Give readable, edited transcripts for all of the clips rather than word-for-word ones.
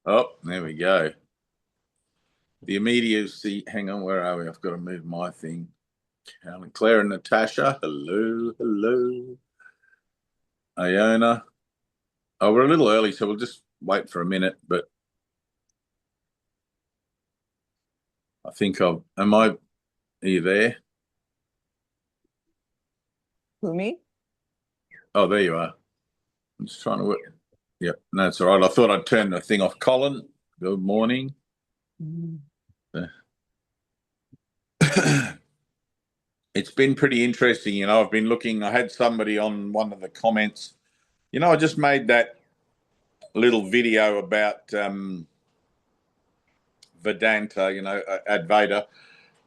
Oh, there we go. The immediacy. Hang on, where are we? I've got to move my thing. Claire and Natasha. Hello, hello. Iona. Oh, we're a little early, so we'll just wait for a minute. But I think I'll. Are you there? Who, me? Oh, there you are. I'm just trying to work. Yep, no, it's all right. I thought I'd turn the thing off. Colin, good morning. Mm. It's been pretty interesting. I've been looking. I had somebody on one of the comments. I just made that little video about Vedanta, Advaita,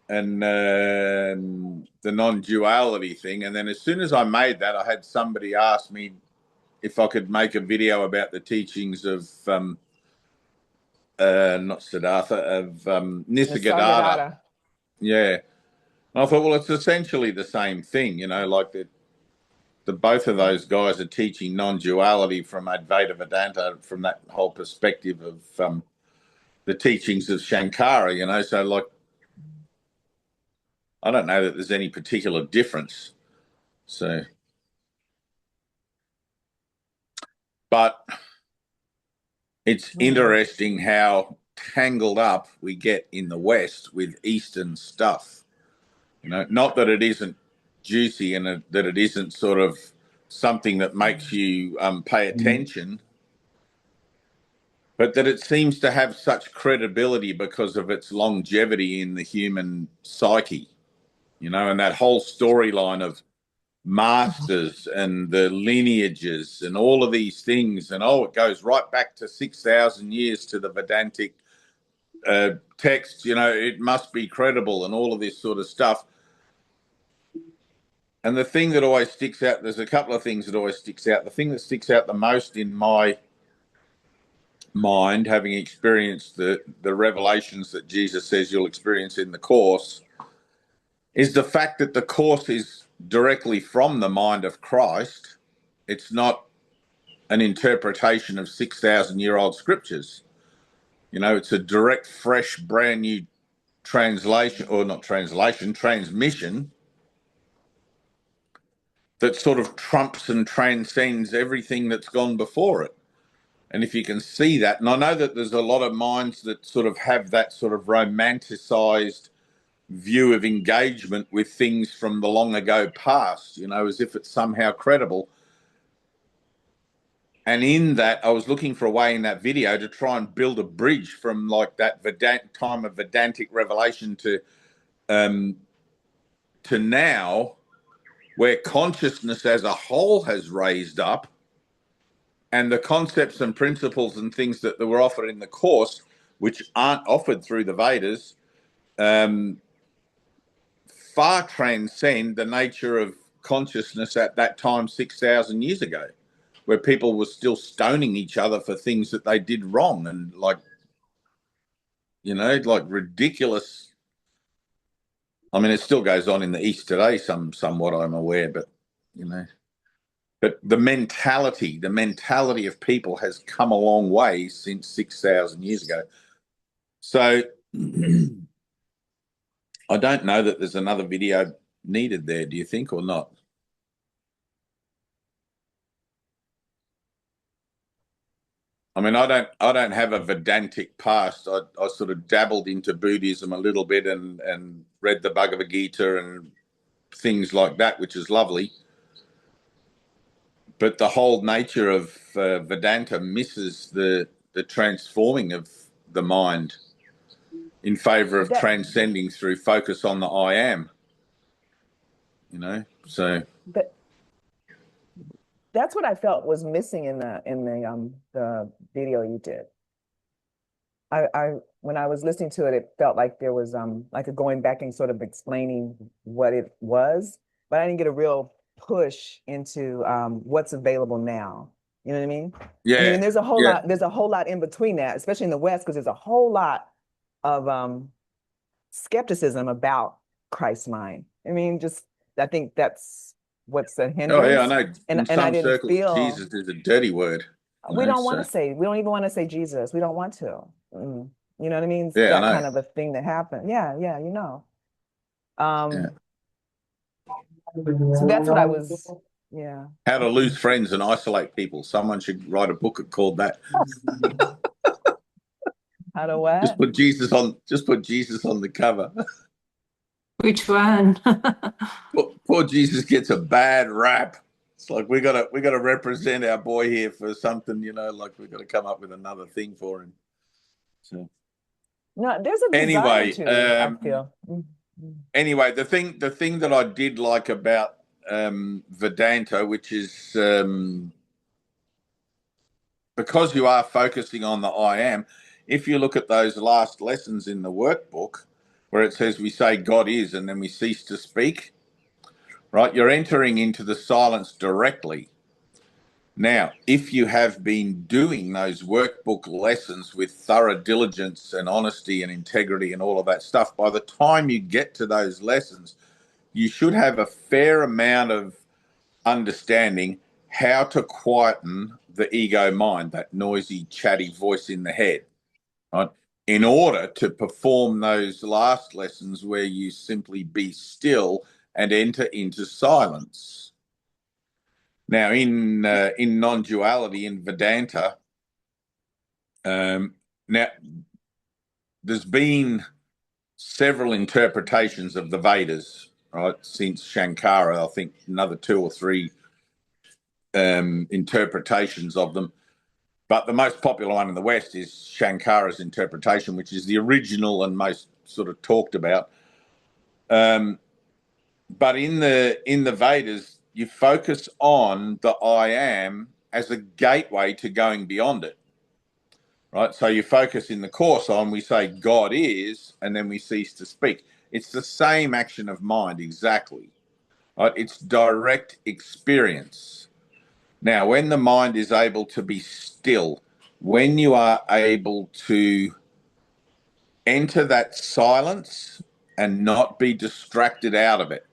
and the non-duality thing. And then as soon as I made that, I had somebody ask me if I could make a video about the teachings of not Siddhartha, of Nisargadatta. Nisargadatta. Yeah. And I thought, well, it's essentially the same thing, like the both of those guys are teaching non-duality from Advaita Vedanta, from that whole perspective of the teachings of Shankara. So like, I don't know that there's any particular difference. So, but it's interesting how tangled up we get in the West with Eastern stuff. Not that it isn't juicy and that it isn't sort of something that makes you pay attention, but that it seems to have such credibility because of its longevity in the human psyche, and that whole storyline of masters and the lineages and all of these things. And it goes right back to 6,000 years to the Vedantic text, it must be credible and all of this sort of stuff. And the thing that always sticks out, there's a couple of things that always sticks out. The thing that sticks out the most in my mind, having experienced the revelations that Jesus says you'll experience in the Course, is the fact that the Course is directly from the mind of Christ. It's not an interpretation of 6,000-year-old scriptures. It's a direct, fresh, brand new translation, or not translation, transmission that sort of trumps and transcends everything that's gone before it. And if you can see that, and I know that there's a lot of minds that sort of have that sort of romanticized view of engagement with things from the long ago past, as if it's somehow credible. And in that, I was looking for a way in that video to try and build a bridge from like that time of Vedantic revelation to now, where consciousness as a whole has raised up, and the concepts and principles and things that were offered in the Course, which aren't offered through the Vedas, far transcend the nature of consciousness at that time 6,000 years ago, where people were still stoning each other for things that they did wrong, and like ridiculous. I mean, it still goes on in the East today, somewhat, I'm aware, but but the mentality of people has come a long way since 6,000 years ago. So I don't know that there's another video needed there. Do you think, or not? I mean, I don't have a Vedantic past. I sort of dabbled into Buddhism a little bit and read the Bhagavad Gita and things like that, which is lovely. But the whole nature of Vedanta misses the transforming of the mind in favor of transcending through focus on the I am. So that's what I felt was missing in the video you did. I when I was listening to it, it felt like there was like a going back and sort of explaining what it was, but I didn't get a real push into what's available now. You know what I mean? yeah, and there's a whole lot in between that, especially in the West, because there's a whole lot of skepticism about Christ's mind. I mean, I think that's what's the hindrance. I know. In and I some didn't circles, feel Jesus is a dirty word. We know, don't want to so say, we don't even want to say Jesus. We don't want to. You know what I mean? It's yeah, I that know. kind of a thing that happened. Yeah, yeah, you know. Yeah. So that's what I was, yeah. How to Okay. lose friends and isolate people. Someone should write a book called that. How to Just what? put Jesus on. Just put Jesus on the cover. Which one? Poor Jesus gets a bad rap. It's like we gotta represent our boy here for something, you know. Like we got to come up with another thing for him. So No, there's a desire anyway, to, I feel. anyway, the thing that I did like about Vedanta, which is because you are focusing on the I am. If you look at those last lessons in the workbook, where it says we say God is, and then we cease to speak, right? You're entering into the silence directly. Now, if you have been doing those workbook lessons with thorough diligence and honesty and integrity and all of that stuff, by the time you get to those lessons, you should have a fair amount of understanding how to quieten the ego mind, that noisy, chatty voice in the head, right? In order to perform those last lessons where you simply be still and enter into silence. Now, in non-duality, in Vedanta, now there's been several interpretations of the Vedas, right? Since Shankara, I think another two or three interpretations of them. But the most popular one in the West is Shankara's interpretation, which is the original and most sort of talked about. But in the Vedas, you focus on the I am as a gateway to going beyond it, right? So you focus in the course on, we say God is, and then we cease to speak. It's the same action of mind exactly, right? It's direct experience. Now, when the mind is able to be still, when you are able to enter that silence and not be distracted out of it,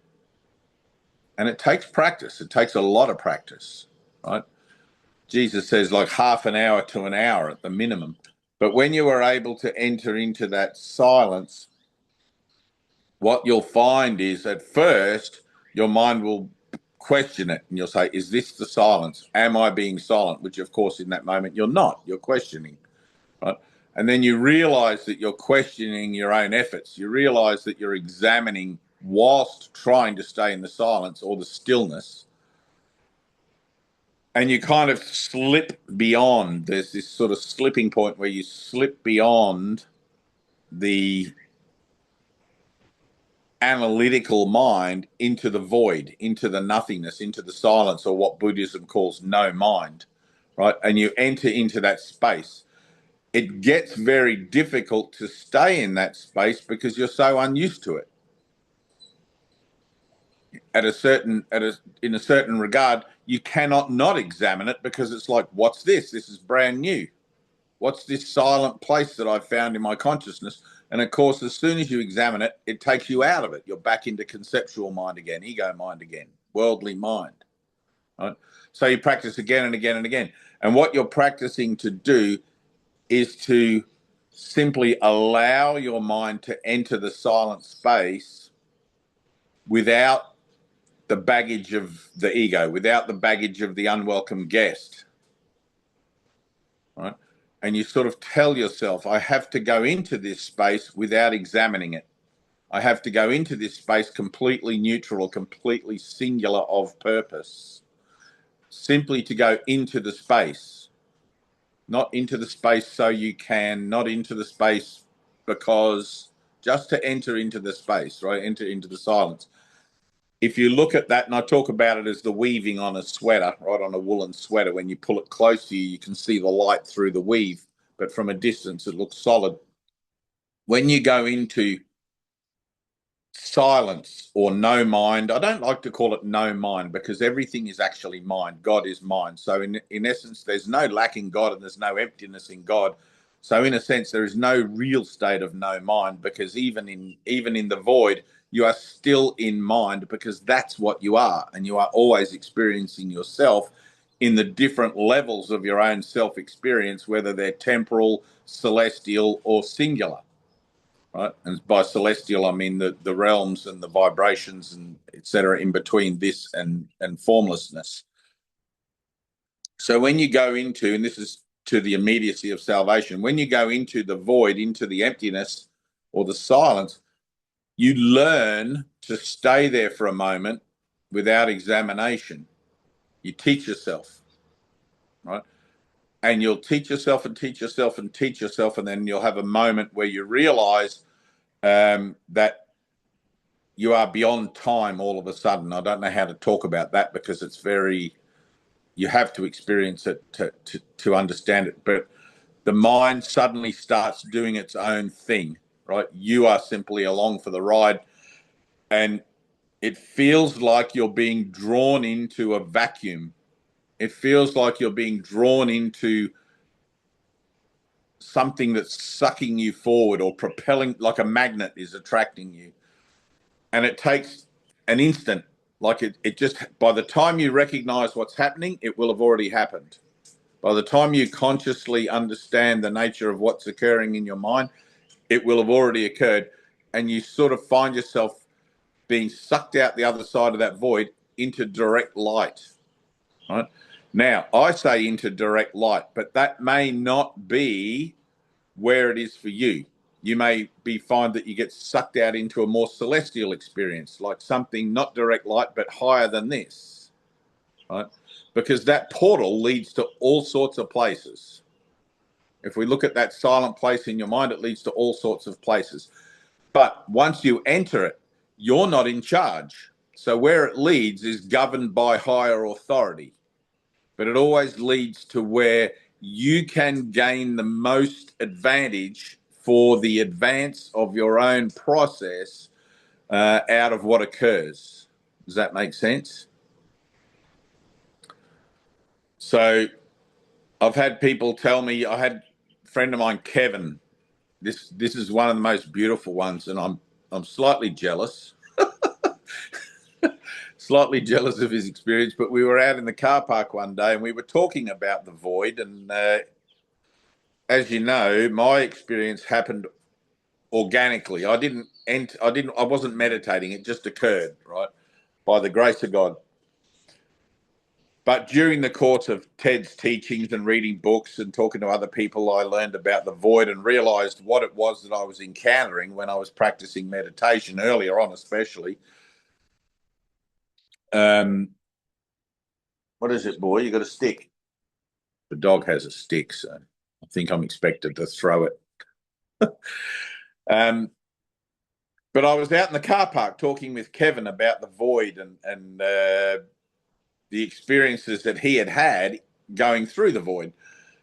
and it takes practice, it takes a lot of practice, right? Jesus says like half an hour to an hour at the minimum. But when you are able to enter into that silence, what you'll find is at first your mind will question it and you'll say, is this the silence? Am I being silent? Which of course in that moment you're not, you're questioning, right? And then you realize that you're questioning your own efforts. You realize that you're examining whilst trying to stay in the silence or the stillness. And you kind of slip beyond. There's this sort of slipping point where you slip beyond the analytical mind into the void, into the nothingness, into the silence, or what Buddhism calls no mind, right? And you enter into that space. It gets very difficult to stay in that space because you're so unused to it. In a certain regard, you cannot not examine it because it's like, what's this? This is brand new. What's this silent place that I've found in my consciousness? And of course, as soon as you examine it, it takes you out of it. You're back into conceptual mind again, ego mind again, worldly mind. Right? So you practice again and again and again. And what you're practicing to do is to simply allow your mind to enter the silent space without the baggage of the ego, without the baggage of the unwelcome guest, right? And you sort of tell yourself, I have to go into this space without examining it. I have to go into this space completely neutral, completely singular of purpose, simply to go into the space, not into the space so you can, not into the space because, just to enter into the space, right? Enter into the silence. If you look at that, and I talk about it as the weaving on a sweater, right, on a woolen sweater, when you pull it close to you, you can see the light through the weave, but from a distance, it looks solid. When you go into silence or no mind, I don't like to call it no mind because everything is actually mind. God is mind. So in essence, there's no lack in God and there's no emptiness in God. So in a sense, there is no real state of no mind because even in the void, you are still in mind because that's what you are, and you are always experiencing yourself in the different levels of your own self-experience, whether they're temporal, celestial, or singular, right? And by celestial, I mean the realms and the vibrations and etc. in between this and formlessness. So when you go into, and this is to the immediacy of salvation, when you go into the void, into the emptiness or the silence, you learn to stay there for a moment without examination. You teach yourself, right? And you'll teach yourself and teach yourself and teach yourself, and then you'll have a moment where you realize that you are beyond time all of a sudden. I don't know how to talk about that because it's very, you have to experience it to understand it. But the mind suddenly starts doing its own thing, right? You are simply along for the ride, and it feels like you're being drawn into a vacuum. It feels like you're being drawn into something that's sucking you forward or propelling, like a magnet is attracting you. And it takes an instant, like it just, by the time you recognize what's happening, it will have already happened. By the time you consciously understand the nature of what's occurring in your mind, it will have already occurred. And you sort of find yourself being sucked out the other side of that void into direct light, right? Now, I say into direct light, but that may not be where it is for you. You may find that you get sucked out into a more celestial experience, like something not direct light, but higher than this, right? Because that portal leads to all sorts of places. If we look at that silent place in your mind, it leads to all sorts of places. But once you enter it, you're not in charge. So where it leads is governed by higher authority. But it always leads to where you can gain the most advantage for the advance of your own process out of what occurs. Does that make sense? So I've had people tell me, I had a friend of mine, Kevin, this is one of the most beautiful ones, and I'm slightly jealous. Slightly jealous of his experience, but we were out in the car park one day and we were talking about the void, and as you know, my experience happened organically. I wasn't meditating. It just occurred, right? By the grace of God. But during the course of Ted's teachings and reading books and talking to other people, I learned about the void and realized what it was that I was encountering when I was practicing meditation earlier on, especially. What is it, boy? You got a stick? The dog has a stick, so I think I'm expected to throw it. But I was out in the car park talking with Kevin about the void and the experiences that he had going through the void.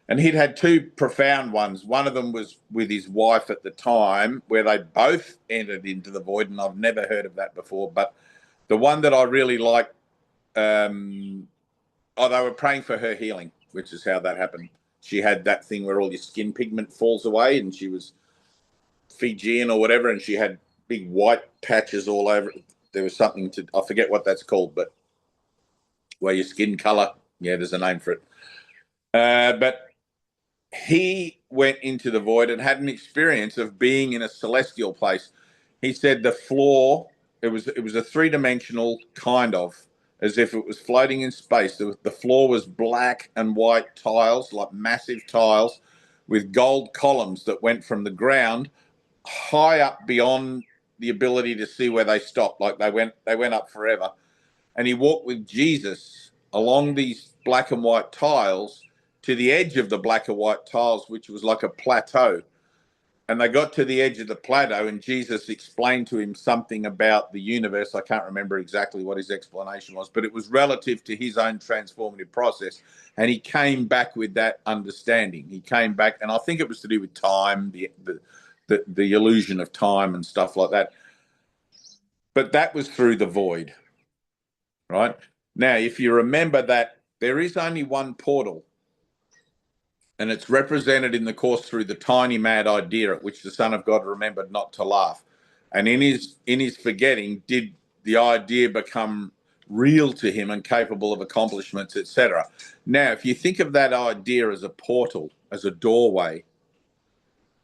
And he'd had two profound ones. One of them was with his wife at the time, where they both entered into the void, and I've never heard of that before. But the one that I really liked, they were praying for her healing, which is how that happened. She had that thing where all your skin pigment falls away, and she was Fijian or whatever, and she had big white patches all over. There was something I forget what that's called, but where your skin color, yeah, there's a name for it. But he went into the void and had an experience of being in a celestial place. He said the floor, it was a three-dimensional kind of, as if it was floating in space. The floor was black and white tiles, like massive tiles, with gold columns that went from the ground high up beyond the ability to see where they stopped. Like they went up forever. And he walked with Jesus along these black and white tiles to the edge of the black and white tiles, which was like a plateau. And they got to the edge of the plateau, and Jesus explained to him something about the universe. I can't remember exactly what his explanation was, but it was relative to his own transformative process. And he came back with that understanding. He came back, and I think it was to do with time, the illusion of time and stuff like that. But that was through the void, right? Now, if you remember that there is only one portal, and it's represented in the Course through the tiny mad idea at which the Son of God remembered not to laugh. And in his forgetting, did the idea become real to him and capable of accomplishments, etc. Now, if you think of that idea as a portal, as a doorway,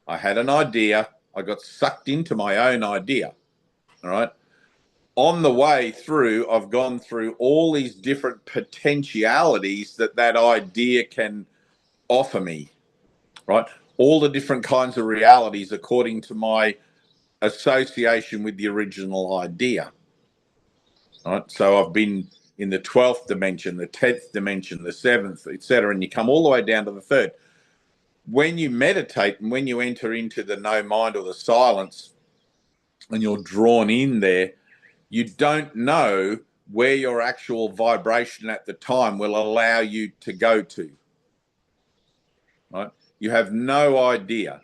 I had an idea, I got sucked into my own idea, all right? On the way through, I've gone through all these different potentialities that idea can offer me, right? All the different kinds of realities according to my association with the original idea, right? So I've been in the 12th dimension, the 10th dimension, the 7th, etc., and you come all the way down to the 3rd. When you meditate and when you enter into the no mind or the silence and you're drawn in there, you don't know where your actual vibration at the time will allow you to go to, right? You have no idea.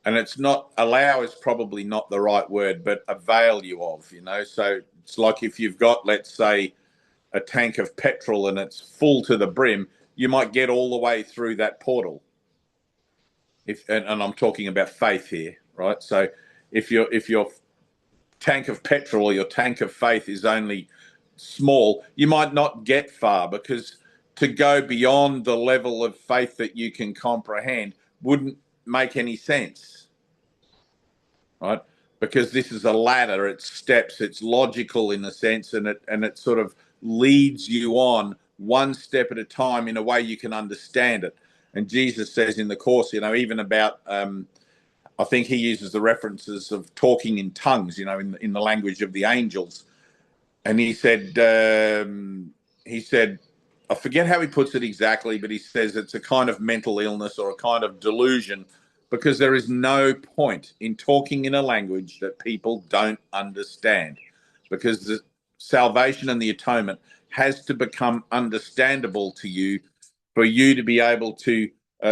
And it's not, allow is probably not the right word, but avail you of, you know? So it's like if you've got, let's say, a tank of petrol and it's full to the brim, you might get all the way through that portal. And I'm talking about faith here, right? So if your tank of petrol or your tank of faith is only small, you might not get far, because to go beyond the level of faith that you can comprehend wouldn't make any sense, right? Because this is a ladder, it's steps, it's logical in a sense, and it sort of leads you on one step at a time in a way you can understand it. And Jesus says in the Course, you know, even about I think he uses the references of talking in tongues, you know, in the language of the angels. And he said, I forget how he puts it exactly, but he says it's a kind of mental illness or a kind of delusion, because there is no point in talking in a language that people don't understand, because the salvation and the atonement has to become understandable to you for you to be able to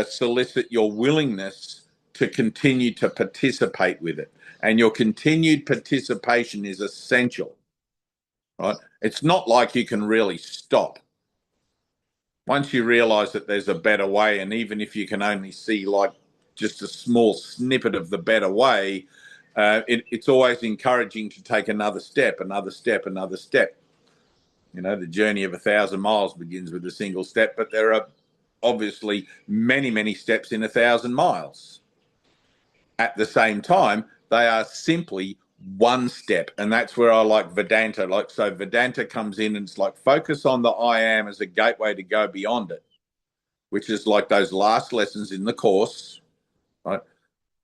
solicit your willingness to continue to participate with it. And your continued participation is essential, right? It's not like you can really stop. Once you realize that there's a better way, and even if you can only see like just a small snippet of the better way, it's always encouraging to take another step, another step, another step. You know, the journey of 1,000 miles begins with a single step, but there are obviously many, many steps in 1,000 miles. At the same time, they are simply one step. And that's where I like Vedanta. Like, so Vedanta comes in and it's like, focus on the I am as a gateway to go beyond it, which is like those last lessons in the Course, right?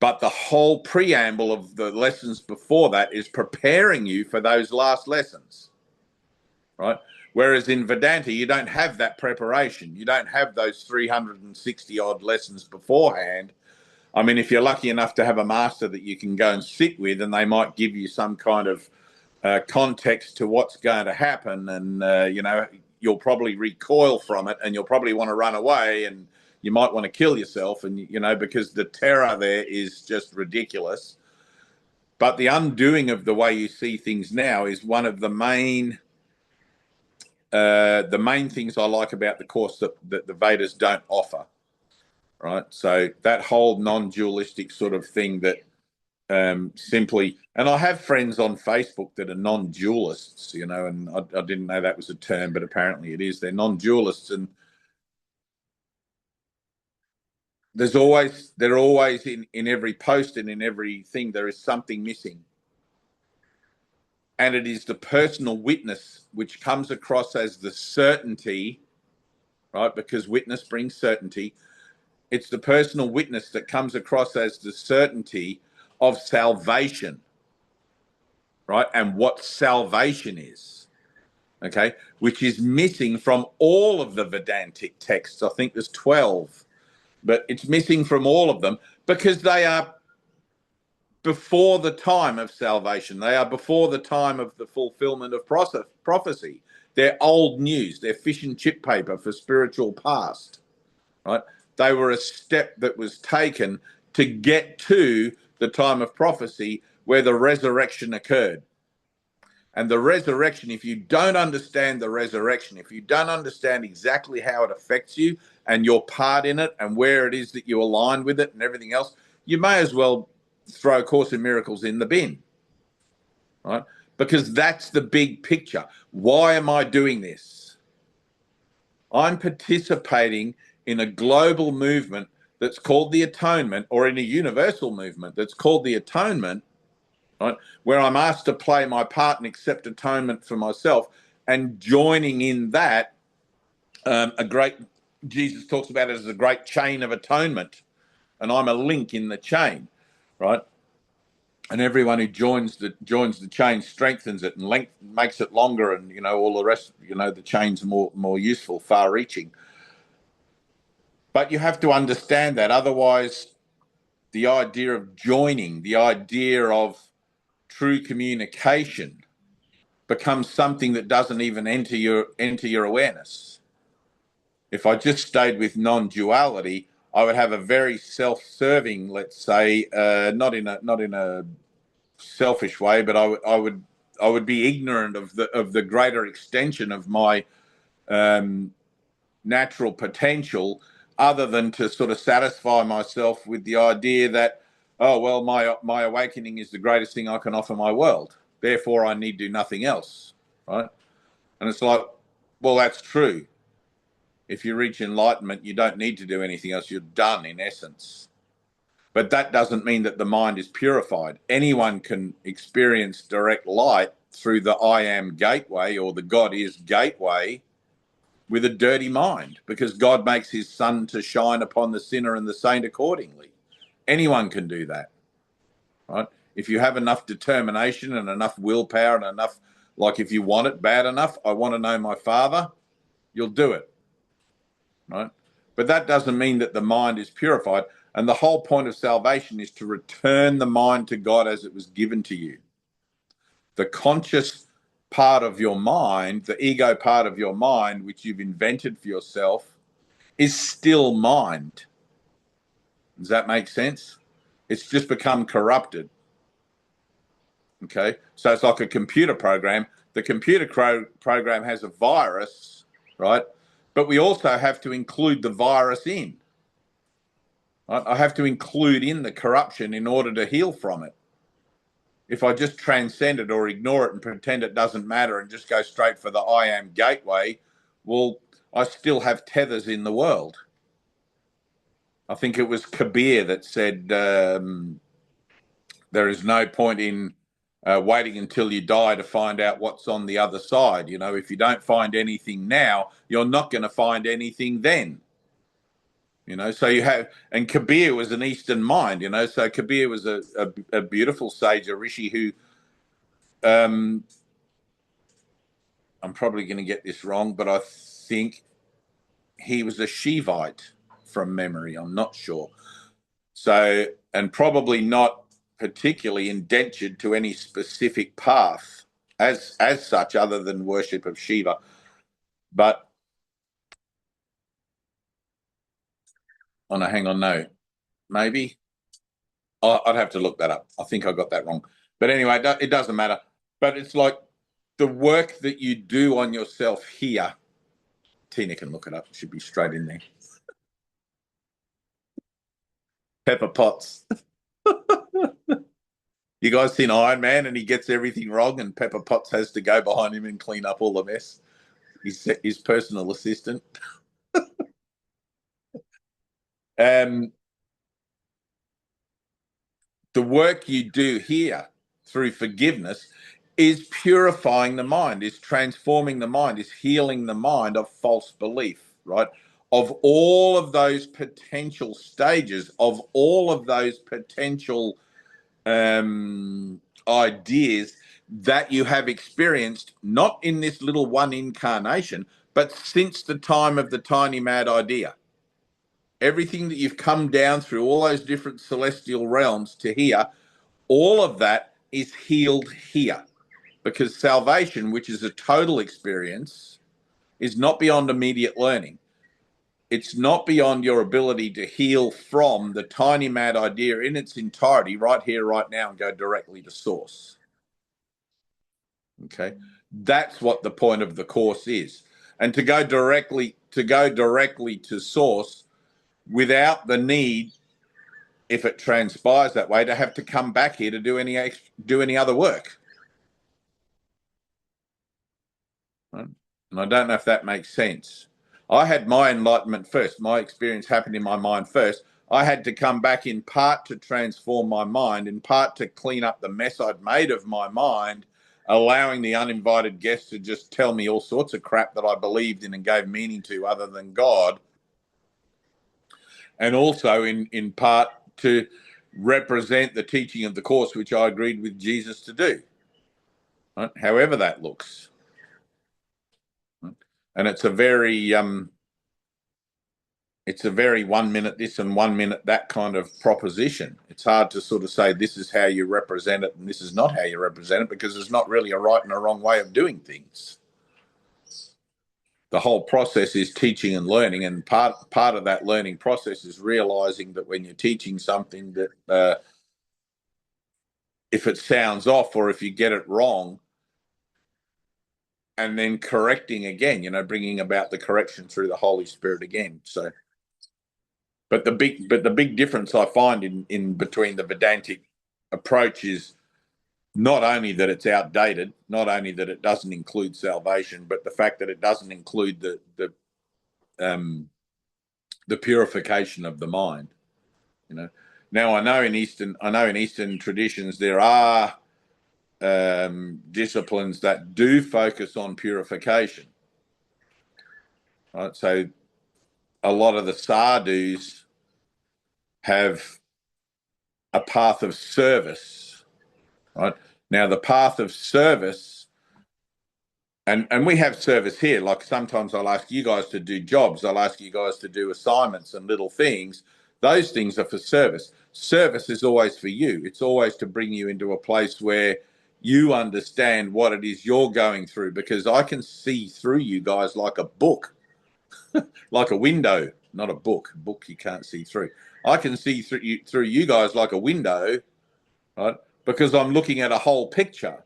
But the whole preamble of the lessons before that is preparing you for those last lessons, right? Whereas in Vedanta, you don't have that preparation. You don't have those 360 odd lessons beforehand. I mean, if you're lucky enough to have a master that you can go and sit with, and they might give you some kind of context to what's going to happen, and you know, you'll probably recoil from it, and you'll probably want to run away, and you might want to kill yourself, and you know, because the terror there is just ridiculous. But the undoing of the way you see things now is one of the main things I like about the Course that the Vedas don't offer. Right, so that whole non-dualistic sort of thing that simply, and I have friends on Facebook that are non-dualists, you know, and I didn't know that was a term, but apparently it is. They're non-dualists, and they're always in every post and in everything there is something missing, and it is the personal witness which comes across as the certainty, right? Because witness brings certainty. It's the personal witness that comes across as the certainty of salvation, right? And what salvation is, okay? Which is missing from all of the Vedantic texts. I think there's 12, but it's missing from all of them because they are before the time of salvation. They are before the time of the fulfillment of prophecy. They're old news. They're fish and chip paper for spiritual past, right? They were a step that was taken to get to the time of prophecy where the resurrection occurred. And the resurrection, if you don't understand the resurrection, if you don't understand exactly how it affects you and your part in it and where it is that you align with it and everything else, you may as well throw A Course in Miracles in the bin, right? because that's the big picture. Why am I doing this? I'm participating in a global movement that's called the Atonement, or in a universal movement that's called the Atonement, right? Where I'm asked to play my part and accept atonement for myself, and joining in that, Jesus talks about it as a great chain of atonement, and I'm a link in the chain, right? And everyone who joins the chain strengthens it and makes it longer, and all the rest. The chain's more useful, far-reaching. But you have to understand that, otherwise, the idea of joining, the idea of true communication, becomes something that doesn't even enter your awareness. If I just stayed with non-duality, I would have a very self-serving, let's say, not in a selfish way, but I would be ignorant of the greater extension of my natural potential, other than to sort of satisfy myself with the idea that, oh well, my awakening is the greatest thing I can offer my world, therefore I need do nothing else, right? And it's like, well, that's true. If you reach enlightenment, you don't need to do anything else. You're done, in essence. But that doesn't mean that the mind is purified. Anyone can experience direct light through the I am gateway, or the God is gateway, with a dirty mind, because God makes his sun to shine upon the sinner and the saint accordingly. Anyone can do that, right? If you have enough determination and enough willpower and enough, like if you want it bad enough, I want to know my Father, you'll do it, right? But that doesn't mean that the mind is purified. And the whole point of salvation is to return the mind to God as it was given to you. The conscious part of your mind, the ego part of your mind, which you've invented for yourself, is still mind. Does that make sense? It's just become corrupted. Okay, so it's like a computer program. The computer program has a virus, right? But we also have to include the virus in. Right? I have to include in the corruption in order to heal from it. If I just transcend it or ignore it and pretend it doesn't matter and just go straight for the I am gateway, well, I still have tethers in the world. I think it was Kabir that said, there is no point in waiting until you die to find out what's on the other side. If you don't find anything now, you're not going to find anything then. So you have, and Kabir was an Eastern mind, so Kabir was a beautiful sage, a rishi who, I'm probably going to get this wrong, but I think he was a Shivite from memory. I'm not sure. So, and probably not particularly indentured to any specific path as such, other than worship of Shiva. But, oh no, hang on, no, maybe. I'd have to look that up. I think I got that wrong. But anyway, it doesn't matter. But it's like the work that you do on yourself here. Tina can look it up. It should be straight in there. Pepper Potts. You guys seen Iron Man and he gets everything wrong and Pepper Potts has to go behind him and clean up all the mess? He's his personal assistant. The work you do here through forgiveness is purifying the mind, is transforming the mind, is healing the mind of false belief, right? Of all of those potential stages, of all of those potential ideas that you have experienced, not in this little one incarnation, but since the time of the tiny mad idea. Everything that you've come down through, all those different celestial realms to here, all of that is healed here, because salvation, which is a total experience, is not beyond immediate learning. It's not beyond your ability to heal from the tiny mad idea in its entirety right here, right now, and go directly to source. Okay, that's what the point of the course is, and to go directly to source without the need, if it transpires that way, to have to come back here to do any other work. And I don't know if that makes sense. I had my enlightenment first. My experience happened in my mind first. I had to come back in part to transform my mind, in part to clean up the mess I'd made of my mind, allowing the uninvited guests to just tell me all sorts of crap that I believed in and gave meaning to other than God. And also in part to represent the teaching of the Course, which I agreed with Jesus to do, right? However that looks. And it's a very 1 minute this and 1 minute that kind of proposition. It's hard to sort of say this is how you represent it and this is not how you represent it, because there's not really a right and a wrong way of doing things. The whole process is teaching and learning, and part of that learning process is realizing that when you're teaching something that if it sounds off or if you get it wrong, and then correcting again, bringing about the correction through the Holy Spirit again. So But the big difference I find in between the Vedantic approach is not only that it's outdated, not only that it doesn't include salvation, but the fact that it doesn't include the purification of the mind. Now I know in Eastern traditions there are disciplines that do focus on purification. Right, so a lot of the sadhus have a path of service. Right. Now, the path of service, and we have service here. Like sometimes I'll ask you guys to do jobs. I'll ask you guys to do assignments and little things. Those things are for service. Service is always for you. It's always to bring you into a place where you understand what it is you're going through, because I can see through you guys like a book, like a window, not a book. Book you can't see through. I can see through you guys like a window, right? Because I'm looking at a whole picture.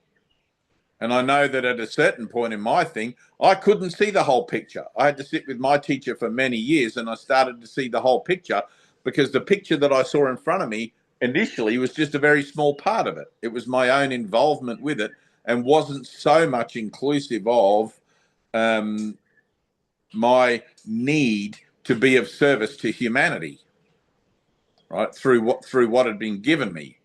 And I know that at a certain point in my thing, I couldn't see the whole picture. I had to sit with my teacher for many years, and I started to see the whole picture, because the picture that I saw in front of me initially was just a very small part of it. It was my own involvement with it and wasn't so much inclusive of my need to be of service to humanity, right? Through what had been given me.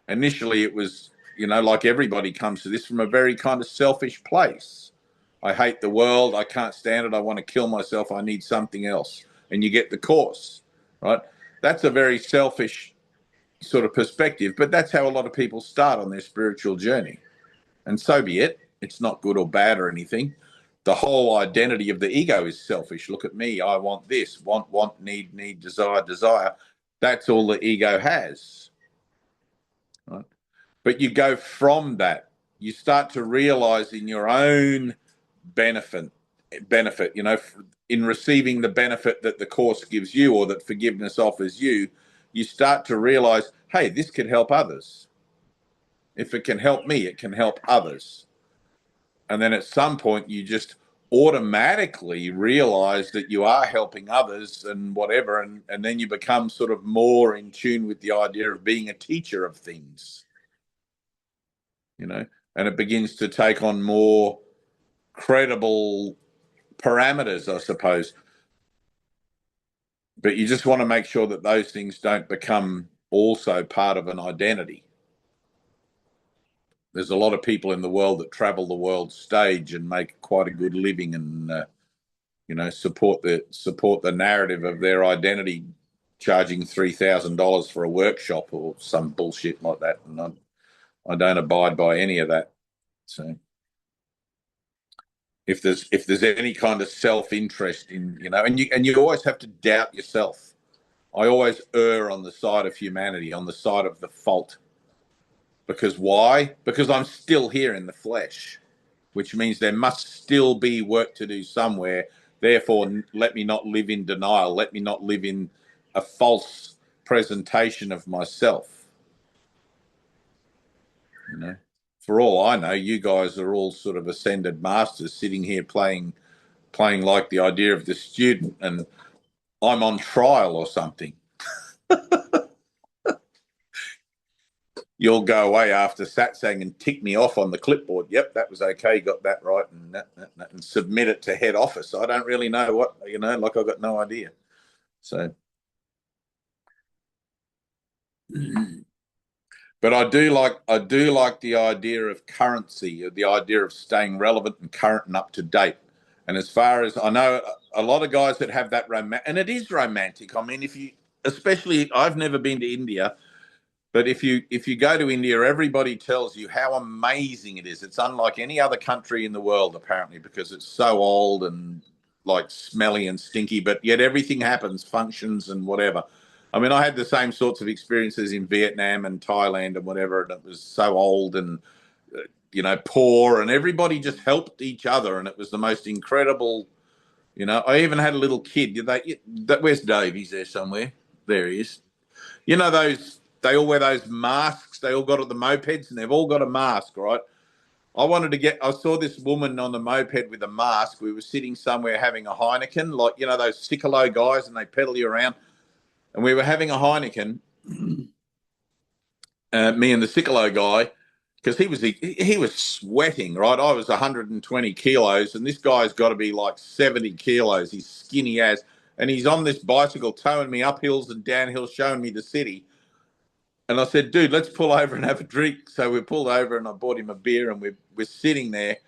Initially, it was, like everybody comes to this from a very kind of selfish place. I hate the world. I can't stand it. I want to kill myself. I need something else. And you get the Course, right? That's a very selfish sort of perspective, but that's how a lot of people start on their spiritual journey. And so be it. It's not good or bad or anything. The whole identity of the ego is selfish. Look at me. I want this. Want, need, desire. That's all the ego has, right? But you go from that. You start to realize in your own benefit, in receiving the benefit that the Course gives you or that forgiveness offers you, you start to realize, hey, this could help others. If it can help me, it can help others. And then at some point, you just automatically realize that you are helping others and whatever. And then you become sort of more in tune with the idea of being a teacher of things. And it begins to take on more credible parameters, I suppose. But you just want to make sure that those things don't become also part of an identity. There's a lot of people in the world that travel the world stage and make quite a good living and, support the narrative of their identity, charging $3,000 for a workshop or some bullshit like that. And I don't abide by any of that. So if there's any kind of self-interest in, and you always have to doubt yourself. I always err on the side of humanity, on the side of the fault. Because why? Because I'm still here in the flesh, which means there must still be work to do somewhere. Therefore, let me not live in denial. Let me not live in a false presentation of myself. For all I know, you guys are all sort of ascended masters sitting here playing like the idea of the student, and I'm on trial or something. you'll go away after Satsang and tick me off on the clipboard. Yep, that was okay, got that right, and and submit it to head office. I don't really know what, like I've got no idea. So, but I do like the idea of currency, the idea of staying relevant and current and up to date. And as far as I know, a lot of guys that have that and it is romantic. I mean, especially, I've never been to India. But if you go to India, everybody tells you how amazing it is. It's unlike any other country in the world, apparently, because it's so old and like smelly and stinky, but yet everything happens, functions and whatever. I mean, I had the same sorts of experiences in Vietnam and Thailand and whatever, and it was so old and poor, and everybody just helped each other, and it was the most incredible. I even had a little kid. Where's Dave? He's there somewhere. There he is. They all wear those masks. They all got at the mopeds, and they've all got a mask, right? I saw this woman on the moped with a mask. We were sitting somewhere having a Heineken, like, those Sickalo guys, and they pedal you around. And we were having a Heineken, me and the Sickalo guy, because he was sweating, right? I was 120 kilos, and this guy's got to be like 70 kilos. He's skinny as, and he's on this bicycle towing me up hills and down hills, showing me the city. And I said, dude, let's pull over and have a drink. So we pulled over and I bought him a beer, and we're sitting there.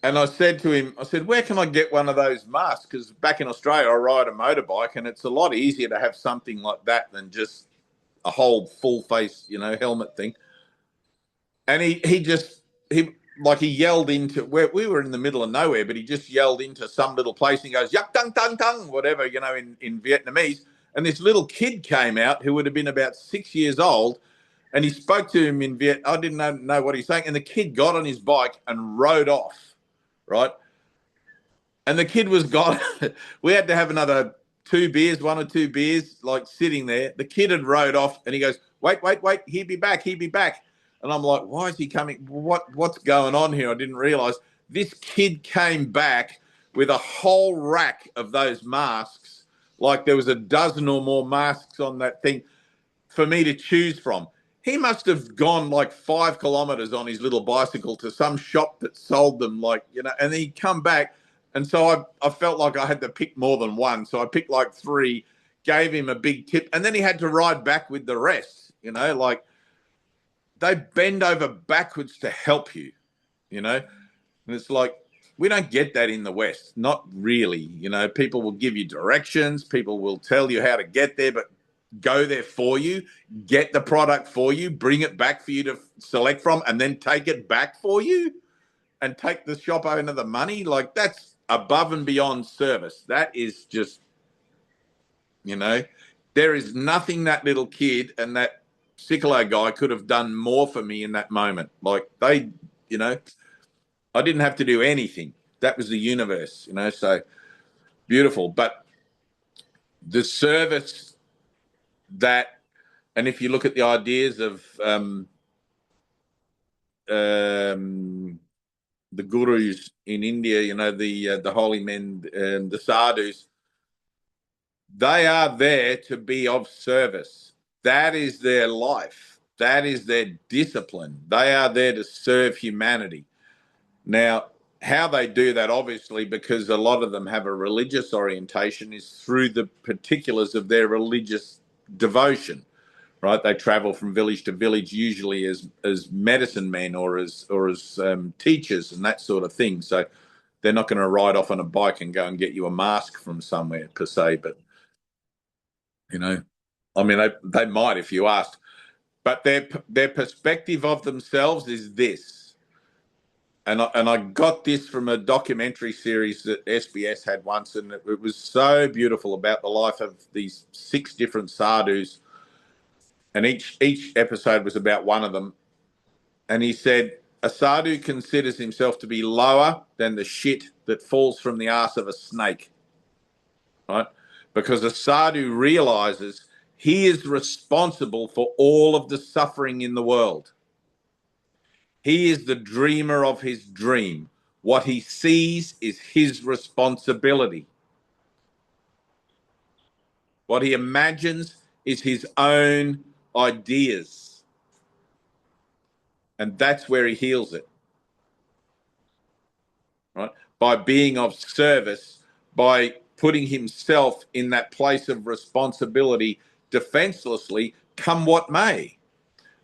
And I said to him, where can I get one of those masks? Because back in Australia, I ride a motorbike, and it's a lot easier to have something like that than just a whole full face, helmet thing. And he yelled into where we were in the middle of nowhere, but he just yelled into some little place, and he goes, yak tung tung tung, whatever, in Vietnamese. And this little kid came out who would have been about 6 years old, and he spoke to him in Viet. I didn't know what he's saying. And the kid got on his bike and rode off, right? And the kid was gone. We had to have another 2 beers, 1 or 2 beers, like sitting there. The kid had rode off, and he goes, wait, he'd be back. And I'm like, why is he coming? What's going on here? I didn't realize this kid came back with a whole rack of those masks. Like there was a dozen or more masks on that thing for me to choose from. He must have gone like 5 kilometers on his little bicycle to some shop that sold them, and he'd come back. And so I felt like I had to pick more than one. So I picked like 3, gave him a big tip, and then he had to ride back with the rest, like they bend over backwards to help you, and it's like, we don't get that in the West. Not really. People will give you directions. People will tell you how to get there, but go there for you, get the product for you, bring it back for you to select from, and then take it back for you and take the shop owner the money. Like, that's above and beyond service. That is just, there is nothing that little kid and that Sickalo guy could have done more for me in that moment. Like, I didn't have to do anything. That was the universe, so beautiful. But the service that, and if you look at the ideas of the gurus in India, the holy men and the sadhus, they are there to be of service. That is their life. That is their discipline. They are there to serve humanity. Now, how they do that, obviously, because a lot of them have a religious orientation, is through the particulars of their religious devotion. Right, they travel from village to village, usually as medicine men or as teachers and that sort of thing. So they're not going to ride off on a bike and go and get you a mask from somewhere per se. But I mean, they might if you asked. But their perspective of themselves is this, and I got this from a documentary series that SBS had once, and it was so beautiful about the life of these 6 different sadhus. And each episode was about one of them. And he said, a sadhu considers himself to be lower than the shit that falls from the ass of a snake, right? Because a sadhu realizes he is responsible for all of the suffering in the world. He is the dreamer of his dream. What he sees is his responsibility. What he imagines is his own ideas. And that's where he heals it, right? By being of service, by putting himself in that place of responsibility defenselessly, come what may.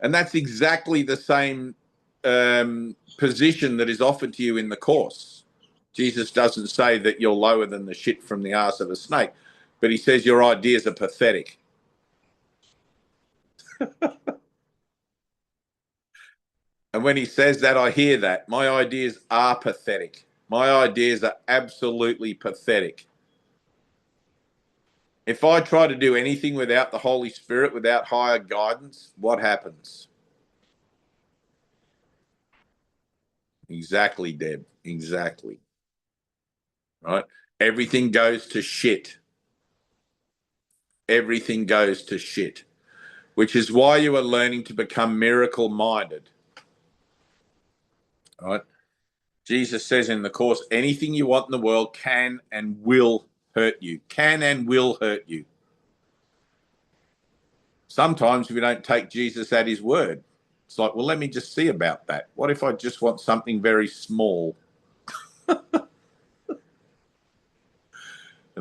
And that's exactly the same position that is offered to you in the Course. Jesus doesn't say that you're lower than the shit from the arse of a snake, but he says your ideas are pathetic. And when he says that, I hear that. My ideas are pathetic. My ideas are absolutely pathetic. If I try to do anything without the Holy Spirit, without higher guidance, what happens? Exactly, Deb. Exactly. Right? Everything goes to shit. Everything goes to shit, which is why you are learning to become miracle-minded. Right? Jesus says in the Course, anything you want in the world can and will hurt you. Can and will hurt you. Sometimes we don't take Jesus at his word. It's like, well, let me just see about that. What if I just want something very small? And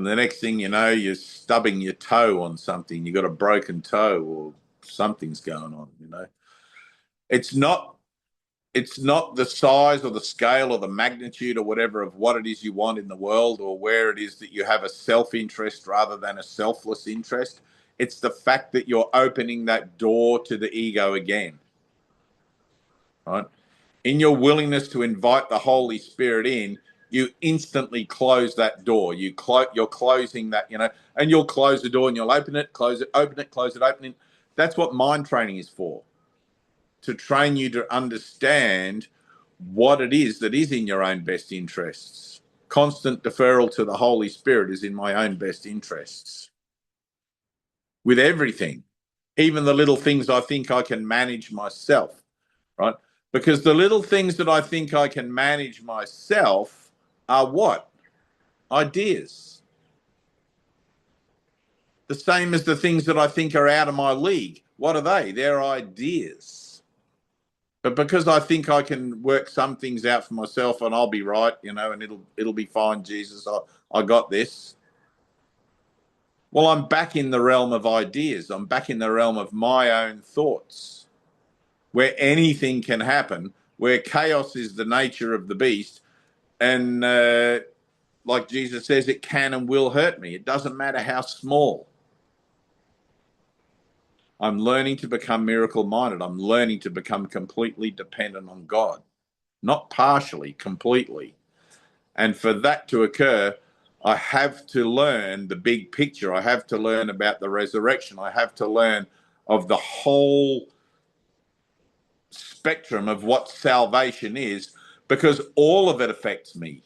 the next thing you know, you're stubbing your toe on something. You got a broken toe or something's going on, you know. It's not the size or the scale or the magnitude or whatever of what it is you want in the world or where it is that you have a self-interest rather than a selfless interest. It's the fact that you're opening that door to the ego again, right? In your willingness to invite the Holy Spirit in, you instantly close that door. You're closing that, you know, and you'll close the door and you'll open it, close it, open it, close it, open it. That's what mind training is for, to train you to understand what it is that is in your own best interests. Constant deferral to the Holy Spirit is in my own best interests. With everything, even the little things I think I can manage myself, right? Because the little things that I think I can manage myself are what? Ideas. The same as the things that I think are out of my league. What are they? They're ideas. But because I think I can work some things out for myself and I'll be right, you know, and it'll be fine, Jesus, I got this. Well, I'm back in the realm of ideas. I'm back in the realm of my own thoughts, where anything can happen, where chaos is the nature of the beast. And like Jesus says, it can and will hurt me. It doesn't matter how small. I'm learning to become miracle-minded. I'm learning to become completely dependent on God, not partially, completely. And for that to occur, I have to learn the big picture. I have to learn about the resurrection. I have to learn of the whole spectrum of what salvation is, because all of it affects me.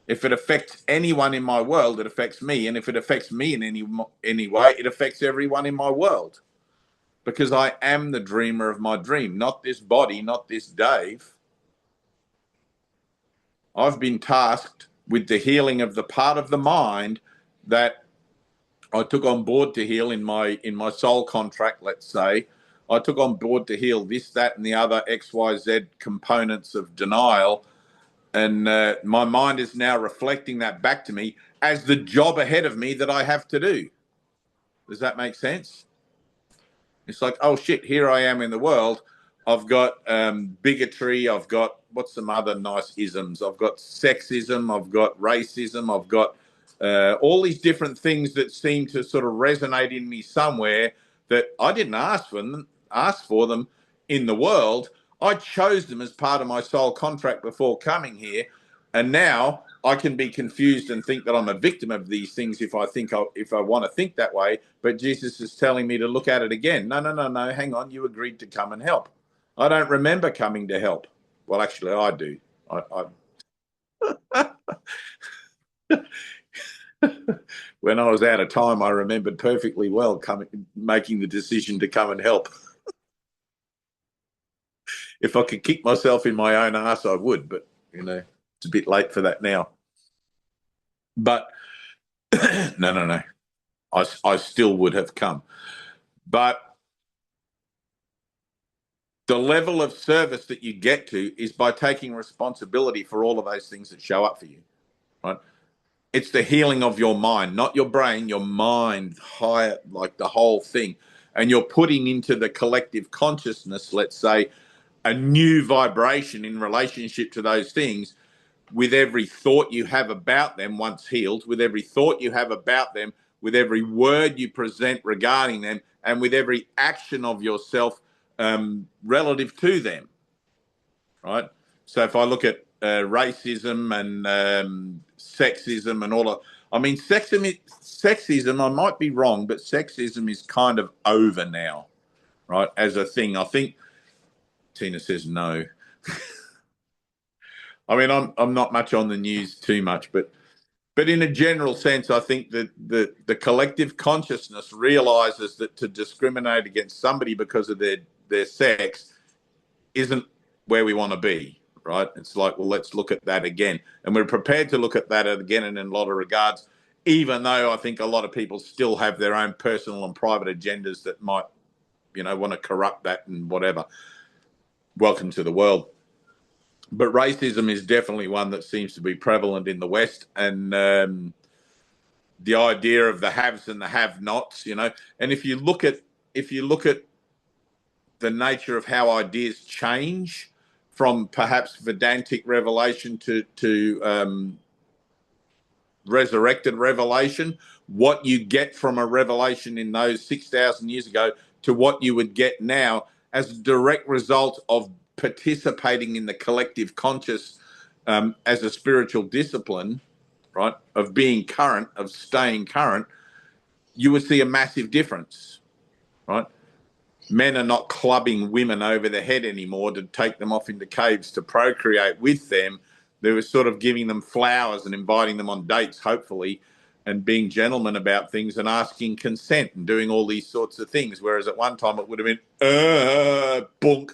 If it affects anyone in my world, it affects me. And if it affects me in any way, it affects everyone in my world. Because I am the dreamer of my dream, not this body, not this Dave. I've been tasked with the healing of the part of the mind that I took on board to heal in my soul contract, let's say. I took on board to heal this, that, and the other XYZ components of denial. And my mind is now reflecting that back to me as the job ahead of me that I have to do. Does that make sense? It's like, oh shit, here I am in the world. I've got bigotry. I've got, what's some other nice isms? I've got sexism. I've got racism. I've got all these different things that seem to sort of resonate in me somewhere that I didn't ask for them in the world. I chose them as part of my soul contract before coming here, and now I can be confused and think that I'm a victim of these things if I want to think that way. But Jesus is telling me to look at it again. No, hang on. You agreed to come and help. I don't remember coming to help. Well, actually, I do. When I was out of time, I remembered perfectly well making the decision to come and help. If I could kick myself in my own ass, I would. But, you know, it's a bit late for that now. But no. I still would have come. But The level of service that you get to is by taking responsibility for all of those things that show up for you, right? It's the healing of your mind, not your brain, your mind, higher, like the whole thing. And you're putting into the collective consciousness, let's say, a new vibration in relationship to those things with every thought you have about them once healed, with every thought you have about them, with every word you present regarding them, and with every action of yourself relative to them, right? So if I look at racism and sexism and all of, I mean, sexism, I might be wrong, but sexism is kind of over now, right? As a thing. I think Tina says no. I mean, I'm not much on the news too much, but in a general sense, I think that the collective consciousness realizes that to discriminate against somebody because of their sex isn't where we want to be, right? It's like, well, let's look at that again. And we're prepared to look at that again in a lot of regards, even though I think a lot of people still have their own personal and private agendas that might, want to corrupt that and whatever. Welcome to the world. But racism is definitely one that seems to be prevalent in the West, and the idea of the haves and the have-nots, And if you look at the nature of how ideas change from perhaps Vedantic revelation to resurrected revelation, what you get from a revelation in those 6,000 years ago to what you would get now as a direct result of participating in the collective conscious as a spiritual discipline, right, of being current, of staying current, you would see a massive difference, right? Men are not clubbing women over the head anymore to take them off into caves to procreate with them. They were sort of giving them flowers and inviting them on dates, hopefully, and being gentlemen about things and asking consent and doing all these sorts of things. Whereas at one time it would have been, bunk,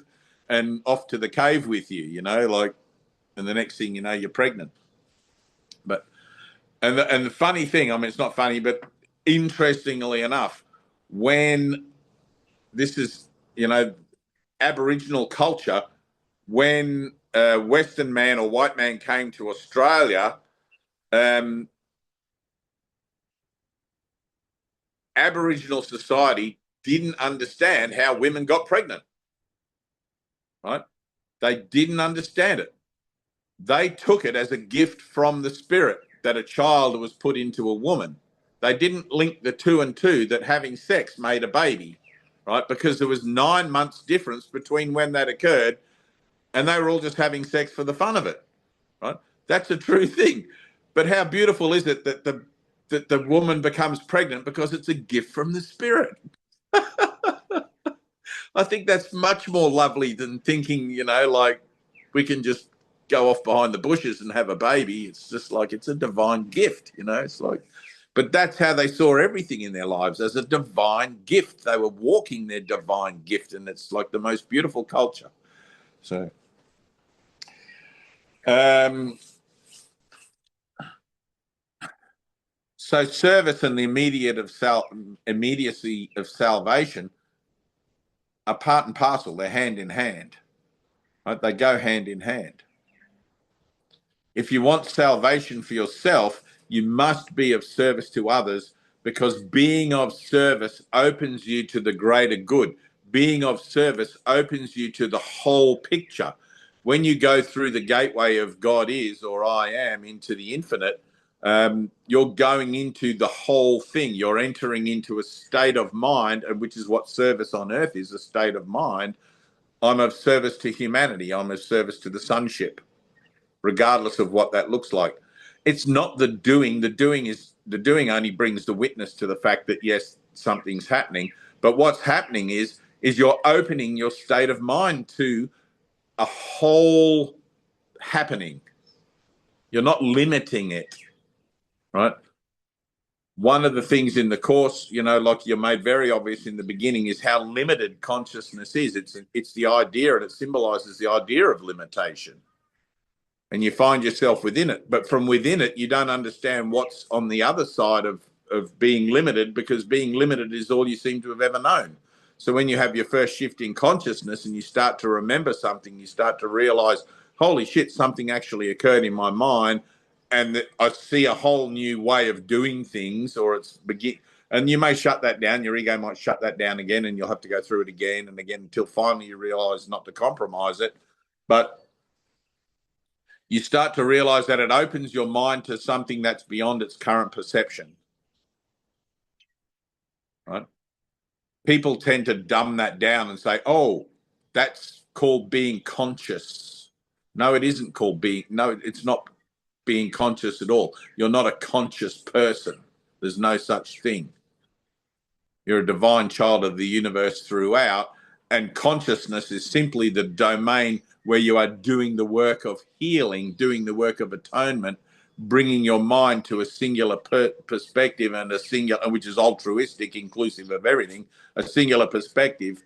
and off to the cave with you, and the next thing you know, you're pregnant. But, and the funny thing, I mean, it's not funny, but interestingly enough, when this is, Aboriginal culture, when a Western man or white man came to Australia, Aboriginal society didn't understand how women got pregnant, right? They didn't understand it. They took it as a gift from the spirit that a child was put into a woman. They didn't link the two and two that having sex made a baby, right? Because there was 9 months difference between when that occurred, and they were all just having sex for the fun of it, right? That's a true thing. But how beautiful is it that the woman becomes pregnant because it's a gift from the spirit? I think that's much more lovely than thinking, like we can just go off behind the bushes and have a baby. It's just like it's a divine gift, It's like, but that's how they saw everything in their lives, as a divine gift. They were walking their divine gift, and it's like the most beautiful culture. So, so service and the immediacy of salvation are part and parcel. They're hand in hand, right? They go hand in hand. If you want salvation for yourself, you must be of service to others, because being of service opens you to the greater good. Being of service opens you to the whole picture. When you go through the gateway of God is, or I am, into the infinite, you're going into the whole thing. You're entering into a state of mind, which is what service on earth is, a state of mind. I'm of service to humanity. I'm of service to the sonship, regardless of what that looks like. It's not the doing. The doing only brings the witness to the fact that, yes, something's happening. But what's happening is you're opening your state of mind to a whole happening. You're not limiting it, right? One of the things in the course, like you made very obvious in the beginning, is how limited consciousness is. It's the idea, and it symbolizes the idea of limitation. And you find yourself within it. But from within it, you don't understand what's on the other side of being limited, because being limited is all you seem to have ever known. So when you have your first shift in consciousness and you start to remember something, you start to realize, holy shit, something actually occurred in my mind, and that I see a whole new way of doing things, or and you may shut that down. Your ego might shut that down again, and you'll have to go through it again and again until finally you realize not to compromise it. But you start to realize that it opens your mind to something that's beyond its current perception, right? People tend to dumb that down and say, oh, that's called being conscious. No, it isn't called being. No, it's not being conscious at all. You're not a conscious person. There's no such thing. You're a divine child of the universe throughout, and consciousness is simply the domain where you are doing the work of healing, doing the work of atonement, bringing your mind to a singular perspective, and a singular, which is altruistic, inclusive of everything, a singular perspective,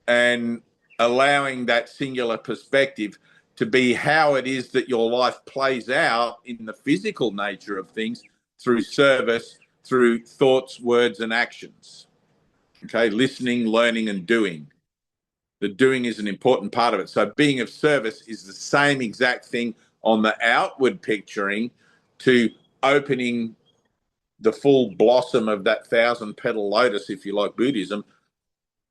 and allowing that singular perspective to be how it is that your life plays out in the physical nature of things, through service, through thoughts, words, and actions. Okay, listening, learning, and doing. The doing is an important part of it. So being of service is the same exact thing on the outward picturing to opening the full blossom of that 1,000-petal lotus, if you like Buddhism,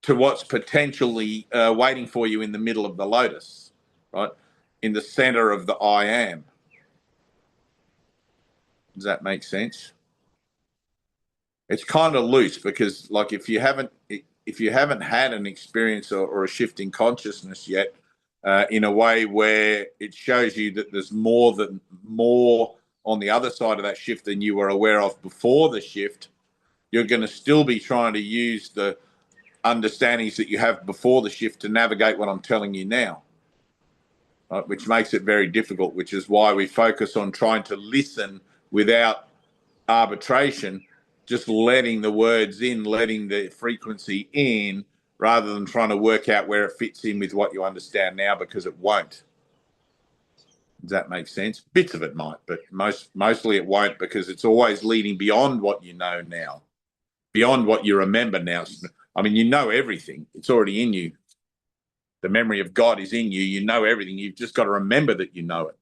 to what's potentially waiting for you in the middle of the lotus, right? In the center of the I am. Does that make sense? It's kind of loose because, like, if you haven't had an experience or a shift in consciousness yet, in a way where it shows you that there's more on the other side of that shift than you were aware of before the shift, you're going to still be trying to use the understandings that you have before the shift to navigate what I'm telling you now, right? Which makes it very difficult, which is why we focus on trying to listen without arbitration, just letting the words in, letting the frequency in, rather than trying to work out where it fits in with what you understand now, because it won't. Does that make sense? Bits of it might, but mostly it won't, because it's always leading beyond what you know now, beyond what you remember now. I mean, you know everything. It's already in you. The memory of God is in you. You know everything. You've just got to remember that you know it,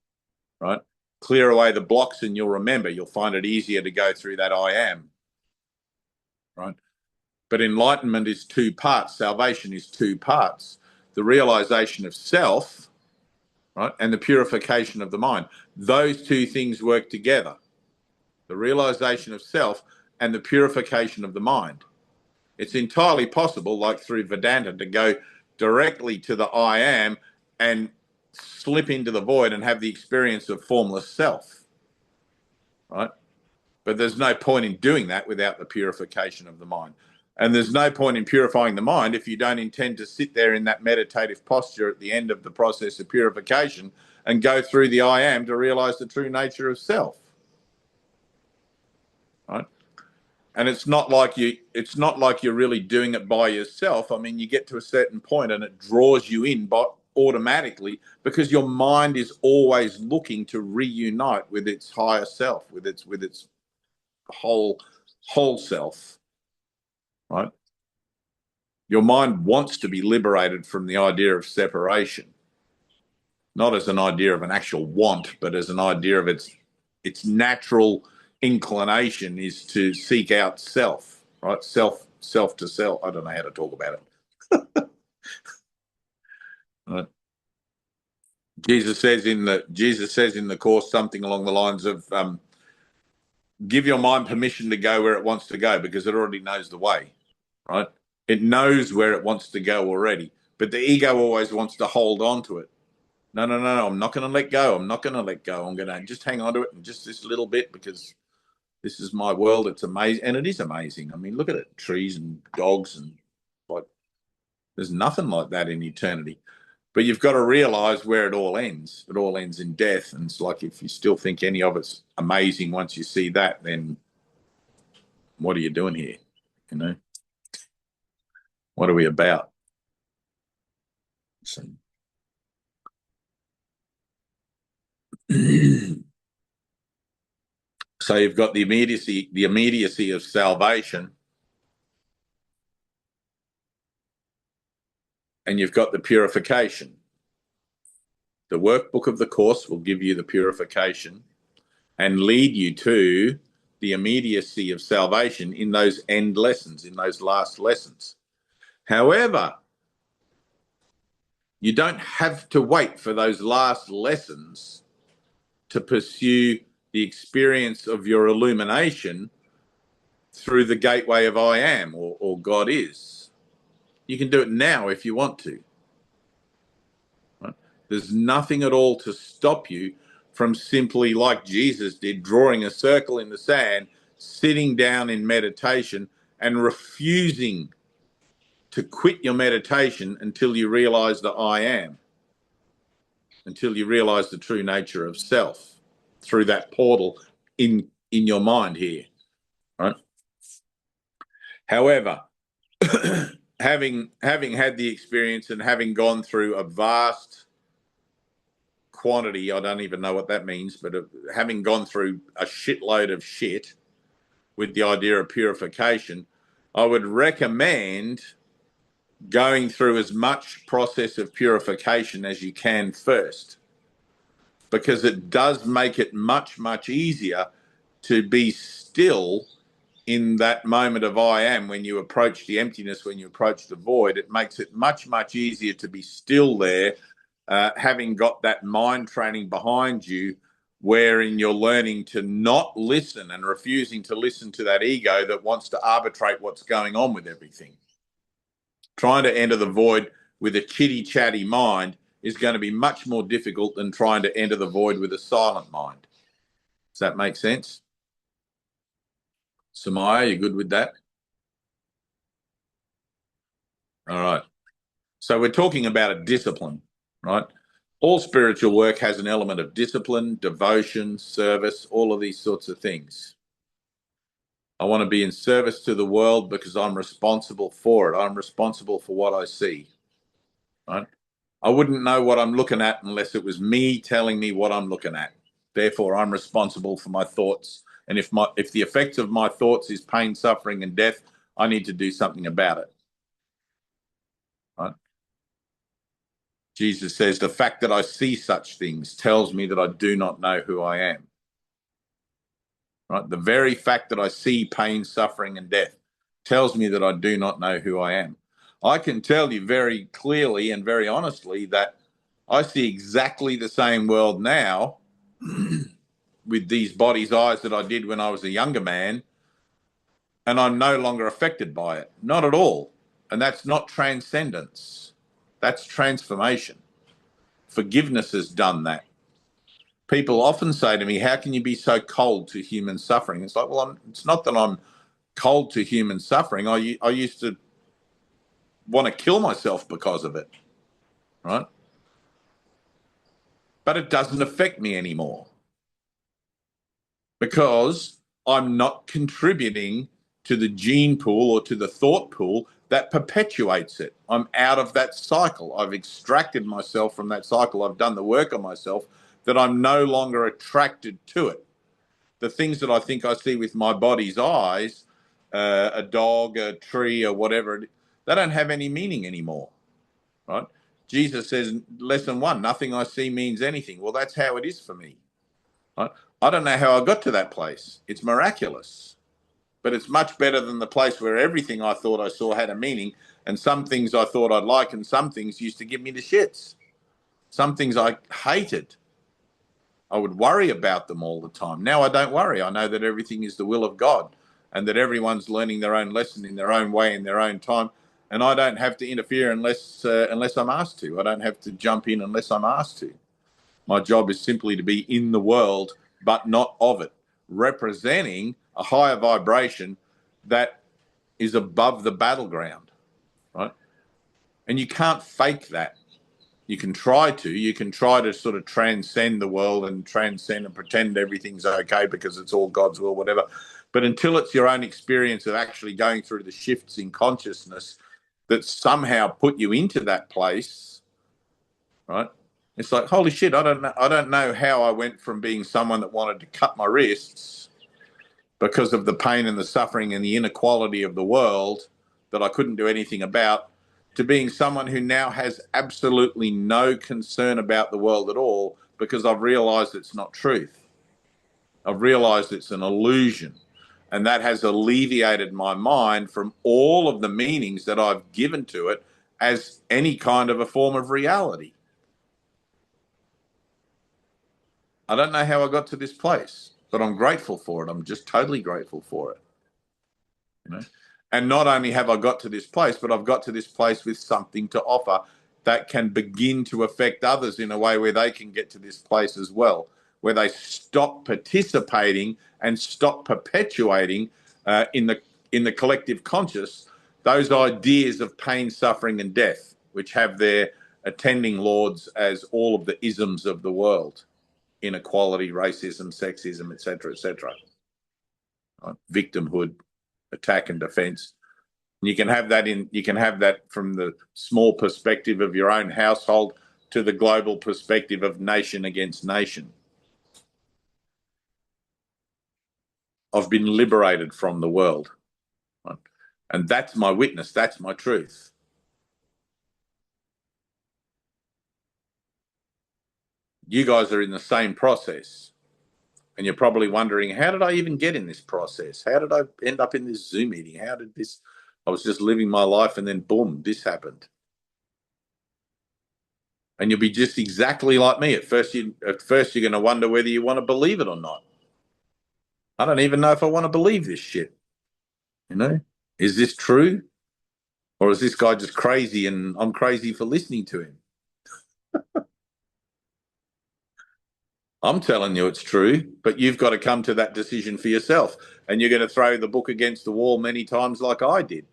right? Clear away the blocks and you'll remember. You'll find it easier to go through that I am, right? But enlightenment is two parts. Salvation is two parts. The realization of self, right, and the purification of the mind. Those two things work together. The realization of self and the purification of the mind. It's entirely possible, like through Vedanta, to go directly to the I am and slip into the void and have the experience of formless self, right? But there's no point in doing that without the purification of the mind. And there's no point in purifying the mind if you don't intend to sit there in that meditative posture at the end of the process of purification and go through the I am to realize the true nature of self, right? And it's not like you're really doing it by yourself. I mean, you get to a certain point and it draws you in automatically, because your mind is always looking to reunite with its higher self, with its whole self, right? Your mind wants to be liberated from the idea of separation, not as an idea of an actual want, but as an idea of its natural inclination is to seek out self, right? Self to self. I don't know how to talk about it. Right? Jesus says in the Course something along the lines of, give your mind permission to go where it wants to go, because it already knows the way, right? It knows where it wants to go already, but the ego always wants to hold on to it. No, I'm not going to let go. I'm going to just hang on to it and just this little bit, because this is my world. It's amazing. And it is amazing. I mean, look at it. Trees and dogs, and like, there's nothing like that in eternity. But you've got to realize where it all ends. It all ends in death. And it's like, if you still think any of it's amazing once you see that, then what are you doing here? You know, what are we about? So, so you've got the immediacy of salvation, and you've got the purification. The workbook of the course will give you the purification and lead you to the immediacy of salvation in those end lessons, in those last lessons. However, you don't have to wait for those last lessons to pursue the experience of your illumination through the gateway of I am, or God is. You can do it now if you want to. Right? There's nothing at all to stop you from simply, like Jesus did, drawing a circle in the sand, sitting down in meditation and refusing to quit your meditation until you realize that I am, until you realize the true nature of self through that portal in your mind here. Right? However, having had the experience and having gone through a vast quantity, I don't even know what that means, but having gone through a shitload of shit with the idea of purification, I would recommend going through as much process of purification as you can first, because it does make it much, much easier to be still in that moment of I am. When you approach the emptiness, when you approach the void, it makes it much, much easier to be still there, having got that mind training behind you, wherein you're learning to not listen and refusing to listen to that ego that wants to arbitrate what's going on with everything. Trying to enter the void with a chitty chatty mind is going to be much more difficult than trying to enter the void with a silent mind. Does that make sense? Samaya, you good with that? All right. So we're talking about a discipline, right? All spiritual work has an element of discipline, devotion, service, all of these sorts of things. I want to be in service to the world because I'm responsible for it. I'm responsible for what I see, right? I wouldn't know what I'm looking at unless it was me telling me what I'm looking at. Therefore, I'm responsible for my thoughts. And if the effects of my thoughts is pain, suffering, and death, I need to do something about it. Right? Jesus says, the fact that I see such things tells me that I do not know who I am. Right? The very fact that I see pain, suffering, and death tells me that I do not know who I am. I can tell you very clearly and very honestly that I see exactly the same world now with these body's eyes that I did when I was a younger man, and I'm no longer affected by it. Not at all. And that's not transcendence. That's transformation. Forgiveness has done that. People often say to me, how can you be so cold to human suffering? It's like, well, it's not that I'm cold to human suffering. I used to want to kill myself because of it, right? But it doesn't affect me anymore because I'm not contributing to the gene pool or to the thought pool that perpetuates it. I'm out of that cycle. I've extracted myself from that cycle. I've done the work on myself that I'm no longer attracted to it. The things that I think I see with my body's eyes, a dog, a tree, or whatever, they don't have any meaning anymore, right? Jesus says, lesson 1, nothing I see means anything. Well, that's how it is for me. Right? I don't know how I got to that place. It's miraculous, but it's much better than the place where everything I thought I saw had a meaning, and some things I thought I'd like, and some things used to give me the shits. Some things I hated. I would worry about them all the time. Now I don't worry. I know that everything is the will of God and that everyone's learning their own lesson in their own way, in their own time. And I don't have to interfere unless I'm asked to. I don't have to jump in unless I'm asked to. My job is simply to be in the world, but not of it, representing a higher vibration that is above the battleground, right? And you can't fake that. You can try to sort of transcend the world and transcend and pretend everything's okay because it's all God's will, whatever. But until it's your own experience of actually going through the shifts in consciousness that somehow put you into that place, right? It's like, holy shit, I don't know how I went from being someone that wanted to cut my wrists because of the pain and the suffering and the inequality of the world that I couldn't do anything about, to being someone who now has absolutely no concern about the world at all, because I've realized it's not truth. I've realized it's an illusion. And that has alleviated my mind from all of the meanings that I've given to it as any kind of a form of reality. I don't know how I got to this place, but I'm grateful for it. I'm just totally grateful for it. You know? And not only have I got to this place, but I've got to this place with something to offer that can begin to affect others in a way where they can get to this place as well, where they stop participating and stop perpetuating in the collective conscious those ideas of pain, suffering, and death, which have their attending lords as all of the isms of the world: inequality, racism, sexism, etc., right? Victimhood, attack and defense. And you can have that from the small perspective of your own household to the global perspective of nation against nation. I've been liberated from the world, right? And that's my witness. That's my truth. You guys are in the same process. And you're probably wondering, how did I even get in this process? How did I end up in this Zoom meeting? How did this? I was just living my life and then boom, this happened. And you'll be just exactly like me. At first you're going to wonder whether you want to believe it or not. I don't even know if I want to believe this shit. You know, is this true? Or is this guy just crazy and I'm crazy for listening to him? I'm telling you it's true, but you've got to come to that decision for yourself. And you're going to throw the book against the wall many times like I did.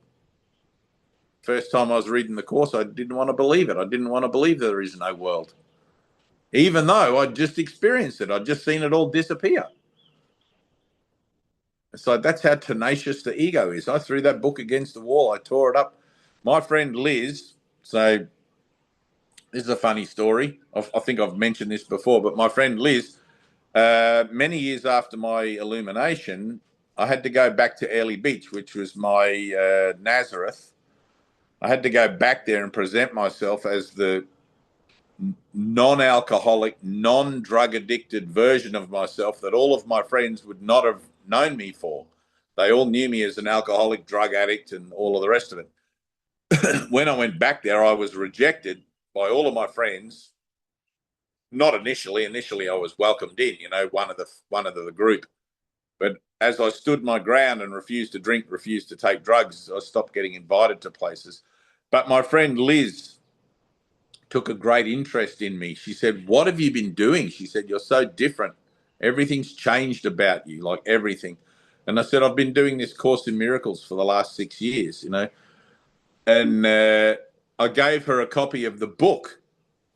First time I was reading the course, I didn't want to believe it. I didn't want to believe there is no world. Even though I'd just experienced it. I'd just seen it all disappear. So that's how tenacious the ego is. I threw that book against the wall. I tore it up. My friend Liz, so this is a funny story. I think I've mentioned this before, but my friend Liz, many years after my illumination, I had to go back to Airlie Beach, which was my Nazareth. I had to go back there and present myself as the non-alcoholic, non-drug addicted version of myself that all of my friends would not have known me for. They all knew me as an alcoholic, drug addict, and all of the rest of it. When I went back there, I was rejected by all of my friends. Not initially. Initially, I was welcomed in, one of the group. But as I stood my ground and refused to drink, refused to take drugs, I stopped getting invited to places. But my friend Liz took a great interest in me. She said, "What have you been doing?" She said, "You're so different. Everything's changed about you, like everything." And I said, "I've been doing this Course in Miracles for the last 6 years, And I gave her a copy of the book,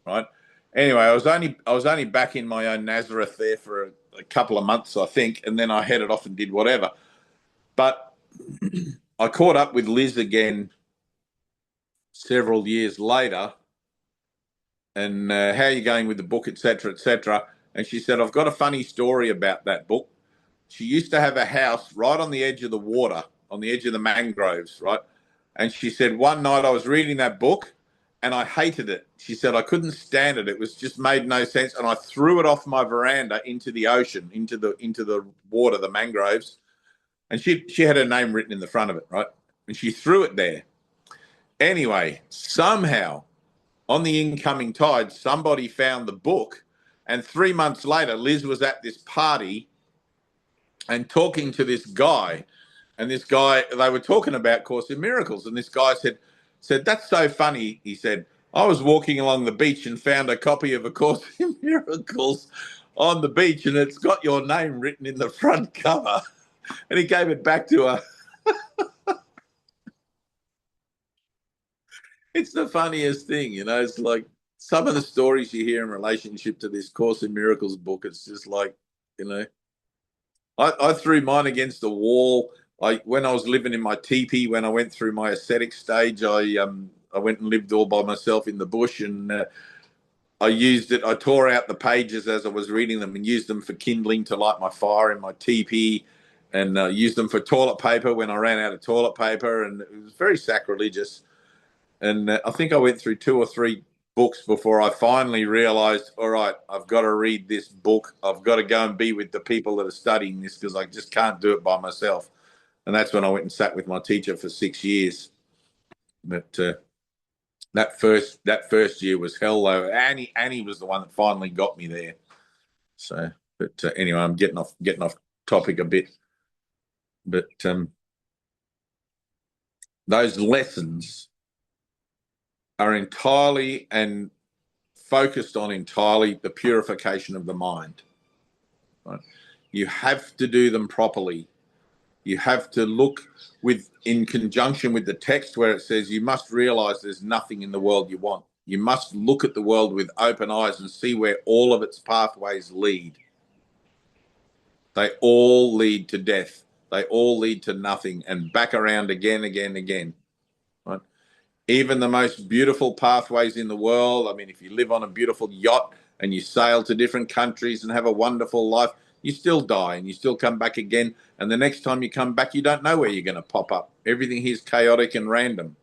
right? Anyway, I was only back in my own Nazareth there for a couple of months, I think, and then I headed off and did whatever. But I caught up with Liz again several years later, and how are you going with the book, etc., etc. And she said, "I've got a funny story about that book." She used to have a house right on the edge of the water, on the edge of the mangroves, right? And she said, one night I was reading that book and I hated it. She said, I couldn't stand it. It was just made no sense. And I threw it off my veranda into the ocean, into the water, the mangroves. And she had her name written in the front of it, right? And she threw it there. Anyway, somehow on the incoming tide, somebody found the book. And 3 months later, Liz was at this party and talking to this guy. And this guy, they were talking about Course in Miracles. And this guy said, "That's so funny." He said, "I was walking along the beach and found a copy of A Course in Miracles on the beach, and it's got your name written in the front cover." And he gave it back to her. It's the funniest thing, It's like some of the stories you hear in relationship to this Course in Miracles book. It's just like, I threw mine against the wall. When I was living in my teepee, when I went through my ascetic stage, I went and lived all by myself in the bush, and I used it. I tore out the pages as I was reading them and used them for kindling to light my fire in my teepee, and used them for toilet paper when I ran out of toilet paper, and it was very sacrilegious. And I think I went through 2 or 3 books before I finally realized, all right, I've got to read this book. I've got to go and be with the people that are studying this, because I just can't do it by myself. And that's when I went and sat with my teacher for 6 years. But that first year was hell, though. Annie was the one that finally got me there. So, but anyway, I'm getting off topic a bit. But those lessons are entirely and focused on entirely the purification of the mind. Right? You have to do them properly. You have to look in conjunction with the text where it says you must realize there's nothing in the world you want. You must look at the world with open eyes and see where all of its pathways lead. They all lead to death. They all lead to nothing and back around again. Right? Even the most beautiful pathways in the world. I mean, if you live on a beautiful yacht and you sail to different countries and have a wonderful life, you still die and you still come back again. And the next time you come back, you don't know where you're going to pop up. Everything here is chaotic and random.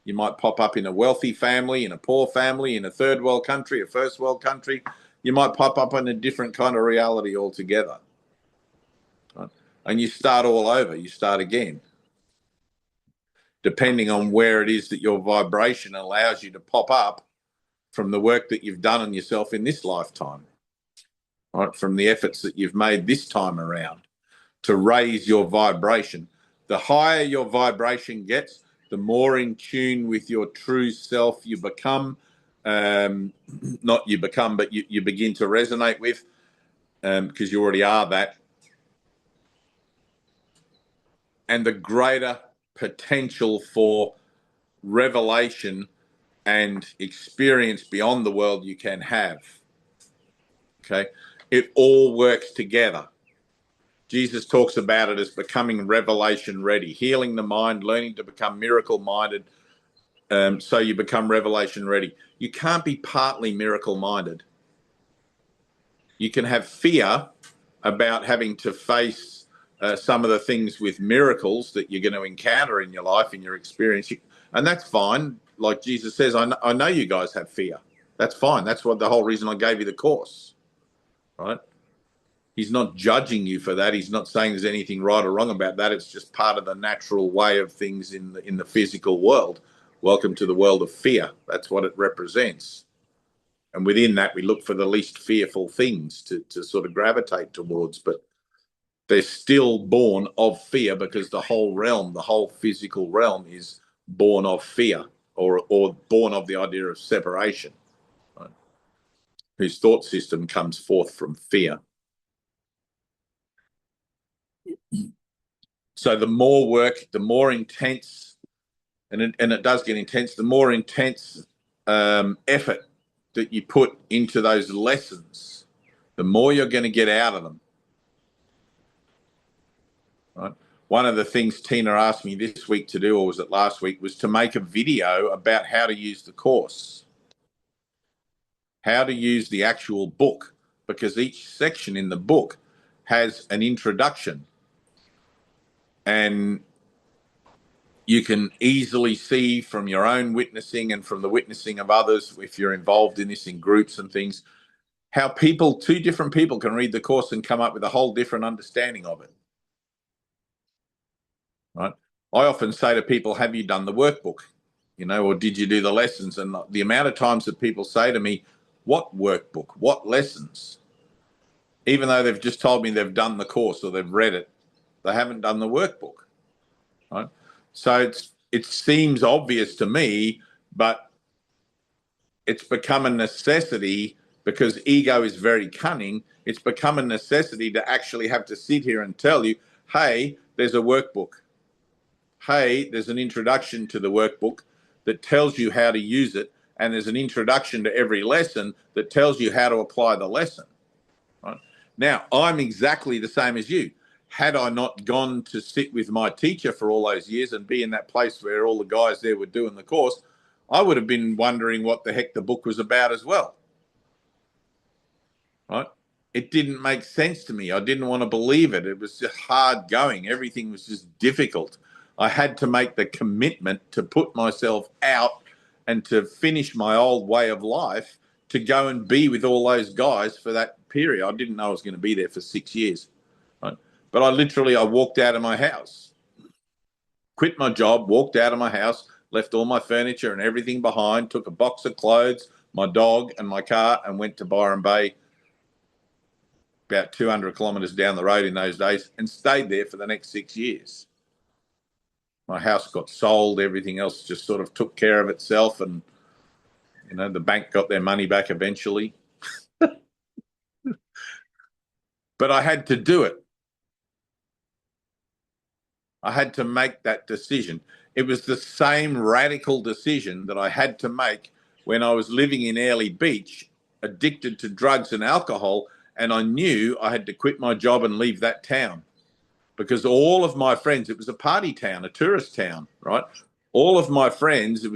You might pop up in a wealthy family, in a poor family, in a third world country, a first world country. You might pop up in a different kind of reality altogether. Right? And you start all over. You start again, depending on where it is that your vibration allows you to pop up from the work that you've done on yourself in this lifetime, right? From the efforts that you've made this time around to raise your vibration. The higher your vibration gets, the more in tune with your true self you become, not you become, but you begin to resonate with, because you already are that. And the greater potential for revelation and experience beyond the world you can have. Okay, it all works together. Jesus talks about it as becoming revelation ready, healing the mind, learning to become miracle minded, so you become revelation ready. You can't be partly miracle minded. You can have fear about having to face some of the things with miracles that you're going to encounter in your life, in your experience, and that's fine. Like Jesus says, I know you guys have fear. That's fine. That's what the whole reason I gave you the course, right? He's not judging you for that. He's not saying there's anything right or wrong about that. It's just part of the natural way of things in the physical world. Welcome to the world of fear. That's what it represents. And within that, we look for the least fearful things to sort of gravitate towards. But they're still born of fear, because the whole realm, the whole physical realm, is born of fear, or born of the idea of separation, right? Whose thought system comes forth from fear. So the more work, the more intense, and it does get intense, the more intense effort that you put into those lessons, the more you're going to get out of them. Right? One of the things Tina asked me this week to do, or was it last week, was to make a video about how to use the course, how to use the actual book, because each section in the book has an introduction. And you can easily see from your own witnessing and from the witnessing of others, if you're involved in this in groups and things, how two different people can read the course and come up with a whole different understanding of it. Right? I often say to people, have you done the workbook? Or did you do the lessons? And the amount of times that people say to me, what workbook? What lessons? Even though they've just told me they've done the course or they've read it, they haven't done the workbook. Right? So it seems obvious to me, but it's become a necessity, because ego is very cunning. It's become a necessity to actually have to sit here and tell you, hey, there's a workbook. Hey, there's an introduction to the workbook that tells you how to use it. And there's an introduction to every lesson that tells you how to apply the lesson. Right? Now, I'm exactly the same as you. Had I not gone to sit with my teacher for all those years and be in that place where all the guys there were doing the course, I would have been wondering what the heck the book was about as well. Right? It didn't make sense to me. I didn't want to believe it. It was just hard going. Everything was just difficult. I had to make the commitment to put myself out and to finish my old way of life to go and be with all those guys for that period. I didn't know I was going to be there for 6 years. Right? But I walked out of my house, quit my job, walked out of my house, left all my furniture and everything behind, took a box of clothes, my dog and my car, and went to Byron Bay, about 200 kilometres down the road in those days, and stayed there for the next 6 years. My house got sold, everything else just sort of took care of itself, and the bank got their money back eventually. But I had to do it. I had to make that decision. It was the same radical decision that I had to make when I was living in Airlie Beach, addicted to drugs and alcohol, and I knew I had to quit my job and leave that town because all of my friends, it was a party town, a tourist town, right? All of my friends,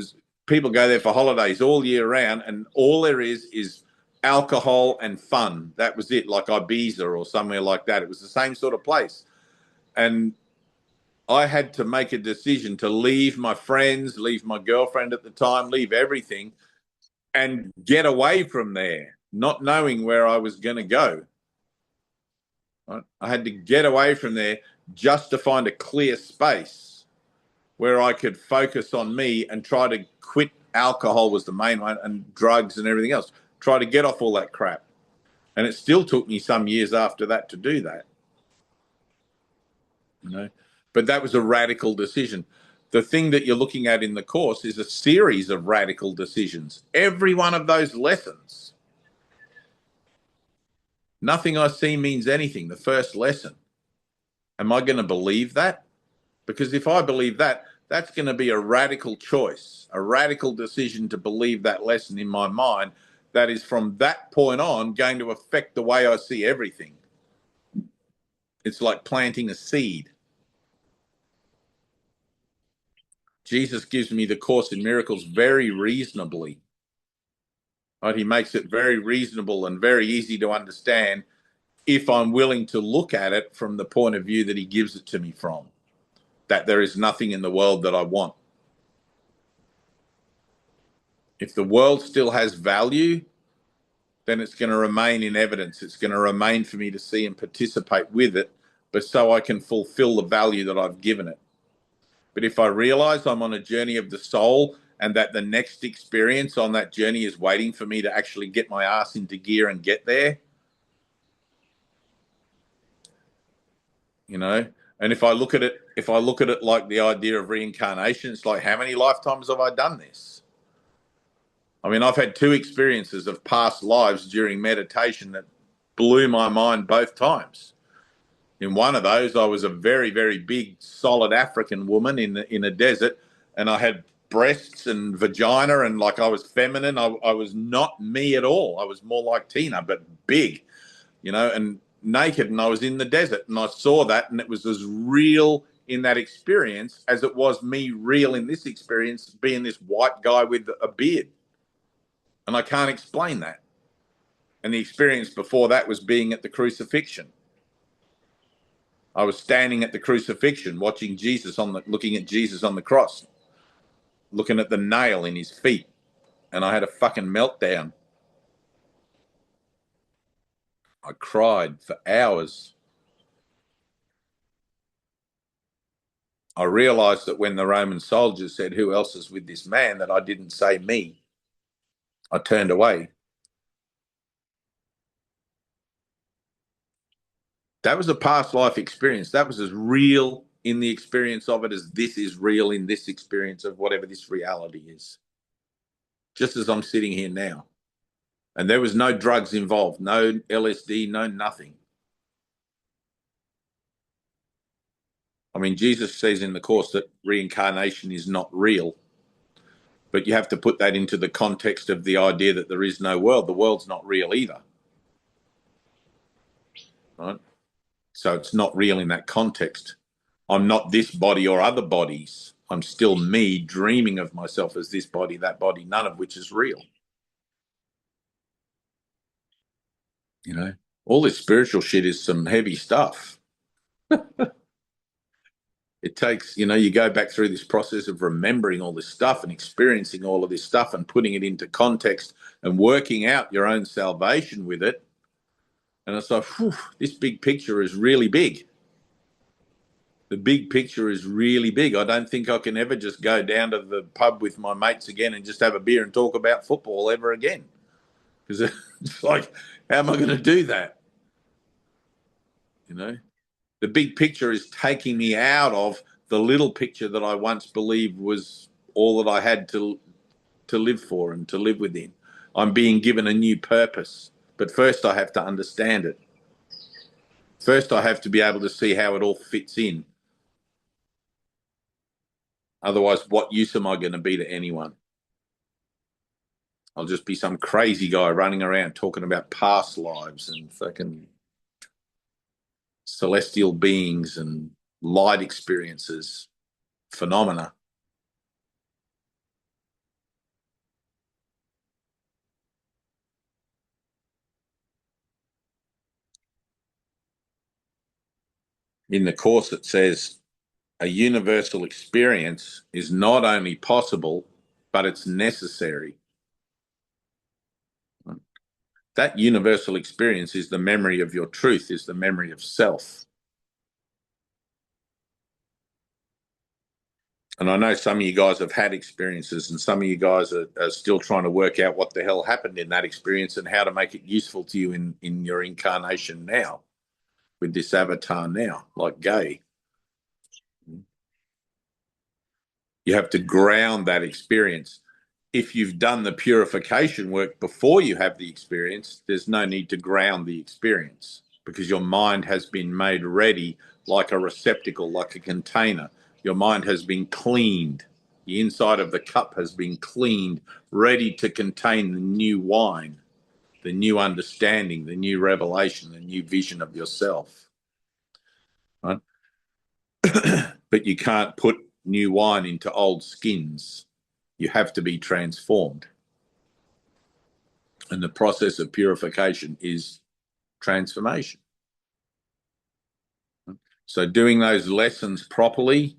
people go there for holidays all year round, and all there is alcohol and fun. That was it, like Ibiza or somewhere like that. It was the same sort of place. And I had to make a decision to leave my friends, leave my girlfriend at the time, leave everything, and get away from there, not knowing where I was going to go. Right? I had to get away from there just to find a clear space where I could focus on me and try to quit. Alcohol was the main one, and drugs and everything else. Try to get off all that crap. And it still took me some years after that to do that. But that was a radical decision. The thing that you're looking at in the course is a series of radical decisions. Every one of those lessons. Nothing I see means anything. The first lesson. Am I going to believe that? Because if I believe that, that's going to be a radical choice, a radical decision to believe that lesson in my mind that is from that point on going to affect the way I see everything. It's like planting a seed. Jesus gives me the Course in Miracles very reasonably. Right? He makes it very reasonable and very easy to understand if I'm willing to look at it from the point of view that he gives it to me from, that there is nothing in the world that I want. If the world still has value, then it's going to remain in evidence. It's going to remain for me to see and participate with it, but so I can fulfill the value that I've given it. But if I realize I'm on a journey of the soul and that the next experience on that journey is waiting for me to actually get my ass into gear and get there, and if I look at it like the idea of reincarnation, it's like, how many lifetimes have I done this? I mean, I've had 2 experiences of past lives during meditation that blew my mind both times. In one of those, I was a very, very big, solid African woman in a desert, and I had breasts and vagina, and like I was feminine. I was not me at all. I was more like Tina, but big, and naked, and I was in the desert, and I saw that, and it was as real in that experience as it was me real in this experience, being this white guy with a beard. And I can't explain that. And the experience before that was being at the crucifixion. I was standing at the crucifixion, watching Jesus looking at Jesus on the cross, looking at the nail in his feet, and I had a fucking meltdown. I cried for hours. I realized that when the Roman soldiers said, "Who else is with this man?" that I didn't say me. I turned away. That was a past life experience. That was as real in the experience of it as this is real in this experience of whatever this reality is. Just as I'm sitting here now. And there was no drugs involved, no LSD, no nothing. I mean, Jesus says in the Course that reincarnation is not real. But you have to put that into the context of the idea that there is no world. The world's not real either. Right? So it's not real in that context. I'm not this body or other bodies. I'm still me dreaming of myself as this body, that body, none of which is real. All this spiritual shit is some heavy stuff. It takes, you go back through this process of remembering all this stuff and experiencing all of this stuff and putting it into context and working out your own salvation with it. And it's like, whew, this big picture is really big. The big picture is really big. I don't think I can ever just go down to the pub with my mates again and just have a beer and talk about football ever again. Because it's like, how am I going to do that? The big picture is taking me out of the little picture that I once believed was all that I had to live for and to live within. I'm being given a new purpose. But first I have to understand it. First I have to be able to see how it all fits in. Otherwise, what use am I going to be to anyone? I'll just be some crazy guy running around talking about past lives and fucking celestial beings and light experiences, phenomena. In the Course, it says a universal experience is not only possible, but it's necessary. That universal experience is the memory of your truth, is the memory of self. And I know some of you guys have had experiences and some of you guys are still trying to work out what the hell happened in that experience and how to make it useful to you in your incarnation now, with this avatar now, like Gay. You have to ground that experience. If you've done the purification work before you have the experience, there's no need to ground the experience because your mind has been made ready like a receptacle, like a container. Your mind has been cleaned. The inside of the cup has been cleaned, ready to contain the new wine, the new understanding, the new revelation, the new vision of yourself. Right? But you can't put new wine into old skins. You have to be transformed. And the process of purification is transformation. So doing those lessons properly,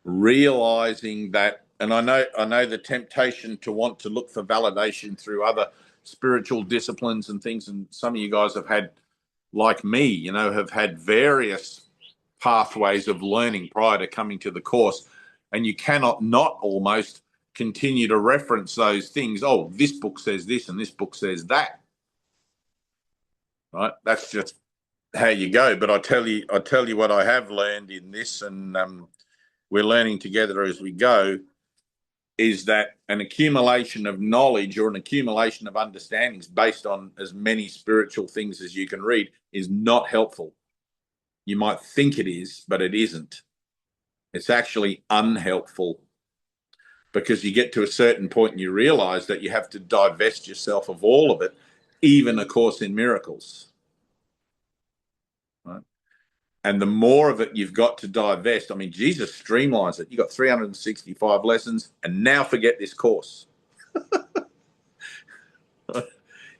realizing that, and I know the temptation to want to look for validation through other spiritual disciplines and things, and some of you guys have had, like me, have had various pathways of learning prior to coming to the Course, and you cannot not almost continue to reference those things. Oh, this book says this and this book says that. Right? That's just how you go. But I tell you what I have learned in this, and we're learning together as we go, is that an accumulation of knowledge or an accumulation of understandings based on as many spiritual things as you can read is not helpful. You might think it is, but it isn't. It's actually unhelpful, because you get to a certain point and you realize that you have to divest yourself of all of it, even A Course in Miracles. Right? And the more of it you've got to divest, I mean, Jesus streamlines it. You've got 365 lessons, and now forget this course.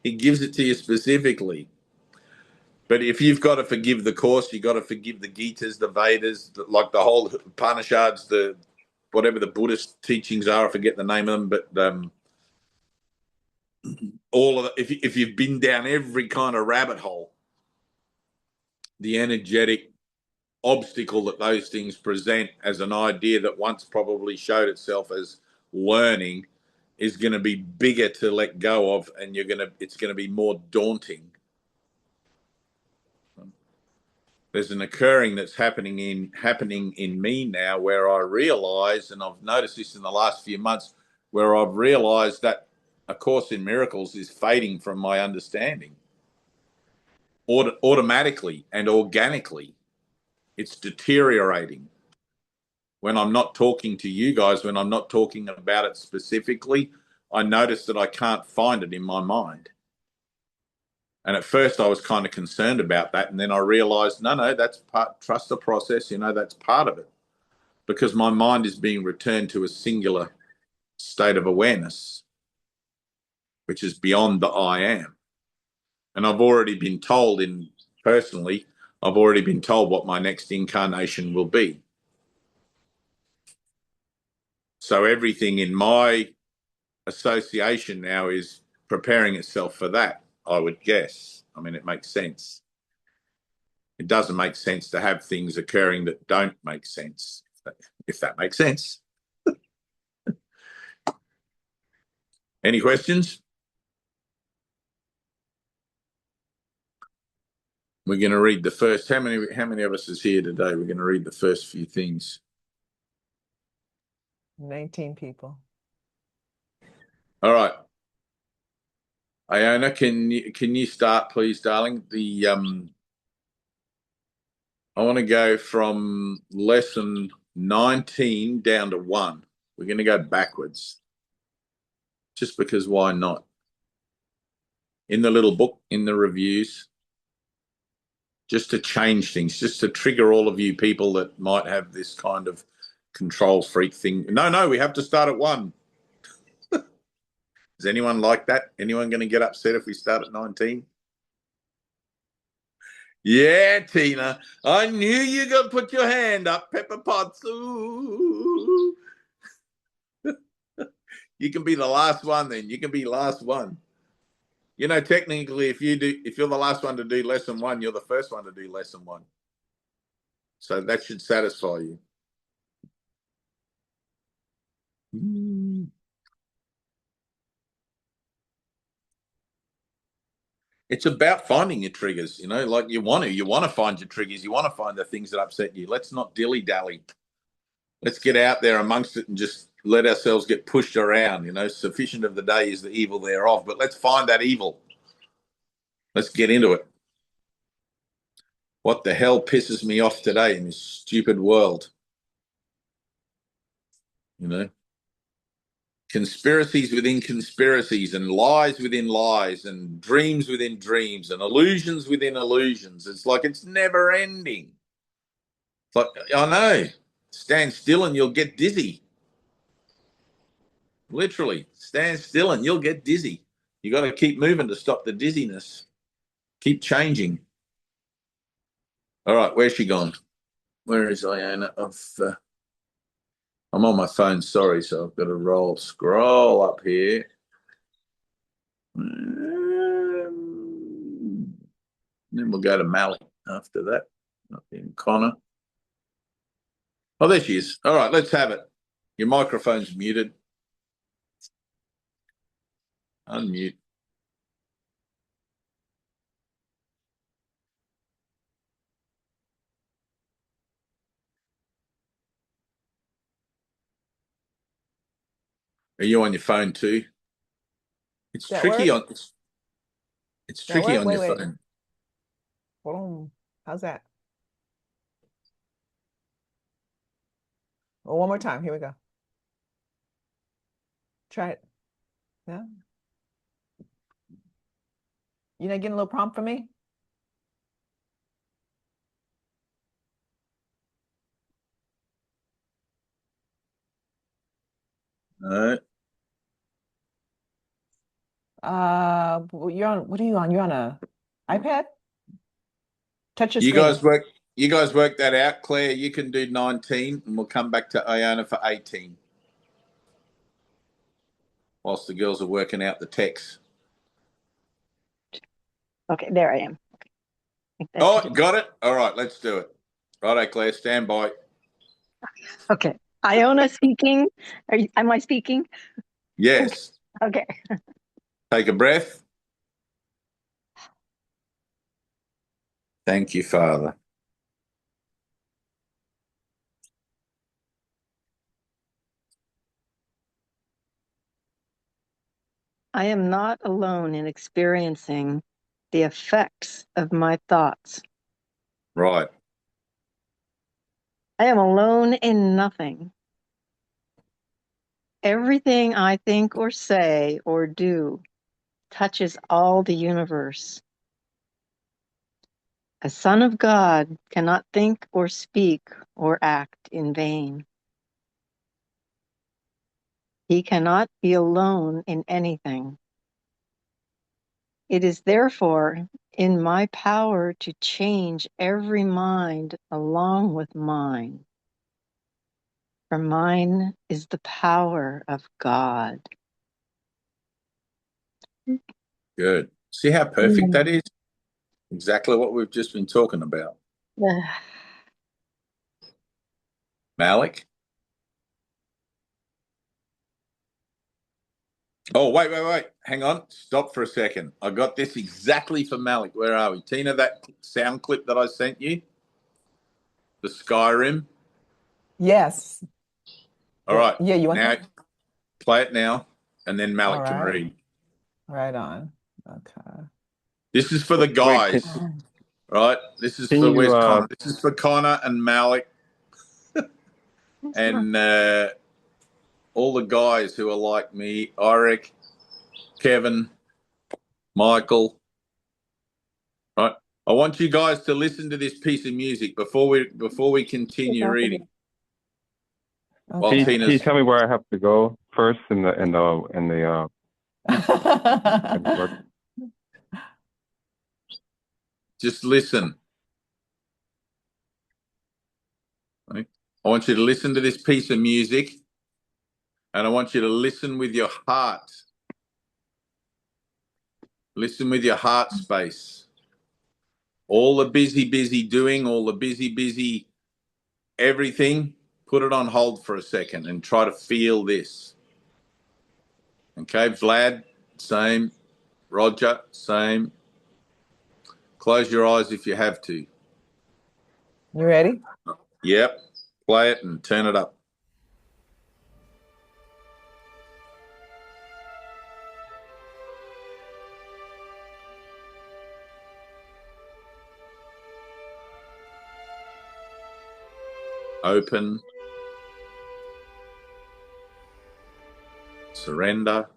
He gives it to you specifically. But if you've got to forgive the Course, you've got to forgive the Gitas, the Vedas, like the whole Upanishads, the whatever the Buddhist teachings are, I forget the name of them, but all of it, if you've been down every kind of rabbit hole, the energetic obstacle that those things present as an idea that once probably showed itself as learning is going to be bigger to let go of, and it's going to be more daunting. There's an occurring that's happening in me now where I realize, and I've noticed this in the last few months, where I've realized that A Course in Miracles is fading from my understanding automatically and organically. It's deteriorating. When I'm not talking to you guys, when I'm not talking about it specifically, I notice that I can't find it in my mind. And at first I was kind of concerned about that. And then I realized, no, that's trust the process. That's part of it, because my mind is being returned to a singular state of awareness, which is beyond the I am. And I've already been told I've already been told what my next incarnation will be. So everything in my association now is preparing itself for that, I would guess. I mean, it makes sense. It doesn't make sense to have things occurring that don't make sense, if that makes sense. Any questions? We're going to read the first. How many of us is here today? We're going to read the first few things. 19 people. All right. Iona, can you start, please, darling? I want to go from lesson 19 down to 1. We're going to go backwards. Just because why not? In the little book, in the reviews, just to change things, just to trigger all of you people that might have this kind of control freak thing. No, we have to start at 1. Is anyone like that? Anyone going to get upset if we start at 19? Yeah, Tina. I knew you were going to put your hand up, Pepper Potts. Ooh. You can be the last one then. You can be last one. You know, technically, if you're the last one to do lesson 1, you're the first one to do lesson 1. So that should satisfy you. It's about finding your triggers, you know, like you want to find your triggers. You want to find the things that upset you. Let's not dilly-dally. Let's get out there amongst it and just let ourselves get pushed around. You know, sufficient of the day is the evil thereof. But let's find that evil. Let's get into it. What the hell pisses me off today in this stupid world? You know, conspiracies within conspiracies and lies within lies and dreams within dreams and illusions within illusions. It's like it's never ending. It's like, I know, stand still and you'll get dizzy. Literally, stand still and you'll get dizzy. You got to keep moving to stop the dizziness. Keep changing. All right, where's she gone? Where is Iona? I'm on my phone, sorry, so I've got to scroll up here. Then we'll go to Mally after that. Up in Connor. Oh, there she is. All right, let's have it. Your microphone's muted. Unmute. Are you on your phone too? It's That tricky work? on it's tricky on your Wait. phone. Boom. How's that? Well, one more time. Here we go. Try it. Yeah. You know, getting a little prompt for me? No. You're on, what are you on? You're on a iPad? Touch your You screen. guys work that out. Claire, you can do 19 and we'll come back to Iona for 18. Whilst the girls are working out the text. Okay, there I am. Oh, got it. All right, let's do it. Righto, Claire, stand by. Okay. Iona speaking. Am I speaking? Yes. Okay. Take a breath. Thank you, Father. I am not alone in experiencing the effects of my thoughts. Right. I am alone in nothing. Everything I think or say or do touches all the universe. A son of God cannot think or speak or act in vain. He cannot be alone in anything. It is therefore in my power to change every mind along with mine. for mine is the power of God. Good. See how perfect that is? Exactly what we've just been talking about. Malik? Oh, wait. Hang on. Stop for a second. I got this exactly for Malik. Where are we? Tina, that sound clip that I sent you? The Skyrim? Yes. All right. Yeah, you want now that? play it now, and then Malik All can right. read. Right on. Okay. This is for the Wait, guys, right? This is can for you, Where's Connor? This is for Connor and Malik and all the guys who are like me, Eric, Kevin, Michael. Right? I want you guys to listen to this piece of music before we continue reading. While Okay. can you Tina's tell me where I have to go first in the work? just listen. Right? I want you to listen to this piece of music, and I want you to listen with your heart. Listen with your heart space. All the busy doing, all the busy everything, put it on hold for a second and try to feel this. Okay, Vlad, same. Roger, same. Close your eyes if you have to. You ready? Yep. Play it and turn it up. Open. Surrender.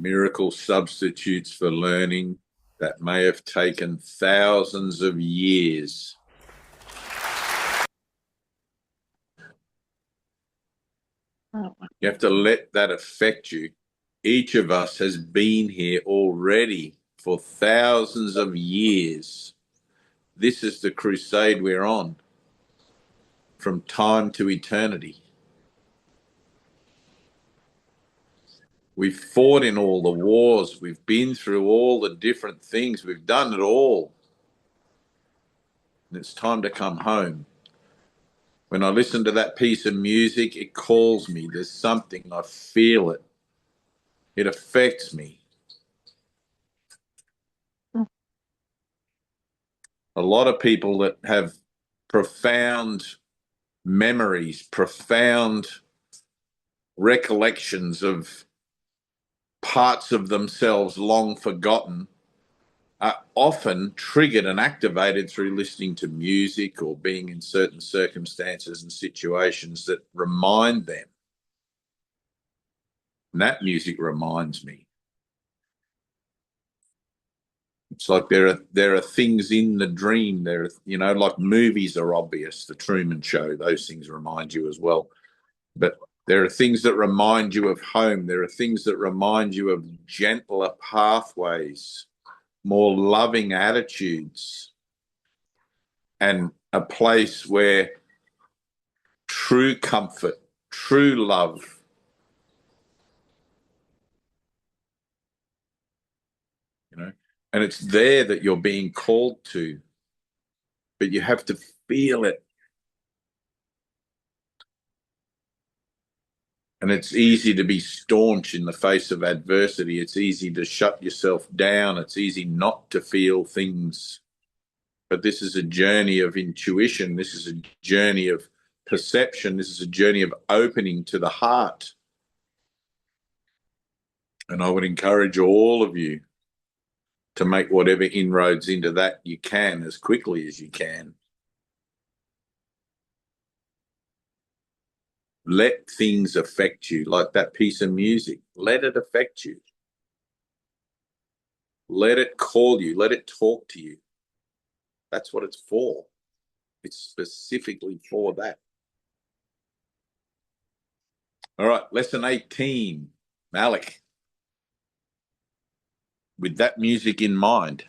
Miracle substitutes for learning that may have taken thousands of years. Oh, You have to let that affect you. Each of us has been here already for thousands of years. This is the crusade we're on, from time to eternity. We've fought in all the wars. We've been through all the different things. We've done it all. And it's time to come home. When I listen to that piece of music, it calls me. There's something, I feel it. It affects me. A lot of people that have profound memories, profound recollections of parts of themselves long forgotten are often triggered and activated through listening to music or being in certain circumstances and situations that remind them. And that music reminds me. It's like there are things in the dream. There are, like movies are obvious, The Truman Show, those things remind you as well. But there are things that remind you of home. There are things that remind you of gentler pathways, more loving attitudes, and a place where true comfort, true love, and it's there that you're being called to, but you have to feel it. And it's easy to be staunch in the face of adversity. It's easy to shut yourself down. It's easy not to feel things. But this is a journey of intuition. This is a journey of perception. This is a journey of opening to the heart. And I would encourage all of you to make whatever inroads into that you can as quickly as you can. Let things affect you, like that piece of music. Let it affect you. Let it call you. Let it talk to you. That's what it's for. It's specifically for that. All right, lesson 18, Malik. With that music in mind,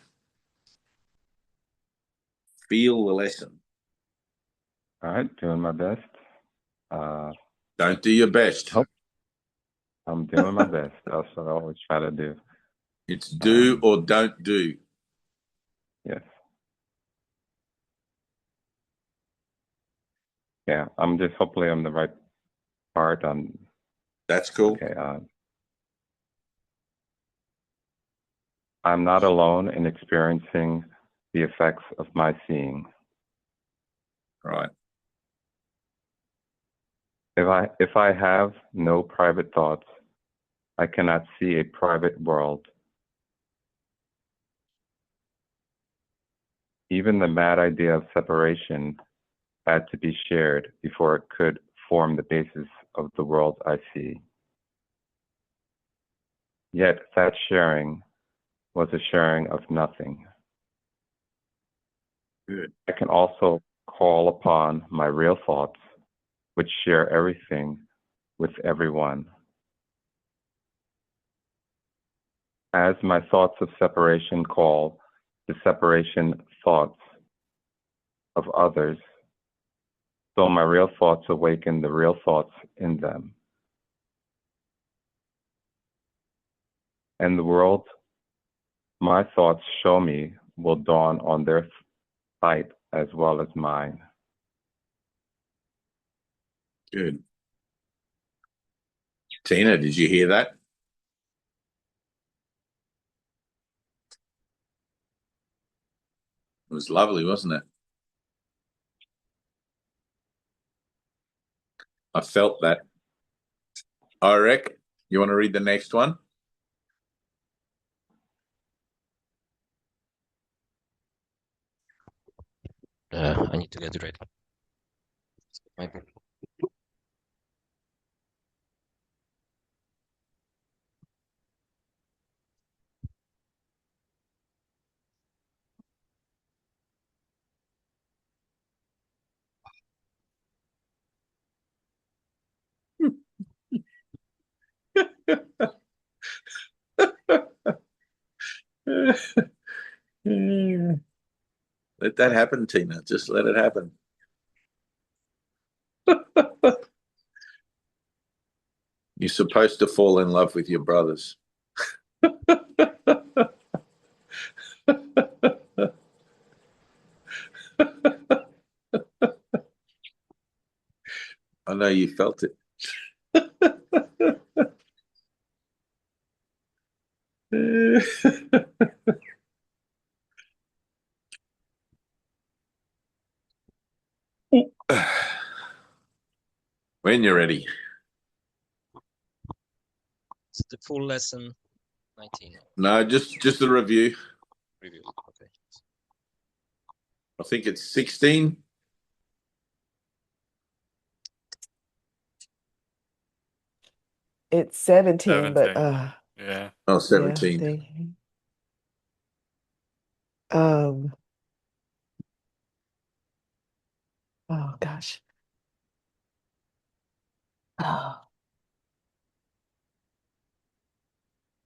feel the lesson. All right, doing my best. Don't do your best. Nope. I'm doing my best. That's what I always try to do. It's do or don't do. Yes. Yeah, I'm just hopefully I'm the right part. That's cool. Okay. I'm not alone in experiencing the effects of my seeing. Right. If I have no private thoughts, I cannot see a private world. Even the mad idea of separation had to be shared before it could form the basis of the world I see. Yet that sharing was a sharing of nothing. Good. I can also call upon my real thoughts, which share everything with everyone. As my thoughts of separation call the separation thoughts of others, so my real thoughts awaken the real thoughts in them. And the world my thoughts show me will dawn on their sight as well as mine. Good. Tina, did you hear that? It was lovely, wasn't it? I felt that. All right, Rick, you want to read the next one? I need to get it ready. Maybe. Let that happen, Tina. Just let it happen. You're supposed to fall in love with your brothers. I know you felt it. When you're ready. It's the full lesson 19. No, just a review. Review. Okay. I think it's 16. It's 17, but 17. Yeah. Oh, yeah, 17. oh gosh. Oh,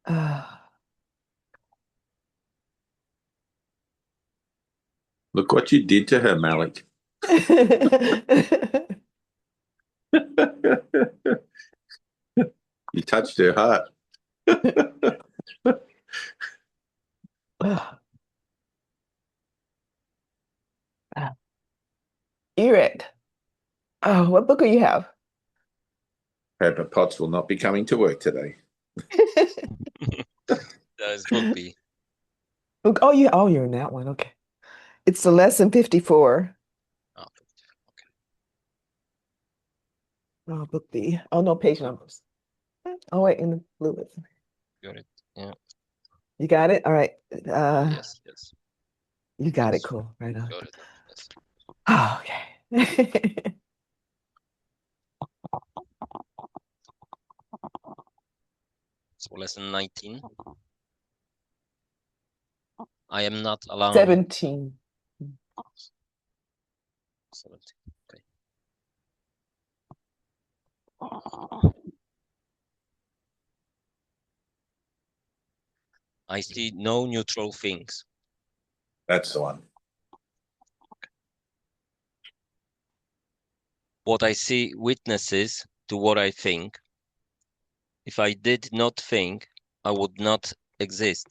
uh, Look what you did to her, Malik. You touched her heart. Eric. Oh, what book do you have? Pepper Potts will not be coming to work today. There's book B. Oh, you're in that one. Okay. It's the lesson 54. Oh, okay. Oh, book B. Oh, no, page numbers. Oh, wait, in the blue. Got it. Yeah. You got it? All right. Yes. You got it. Yes. Cool. Right on. Got it. Yes. Oh, okay. So lesson 19. I am not alone. 17. 17. Okay. I see no neutral things. That's the one. What I see witnesses to what I think. If I did not think, I would not exist,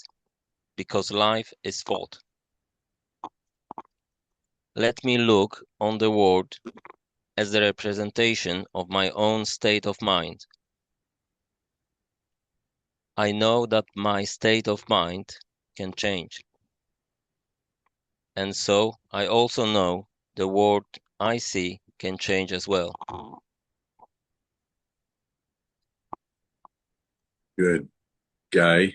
because life is thought. Let me look on the world as the representation of my own state of mind. I know that my state of mind can change. And so I also know the world I see can change as well. Good. Gay.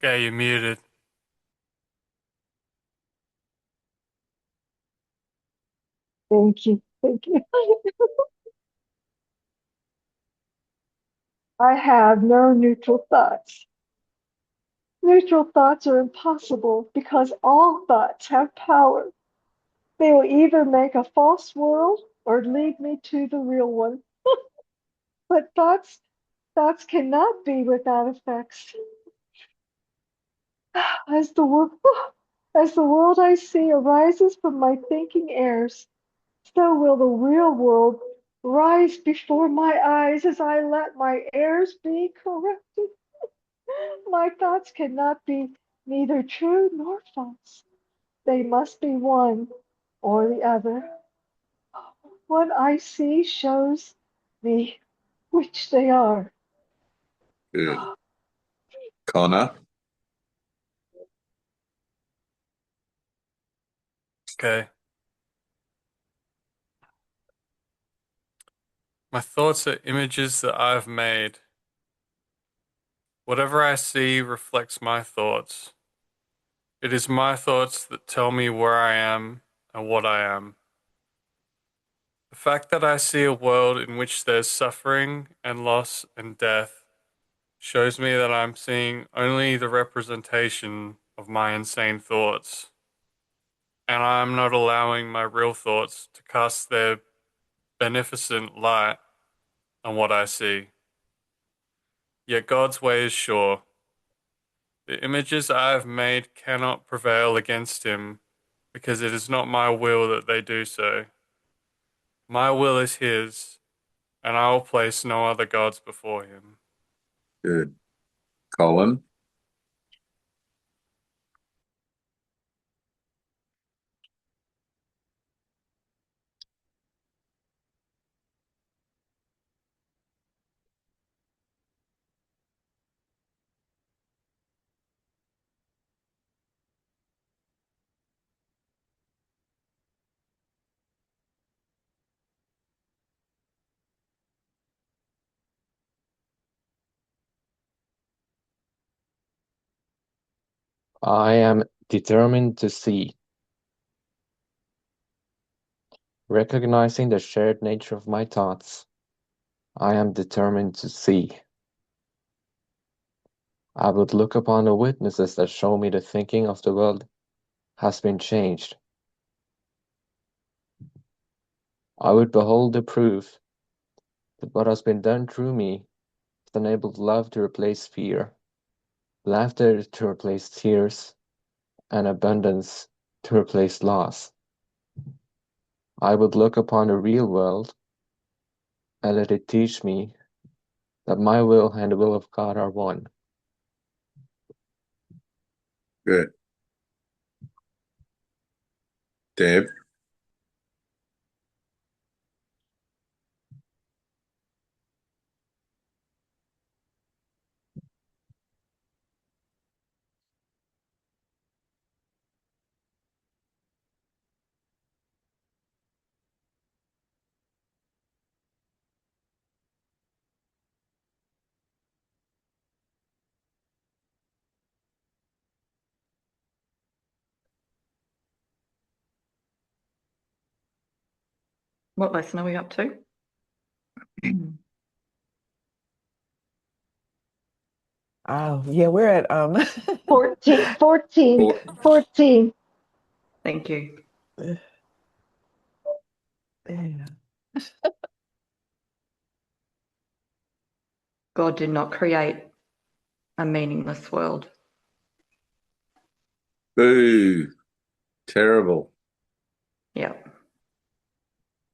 Okay, you're muted. Thank you. Thank you. I have no neutral thoughts. Neutral thoughts are impossible because all thoughts have power. They will either make a false world or lead me to the real one. But thoughts cannot be without effects. As the world I see arises from my thinking airs, so will the real world rise before my eyes as I let my airs be corrected. My thoughts cannot be neither true nor false. They must be one or the other. What I see shows me which they are. Good. Connor. Okay. My thoughts are images that I've made. Whatever I see reflects my thoughts. It is my thoughts that tell me where I am and what I am. The fact that I see a world in which there's suffering and loss and death shows me that I'm seeing only the representation of my insane thoughts, and I'm not allowing my real thoughts to cast their beneficent light on what I see. Yet God's way is sure. The images I have made cannot prevail against him, because it is not my will that they do so. My will is his, and I will place no other gods before him. Good. Colin? I am determined to see. Recognizing the shared nature of my thoughts, I am determined to see. I would look upon the witnesses that show me the thinking of the world has been changed. I would behold the proof that what has been done through me has enabled love to replace fear, laughter to replace tears, and abundance to replace loss. I would look upon the real world and let it teach me that my will and the will of God are one. Good. Deb? What lesson are we up to? Oh, yeah, we're at 14, 14, Or 14. Thank you. yeah. God did not create a meaningless world. boo. Terrible. Yeah.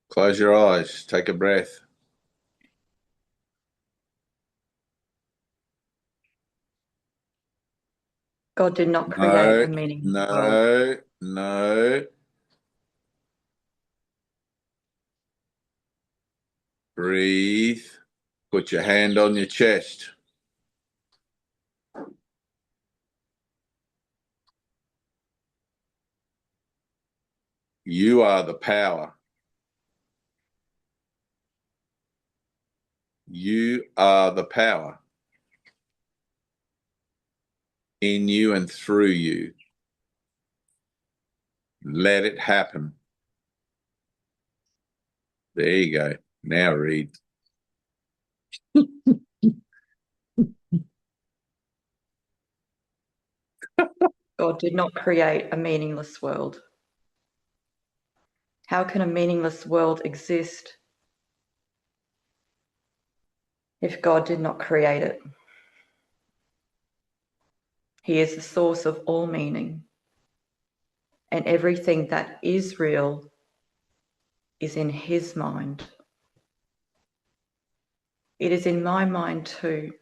Close your eyes. Take a breath. God did not create a meaningless world. No. Breathe. Put your hand on your chest. You are the power. You are the power in you and through you. Let it happen. There you go. Now read. God did not create a meaningless world. How can a meaningless world exist if God did not create it? He is the source of all meaning, and everything that is real is in his mind. It is in my mind too,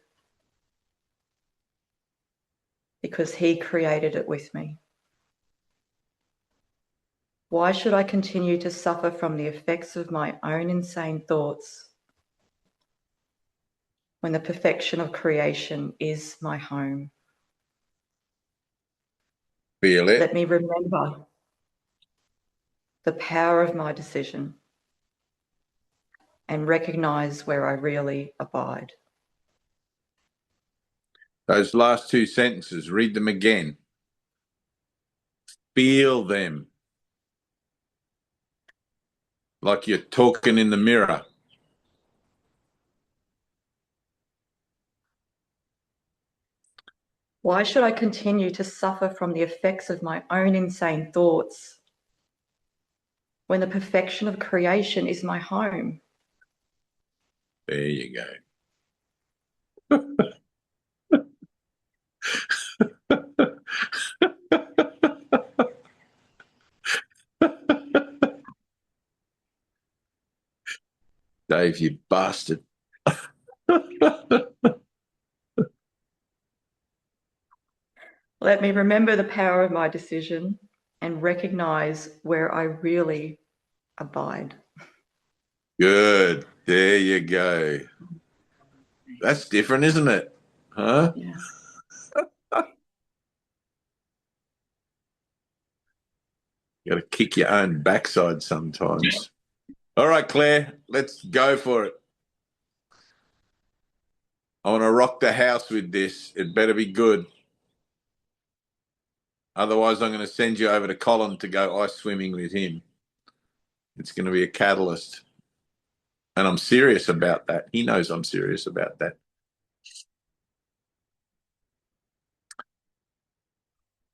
because he created it with me. Why should I continue to suffer from the effects of my own insane thoughts when the perfection of creation is my home? Feel it. Let me remember the power of my decision and recognize where I really abide. Those last two sentences, read them again. Feel them. like you're talking in the mirror. Why should I continue to suffer from the effects of my own insane thoughts when the perfection of creation is my home? There you go. Dave, you bastard. Let me remember the power of my decision and recognize where I really abide. Good. There you go. That's different, isn't it? Huh? Yeah. You got to kick your own backside sometimes. All right, Claire, let's go for it. I want to rock the house with this. It better be good. Otherwise, I'm going to send you over to Colin to go ice swimming with him. It's going to be a catalyst. And I'm serious about that. He knows I'm serious about that.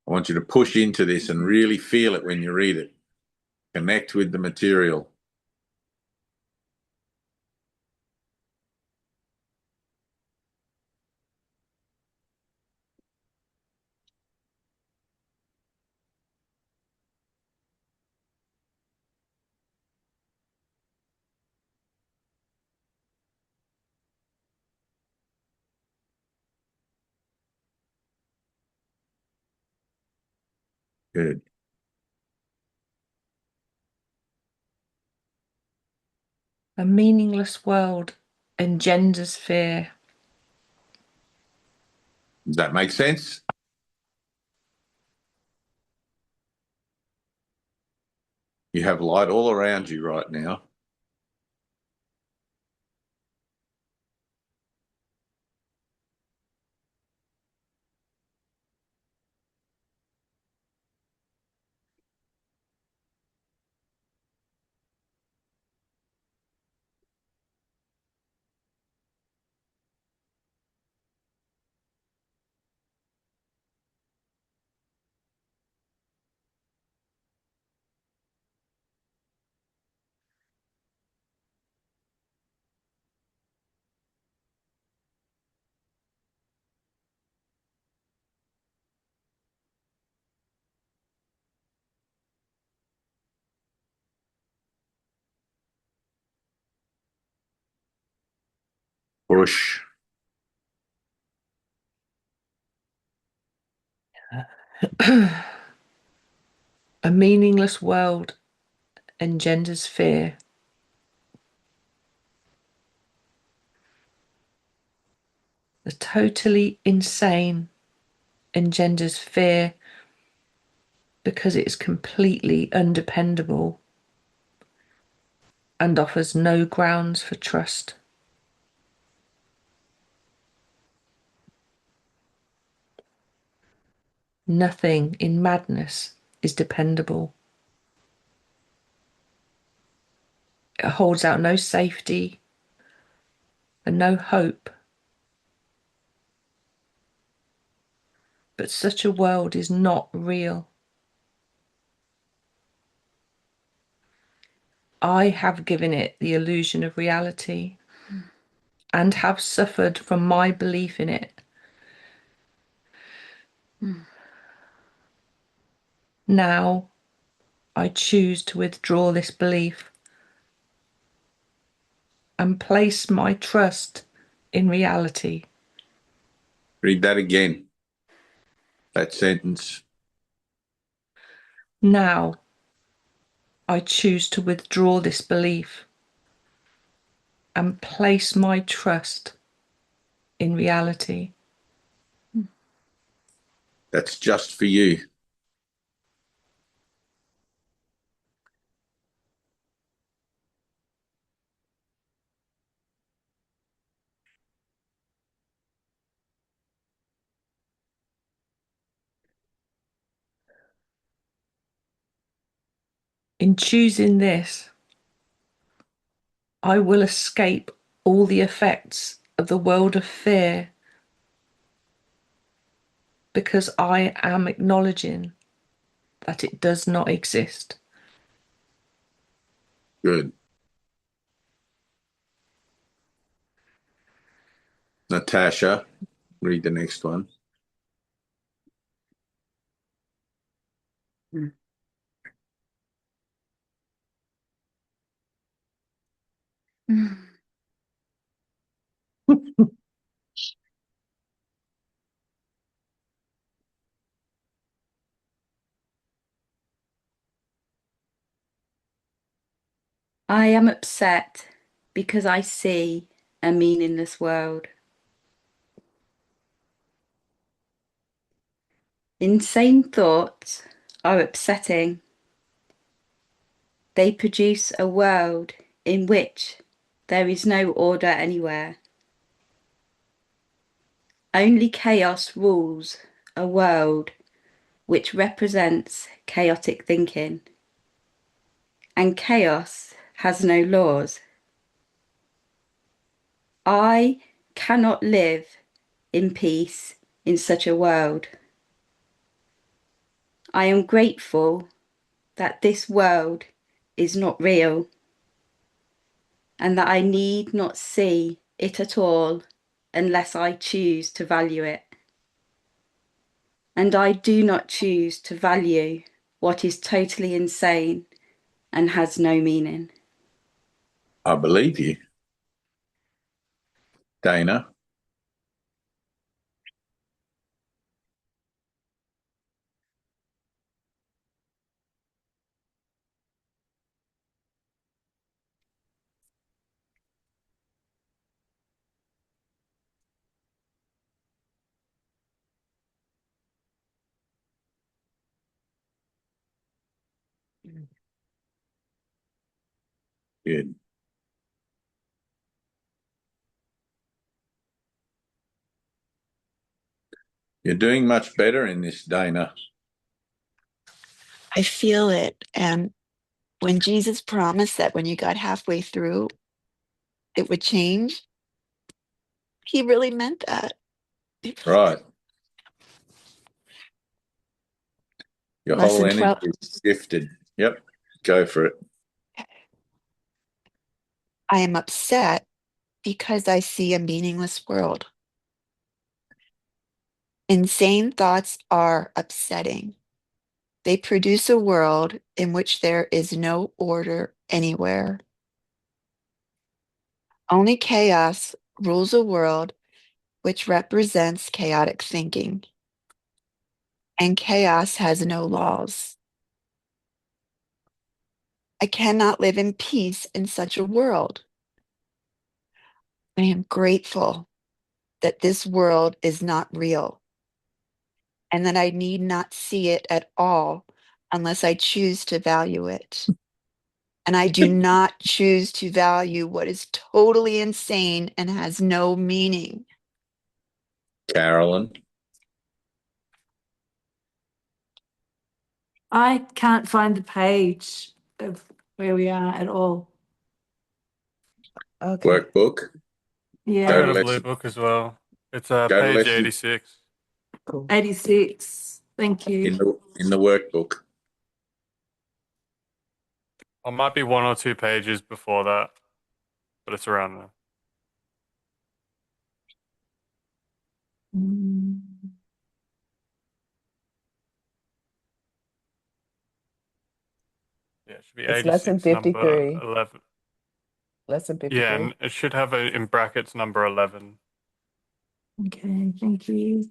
I want you to push into this and really feel it when you read it. Connect with the material. Good. A meaningless world engenders fear. Does that make sense? You have light all around you right now. Push. A meaningless world engenders fear. The totally insane engenders fear because it is completely undependable and offers no grounds for trust. Nothing in madness is dependable. It holds out no safety and no hope. But such a world is not real. I have given it the illusion of reality and have suffered from my belief in it. Now I choose to withdraw this belief and place my trust in reality. Read that again. That sentence. Now I choose to withdraw this belief and place my trust in reality. That's just for you. In choosing this, I will escape all the effects of the world of fear because I am acknowledging that it does not exist. Good. Natasha, read the next one. I am upset because I see a meaningless world. Insane thoughts are upsetting. They produce a world in which there is no order anywhere. Only chaos rules a world which represents chaotic thinking. And chaos has no laws. I cannot live in peace in such a world. I am grateful that this world is not real and that I need not see it at all unless I choose to value it. And I do not choose to value what is totally insane and has no meaning. I believe you. Dana. Good. You're doing much better in this, Dana. I feel it. And when Jesus promised that when you got halfway through, it would change, he really meant that. Right. Your whole Lesson energy 12. is shifted. Yep. Go for it. I am upset because I see a meaningless world. Insane thoughts are upsetting. They produce a world in which there is no order anywhere. Only chaos rules a world which represents chaotic thinking. And chaos has no laws. I cannot live in peace in such a world. I am grateful that this world is not real and that I need not see it at all unless I choose to value it. And I do not choose to value what is totally insane and has no meaning. Carolyn. I can't find the page of where we are at all. Okay. Workbook. I Yeah, Go got to a blue lesson. book as well. It's Go to page lesson 86. Cool. 86. Thank in you. the workbook. I might be 1 or 2 pages before that, but it's around there. Mm. Yeah, it should be It's lesson 86, number 53. 11. Lesson Yeah, 53. and it should have in brackets number 11. Okay, thank you.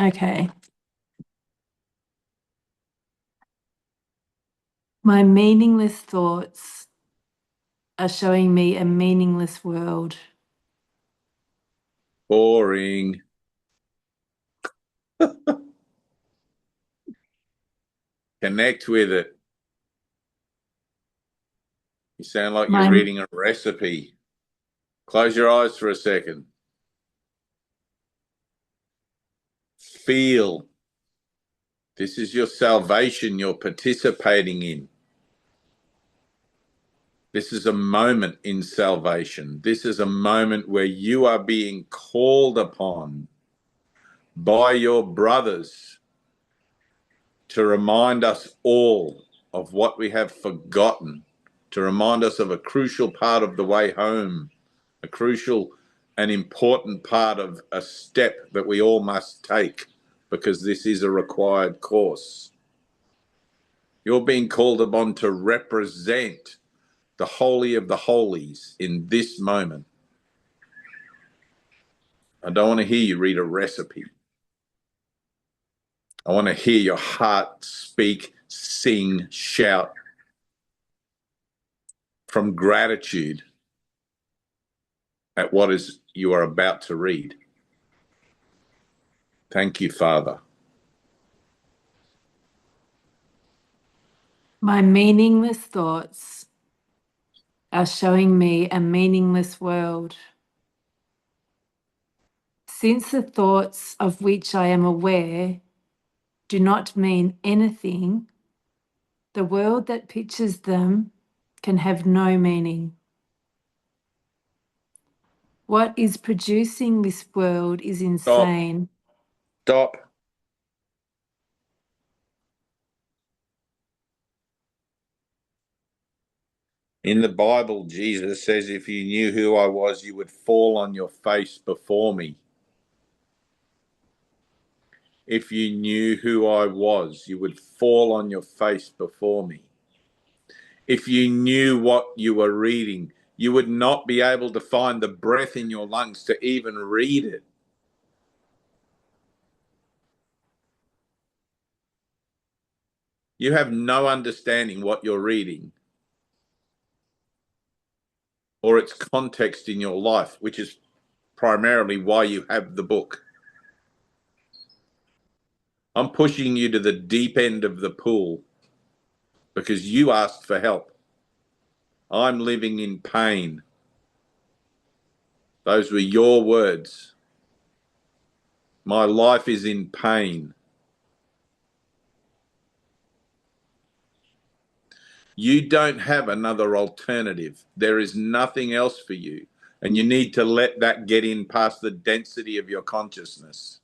Okay. My meaningless thoughts are showing me a meaningless world. Boring. Connect with it. You sound like you're My reading a recipe. Close your eyes for a second. Feel. This is your salvation you're participating in. This is a moment in salvation. This is a moment where you are being called upon by your brothers to remind us all of what we have forgotten, to remind us of a crucial part of the way home, a crucial and important part of a step that we all must take, because this is a required course. You're being called upon to represent the Holy of the Holies in this moment. I don't want to hear you read a recipe. I want to hear your heart speak, sing, shout from gratitude at what is you are about to read. Thank you, Father. My meaningless thoughts are showing me a meaningless world. Since the thoughts of which I am aware do not mean anything, the world that pictures them can have no meaning. What is producing this world is insane. Stop. In the Bible, Jesus says, if you knew who I was, you would fall on your face before me. If you knew who I was, you would fall on your face before me. If you knew what you were reading, you would not be able to find the breath in your lungs to even read it. You have no understanding what you're reading or its context in your life, which is primarily why you have the book. I'm pushing you to the deep end of the pool because you asked for help. I'm living in pain. Those were your words. My life is in pain. You don't have another alternative. There is nothing else for you. And you need to let that get in past the density of your consciousness.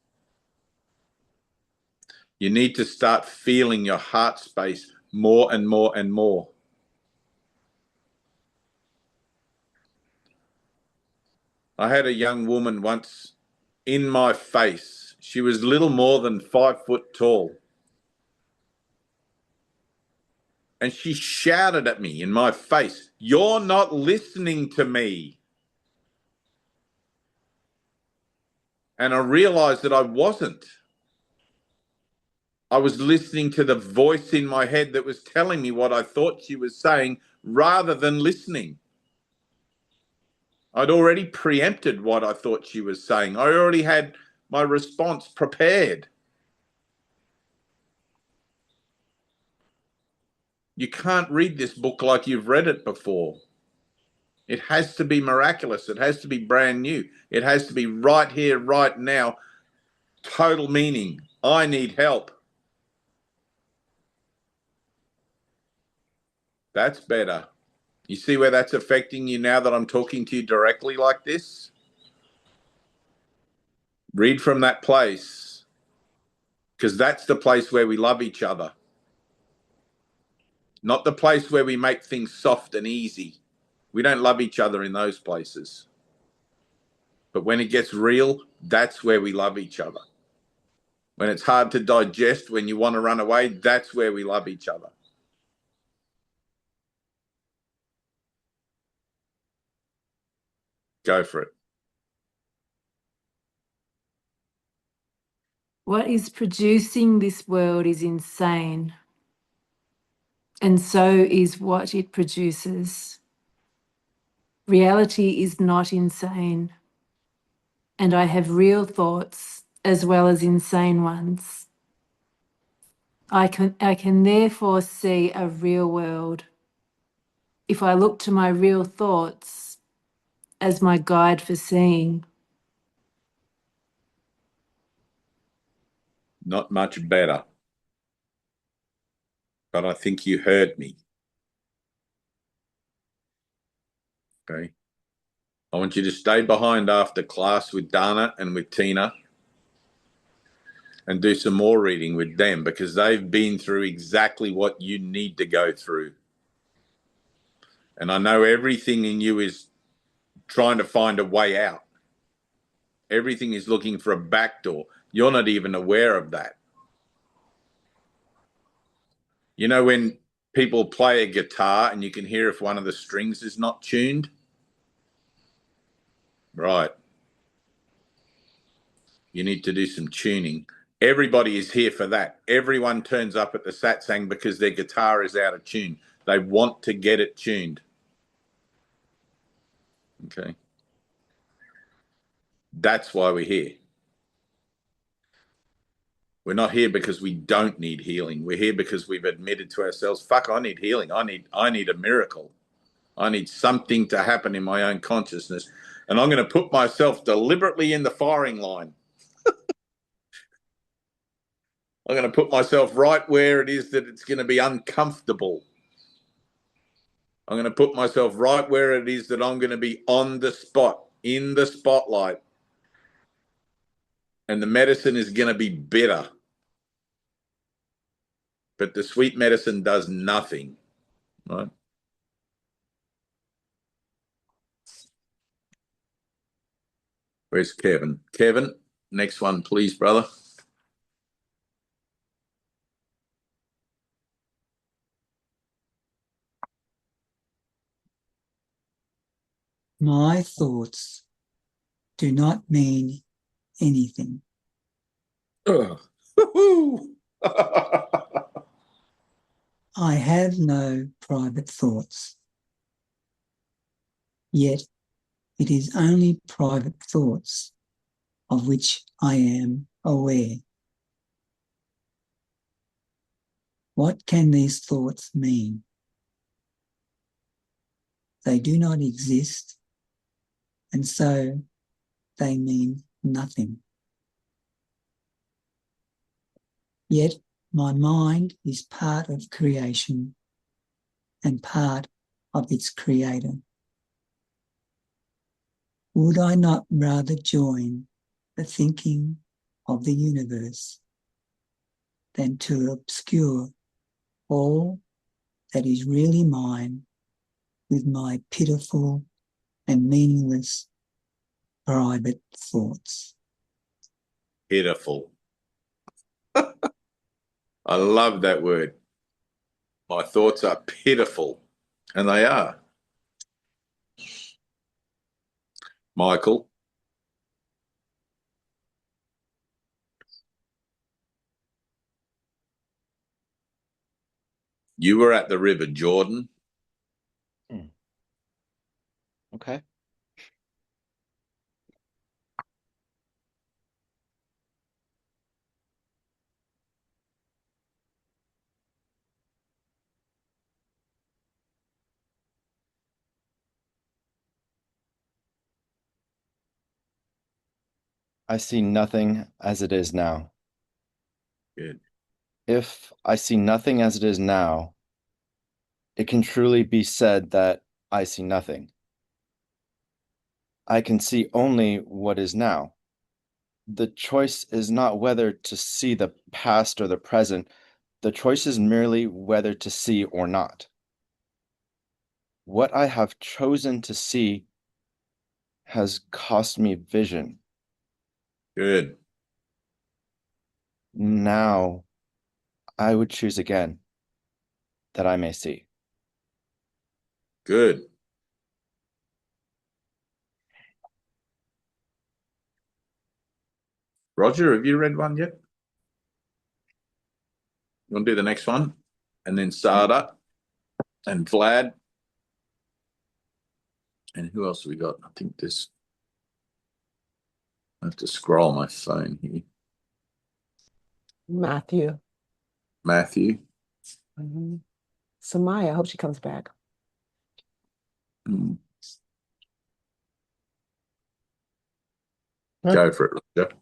You need to start feeling your heart space more and more and more. I had a young woman once in my face. She was little more than 5 foot tall. And she shouted at me in my face, "You're not listening to me." And I realized that I wasn't. I was listening to the voice in my head that was telling me what I thought she was saying rather than listening. I'd already preempted what I thought she was saying. I already had my response prepared. You can't read this book like you've read it before. It has to be miraculous. It has to be brand new. It has to be right here, right now. Total meaning. I need help. That's better. You see where that's affecting you now that I'm talking to you directly like this? Read from that place, because that's the place where we love each other, not the place where we make things soft and easy. We don't love each other in those places. But when it gets real, that's where we love each other. When it's hard to digest, when you want to run away, that's where we love each other. Go for it. What is producing this world is insane, and so is what it produces. Reality is not insane, and I have real thoughts as well as insane ones. I can therefore see a real world if I look to my real thoughts as my guide for seeing. Not much better. but I think you heard me. Okay. I want you to stay behind after class with Dana and with Tina and do some more reading with them, because they've been through exactly what you need to go through. And I know everything in you is trying to find a way out. Everything is looking for a back door. You're not even aware of that. You know, when people play a guitar and you can hear if one of the strings is not tuned? Right. You need to do some tuning. Everybody is here for that. Everyone turns up at the Satsang because their guitar is out of tune. They want to get it tuned. Okay. That's why we're here. We're not here because we don't need healing. We're here because we've admitted to ourselves, fuck, I need healing. I need a miracle. I need something to happen in my own consciousness. And I'm going to put myself deliberately in the firing line. I'm going to put myself right where it is that it's going to be uncomfortable. I'm going to put myself right where it is that I'm going to be on the spot, in the spotlight. And the medicine is going to be bitter. But the sweet medicine does nothing, right? Where's Kevin? Kevin, next one, please, brother. My thoughts do not mean anything. I have no private thoughts. Yet it is only private thoughts of which I am aware. What can these thoughts mean? They do not exist, and so they mean nothing. Yet my mind is part of creation and part of its creator. Would I not rather join the thinking of the universe than to obscure all that is really mine with my pitiful and meaningless private thoughts? Pitiful. I love that word. My thoughts are pitiful, and they are. Michael, you were at the River Jordan. Okay. I see nothing as it is now. Good. If I see nothing as it is now, it can truly be said that I see nothing. I can see only what is now. The choice is not whether to see the past or the present. The choice is merely whether to see or not. What I have chosen to see has cost me vision. Good. Now, I would choose again that I may see. Good. Roger, have you read one yet? You want to do the next one? And then Sada and Vlad. And who else have we got? I think this. I have to scroll my phone here. Matthew. Matthew. Samaya, I hope she comes back. Go for it, Roger.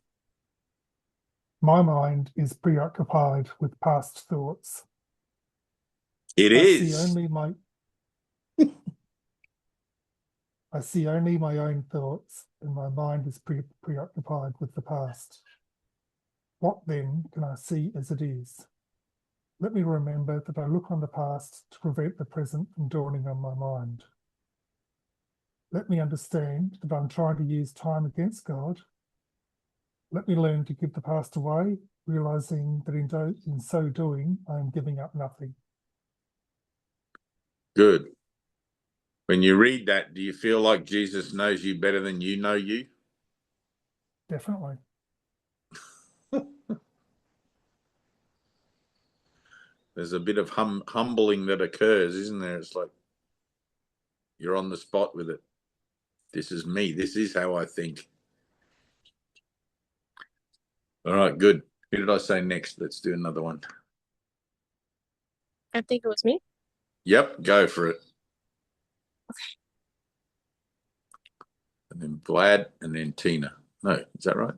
My mind is preoccupied with past thoughts. It I see is. only my I see only my own thoughts, and my mind is preoccupied with the past. What then can I see as it is? Let me remember that I look on the past to prevent the present from dawning on my mind. Let me understand that I'm trying to use time against God. Let me learn to give the past away, realizing that in so doing, I am giving up nothing. Good. When you read that, do you feel like Jesus knows you better than you know you? Definitely. There's a bit of humbling that occurs, isn't there? It's like you're on the spot with it. This is me. This is how I think. All right, good. Who did I say next? Let's do another one. I think it was me. Yep, go for it. And then Vlad, and then Tina. No, is that right?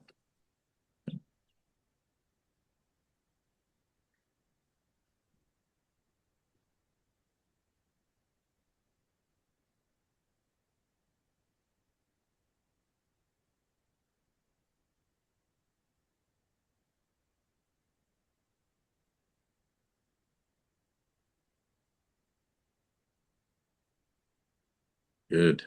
Good.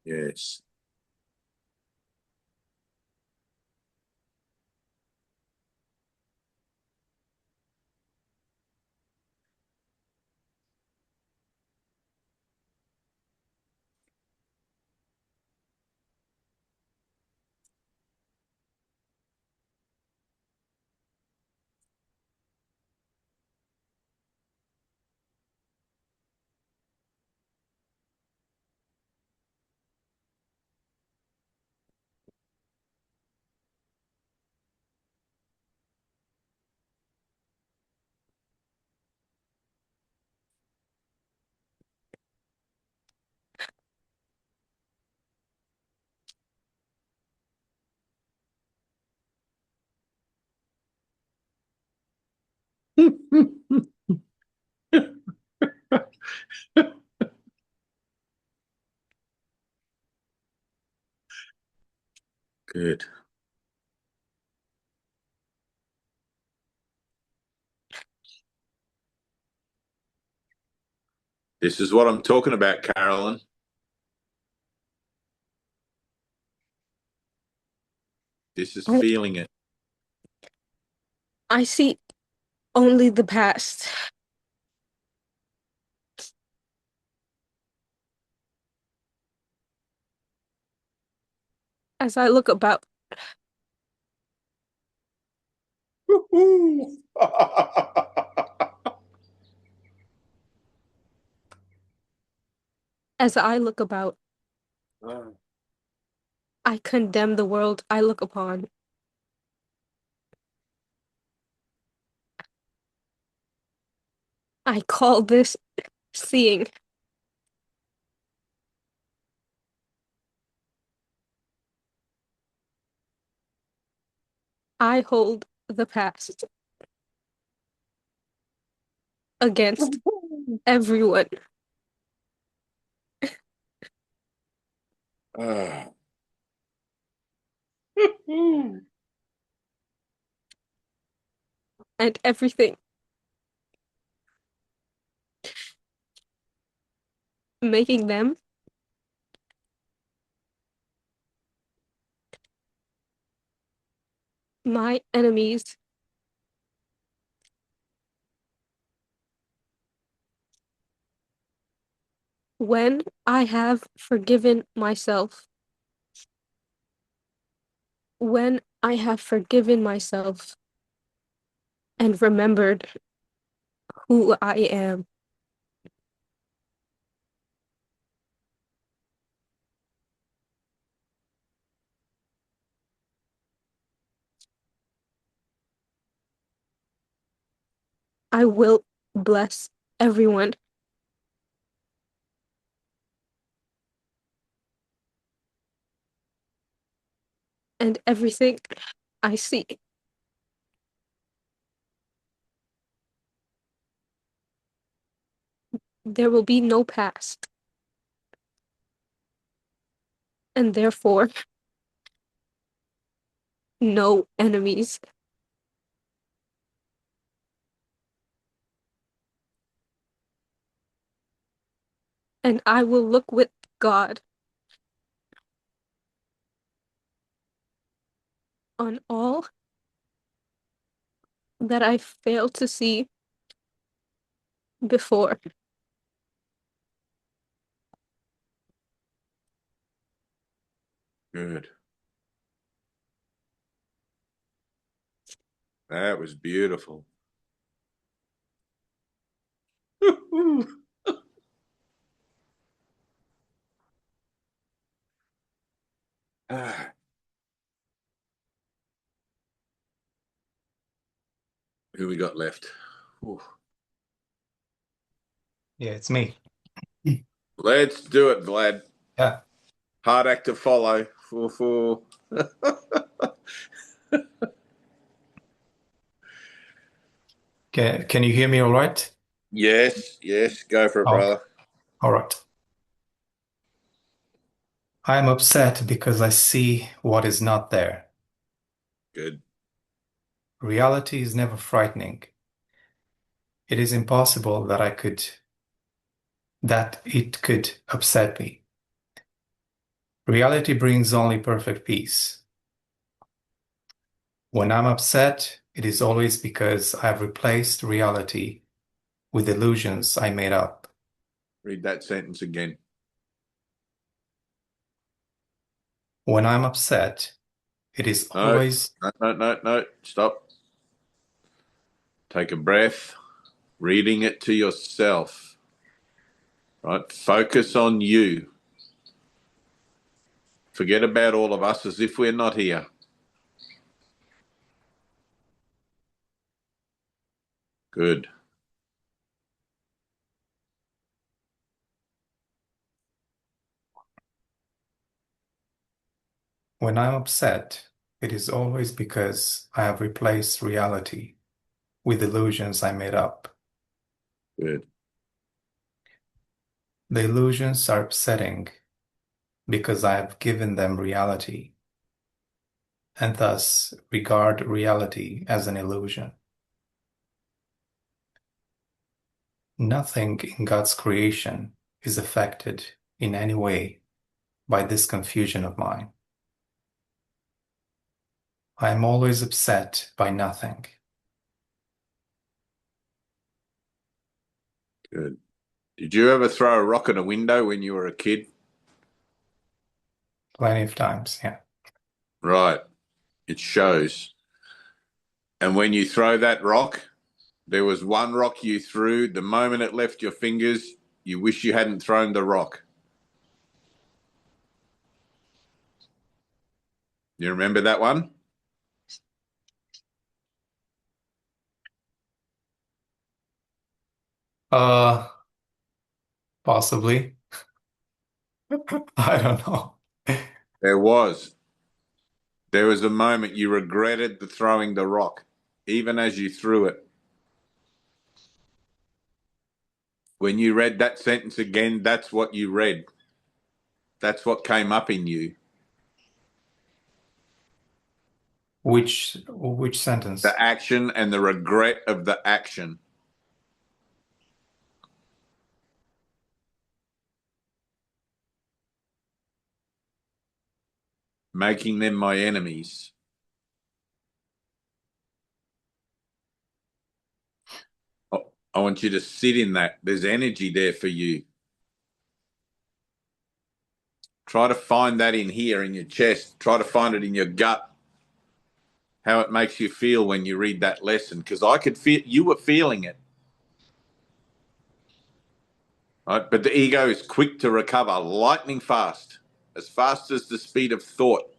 Yes. Good. This is what I'm talking about, Carolyn. This is feeling it. I see only the past. As I look about, as I look about, I condemn the world I look upon. I call this seeing. I hold the past against everyone. And everything. Making them my enemies. When I have forgiven myself. When I have forgiven myself. and remembered who I am. I will bless everyone and everything I see. There will be no past, and therefore no enemies. And I will look with God on all that I failed to see before. Good. That was beautiful. Ah. Who we got left? Ooh. Yeah, it's me. Let's do it, Vlad. Yeah. Hard act to follow. Can you hear me all right? Yes, go for it, brother. All right. I am upset because I see what is not there. Good. Reality is never frightening. It is impossible that it could upset me. Reality brings only perfect peace. When I'm upset, it is always because I've replaced reality with illusions I made up. Read that sentence again. When I'm upset, it is always... No. Stop. Take a breath. Reading it to yourself. Right? Focus on you. Forget about all of us as if we're not here. Good. When I'm upset, it is always because I have replaced reality with illusions I made up. Good. The illusions are upsetting because I have given them reality and thus regard reality as an illusion. Nothing in God's creation is affected in any way by this confusion of mine. I am always upset by nothing. Good. Did you ever throw a rock at a window when you were a kid? Plenty of times, yeah. Right. It shows. And when you throw that rock, there was one rock you threw. The moment it left your fingers, you wish you hadn't thrown the rock. You remember that one? Possibly. I don't know. There was. There was a moment you regretted throwing the rock, even as you threw it. When you read that sentence again, that's what you read. That's what came up in you. Which sentence? The action and the regret of the action. Making them my enemies. I want you to sit in that. There's energy there for you. Try to find that in here, in your chest. Try to find it in your gut. how it makes you feel when you read that lesson, because I could feel you were feeling it. Right? But the ego is quick to recover, lightning fast as the speed of thought.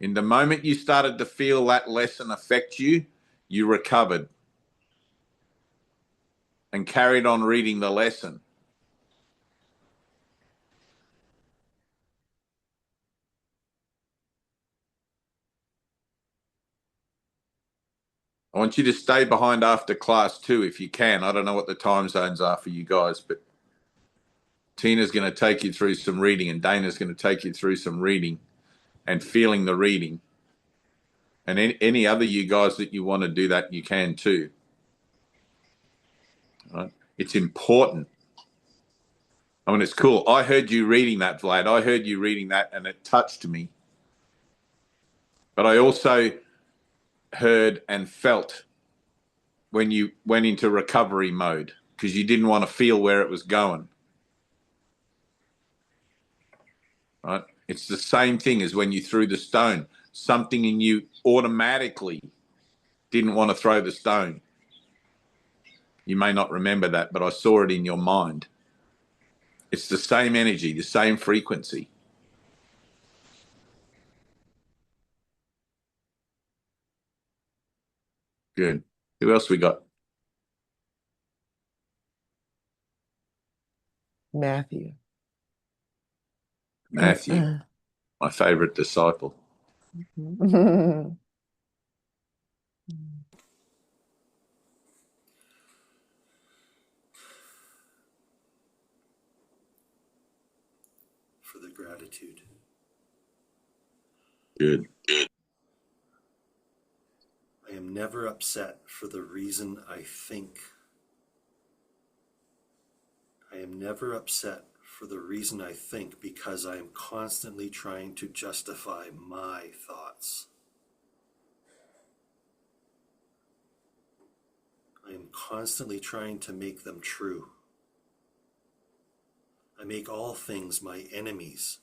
In the moment you started to feel that lesson affect you, you recovered and carried on reading the lesson. I want you to stay behind after class too, if you can. I don't know what the time zones are for you guys, but Tina's going to take you through some reading and Dana's going to take you through some reading and feeling the reading. And any other you guys that you want to do that, you can too. Right? It's important. I mean, it's cool. I heard you reading that, Vlad. I heard you reading that and it touched me. But I also heard and felt when you went into recovery mode because you didn't want to feel where it was going. Right? It's the same thing as when you threw the stone. Something in you automatically didn't want to throw the stone. You may not remember that, but I saw it in your mind. It's the same energy, the same frequency. Good. Who else we got? Matthew. Matthew, my favorite disciple. For the gratitude. Good. I am never upset for the reason I think. I am never upset for the reason I think because I am constantly trying to justify my thoughts. I am constantly trying to make them true. I make all things my enemies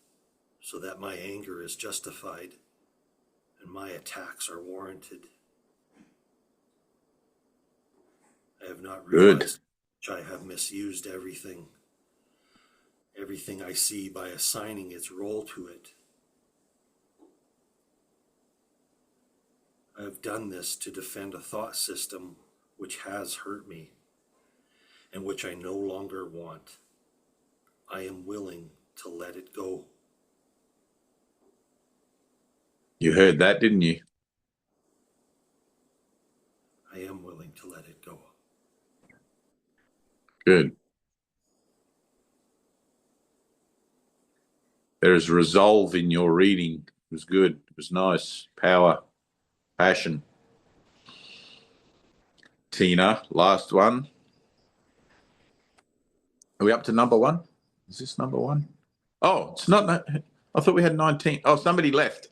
so that my anger is justified and my attacks are warranted. I have not realized I have misused everything I see by assigning its role to it. I have done this to defend a thought system which has hurt me and which I no longer want. I am willing to let it go. You heard that, didn't you? I am willing to let it go. Good. There is resolve in your reading. It was good. It was nice. Power, passion. Tina, last one. Are we up to number one? Is this number one? Oh, it's not. I thought we had 19. Oh, somebody left.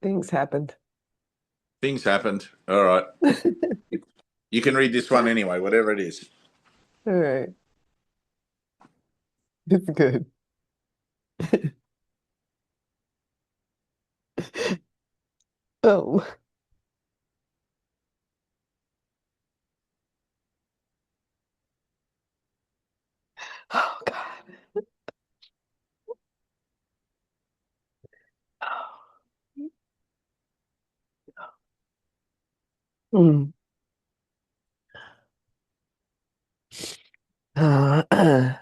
Things happened. Things happened. All right. You can read this one anyway, whatever it is. All right. It's good. Oh. Oh, God. Mm. Uh, uh.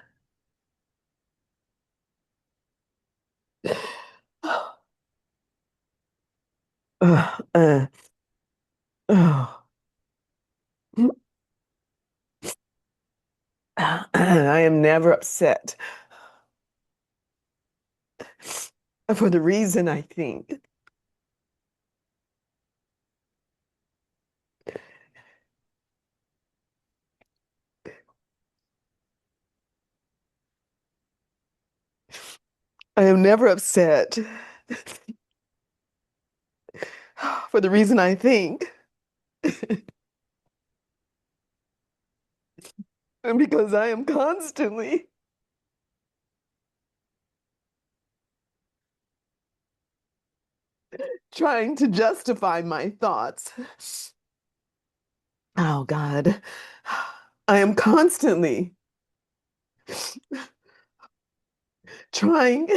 Oh. I am never upset for the reason I think. I am never upset for the reason I think. And because I am constantly trying to justify my thoughts. Oh God, I am constantly trying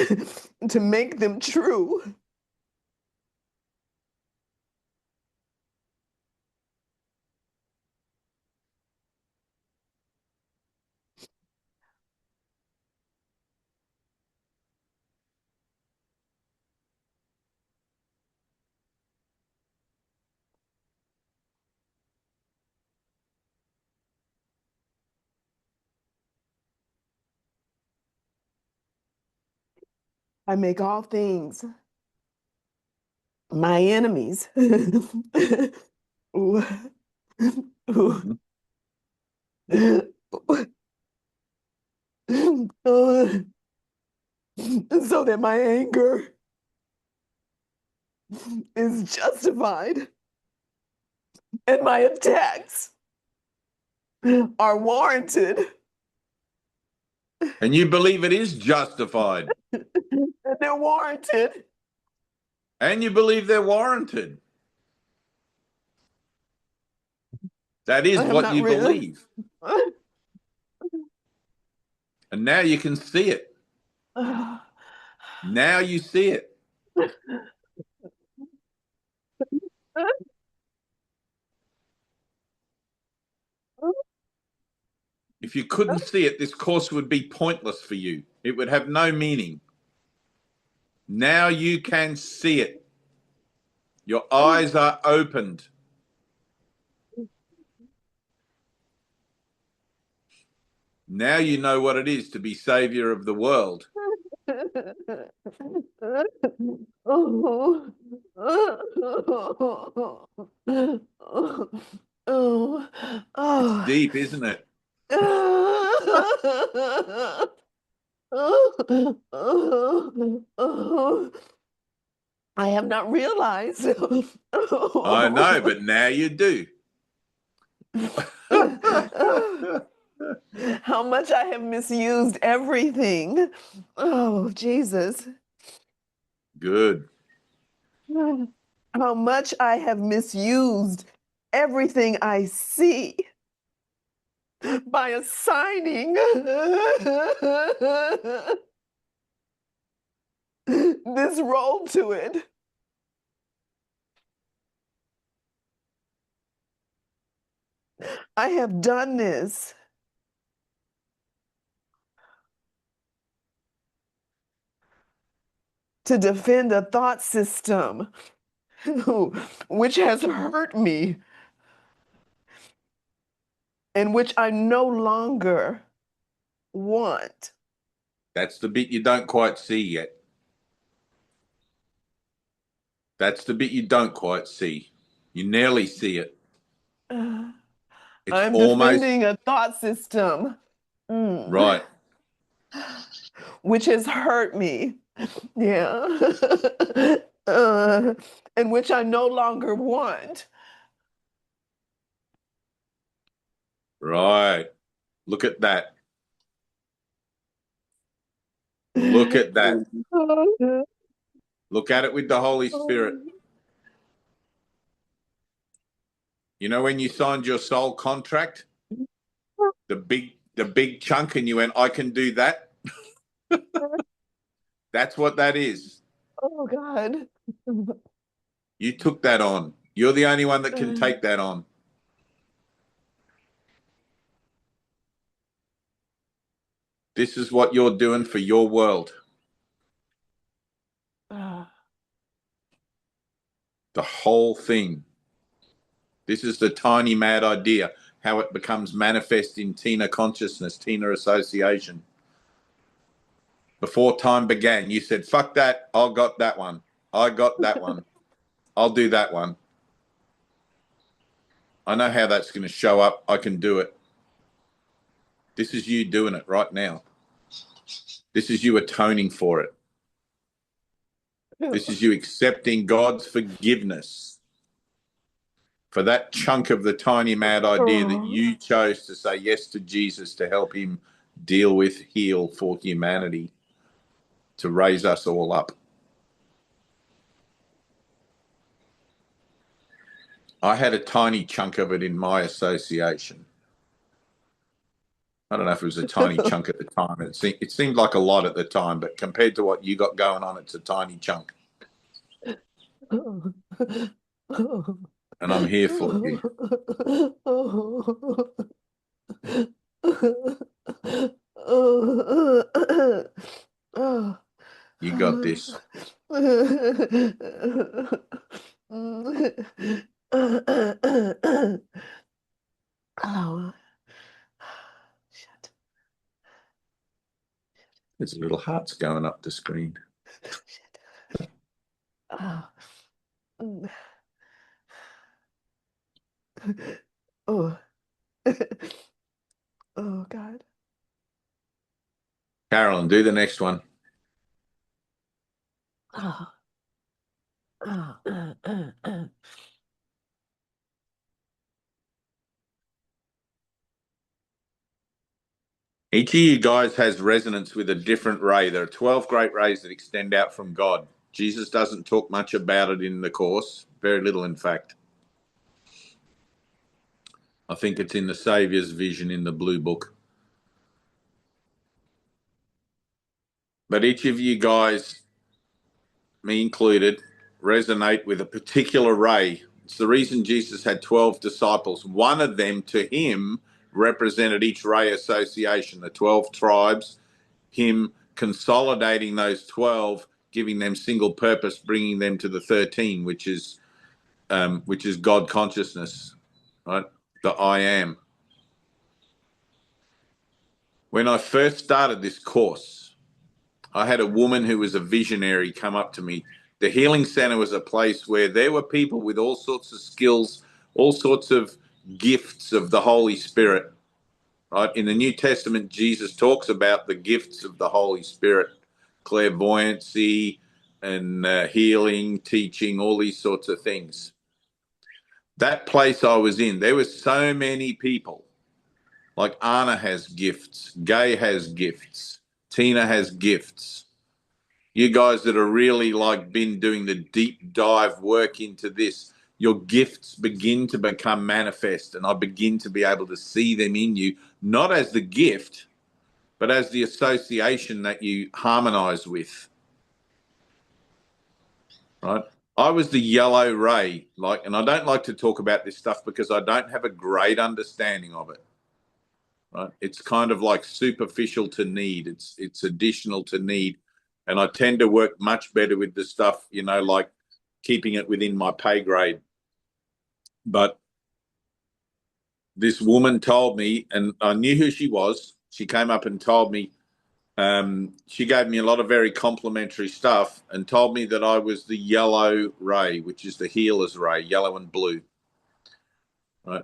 to make them true. I make all things my enemies. Ooh. Ooh. So that my anger is justified and my attacks are warranted. And you believe it is justified. And they're warranted. And you believe they're warranted. That is what you believe. And now you can see it. Now you see it. If you couldn't see it, this course would be pointless for you. It would have no meaning. Now you can see it. Your eyes are opened. Now you know what it is to be savior of the world. It's deep, isn't it? I have not realized. I know, but now you do. How much I have misused everything. Oh, Jesus. Good. How much I have misused everything I see by assigning this role to it. I have done this to defend a thought system which has hurt me and which I no longer want. That's the bit you don't quite see yet. That's the bit you don't quite see. You nearly see it. It's I'm almost defending a thought system. right. Which has hurt me. Yeah. And which I no longer want. Right. Look at that. Look at that. Look at it with the Holy Spirit. You know when you signed your soul contract? The big chunk and you went, I can do that. That's what that is. Oh God. You took that on. You're the only one that can take that on. This is what you're doing for your world. The whole thing. This is the tiny mad idea, how it becomes manifest in Tina consciousness, Tina association. Before time began, you said, fuck that, I got that one. I got that one. I'll do that one. I know how that's going to show up. I can do it. This is you doing it right now. This is you atoning for it. This is you accepting God's forgiveness for that chunk of the tiny mad idea that you chose to say yes to Jesus to help him deal with, heal for humanity, to raise us all up. I had a tiny chunk of it in my association. I don't know if it was a tiny chunk at the time. It seemed like a lot at the time, but compared to what you got going on, it's a tiny chunk. And I'm here for you. You got this. Oh, There's little hearts going up the screen. oh, oh, oh, God. Carolyn, do the next one. Oh, Each of you guys has resonance with a different ray. There are 12 great rays that extend out from God. Jesus doesn't talk much about it in the Course, very little, in fact. I think it's in the Saviour's vision in the Blue Book. But each of you guys, me included, resonate with a particular ray. It's the reason Jesus had 12 disciples. One of them, to him, represented each ray association, the 12 tribes, him consolidating those 12, giving them single purpose, bringing them to the 13, which is God consciousness, right? The I am. When I first started this course, I had a woman who was a visionary come up to me. The Healing Center was a place where there were people with all sorts of skills, all sorts of gifts of the Holy Spirit, right? In the New Testament, Jesus talks about the gifts of the Holy Spirit, clairvoyancy and healing, teaching, all these sorts of things. That place I was in, there were so many people. Like Anna has gifts, Gay has gifts, Tina has gifts. You guys that are really like been doing the deep dive work into this, your gifts begin to become manifest, and I begin to be able to see them in you, not as the gift, but as the association that you harmonize with, right? I was the yellow ray, and I don't like to talk about this stuff because I don't have a great understanding of it. Right? It's kind of like superficial to need. It's additional to need. And I tend to work much better with the stuff, like keeping it within my pay grade. But this woman told me, and I knew who she was. She came up and told me, she gave me a lot of very complimentary stuff and told me that I was the yellow ray, which is the healer's ray, yellow and blue. Right?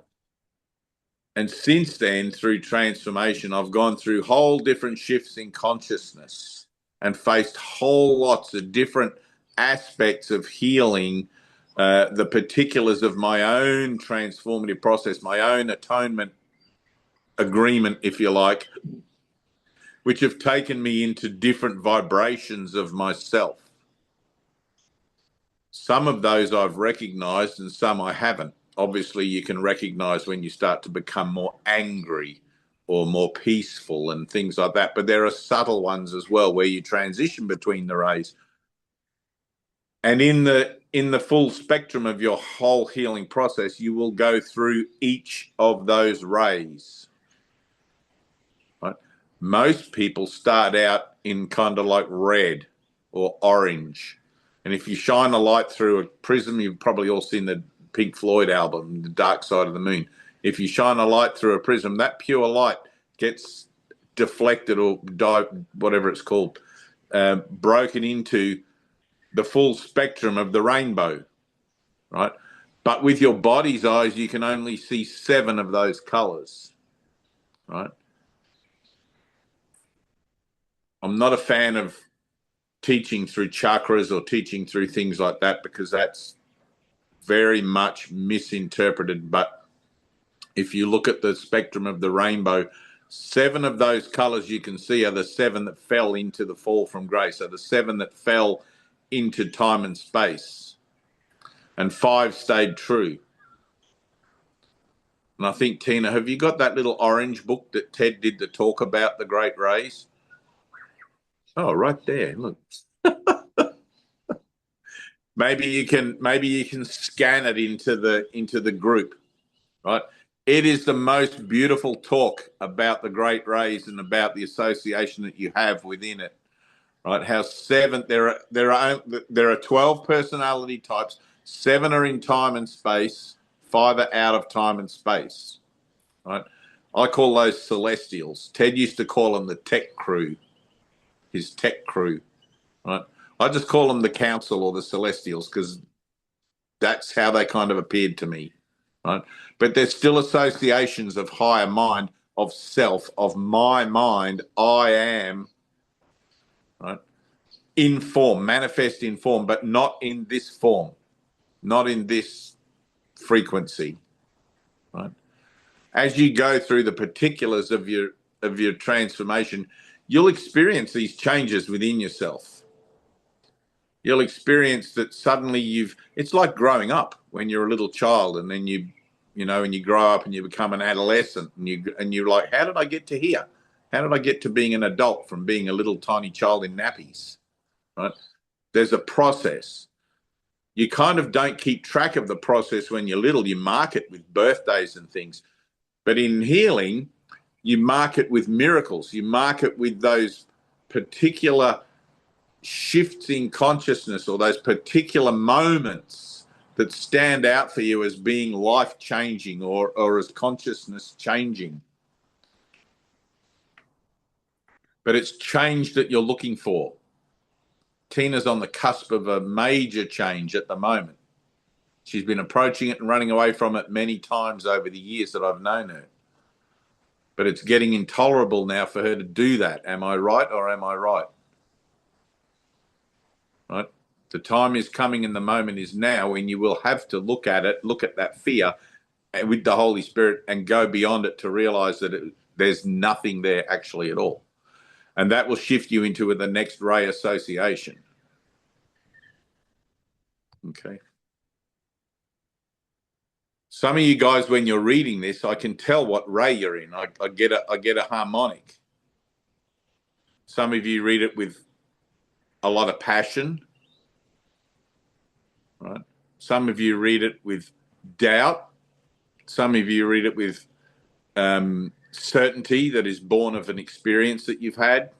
And since then, through transformation, I've gone through whole different shifts in consciousness and faced whole lots of different aspects of healing, the particulars of my own transformative process, my own atonement agreement, if you like, which have taken me into different vibrations of myself. Some of those I've recognized and some I haven't. Obviously, you can recognize when you start to become more angry or more peaceful and things like that. But there are subtle ones as well where you transition between the rays. And in the full spectrum of your whole healing process, you will go through each of those rays. Right? Most people start out in kind of like red or orange. And if you shine a light through a prism, you've probably all seen the Pink Floyd album, The Dark Side of the Moon. If you shine a light through a prism, that pure light gets deflected or whatever it's called, broken into the full spectrum of the rainbow, right? But with your body's eyes, you can only see 7 of those colors, right? I'm not a fan of teaching through chakras or teaching through things like that because that's very much misinterpreted. But if you look at the spectrum of the rainbow, 7 of those colors you can see are the 7 that fell into the fall from grace, are the 7 that fell into time and space, and 5 stayed true. And I think, Tina, have you got that little orange book that Ted did the talk about the great rays? Oh, right there. Look. Maybe you can scan it into the group, right? It is the most beautiful talk about the great rays and about the association that you have within it, right? How there are 12 personality types. 7 are in time and space. 5 are out of time and space, right? I call those celestials. Ted used to call them the tech crew, his tech crew, right? I just call them the council or the celestials because that's how they kind of appeared to me, right? But there's still associations of higher mind, of self, of my mind, I am, right? In form, manifest in form, but not in this form, not in this frequency, right? As you go through the particulars of your transformation, you'll experience these changes within yourself. You'll experience that suddenly it's like growing up when you're a little child, and then you grow up and you become an adolescent, and you're like, how did I get to here? How did I get to being an adult from being a little tiny child in nappies? Right? There's a process. You kind of don't keep track of the process when you're little. You mark it with birthdays and things. But in healing, you mark it with miracles. You mark it with those particular shifts in consciousness, or those particular moments that stand out for you as being life-changing or as consciousness changing. But it's change that you're looking for. Tina's on the cusp of a major change at the moment. She's been approaching it and running away from it many times over the years that I've known her. But it's getting intolerable now for her to do that. Am I right or am I right? Right? The time is coming and the moment is now when you will have to look at that fear with the Holy Spirit and go beyond it to realize that there's nothing there actually at all. And that will shift you into the next ray association. Okay. Some of you guys, when you're reading this, I can tell what ray you're in. I get a harmonic. Some of you read it with a lot of passion. Right? Some of you read it with doubt. Some of you read it with certainty that is born of an experience that you've had.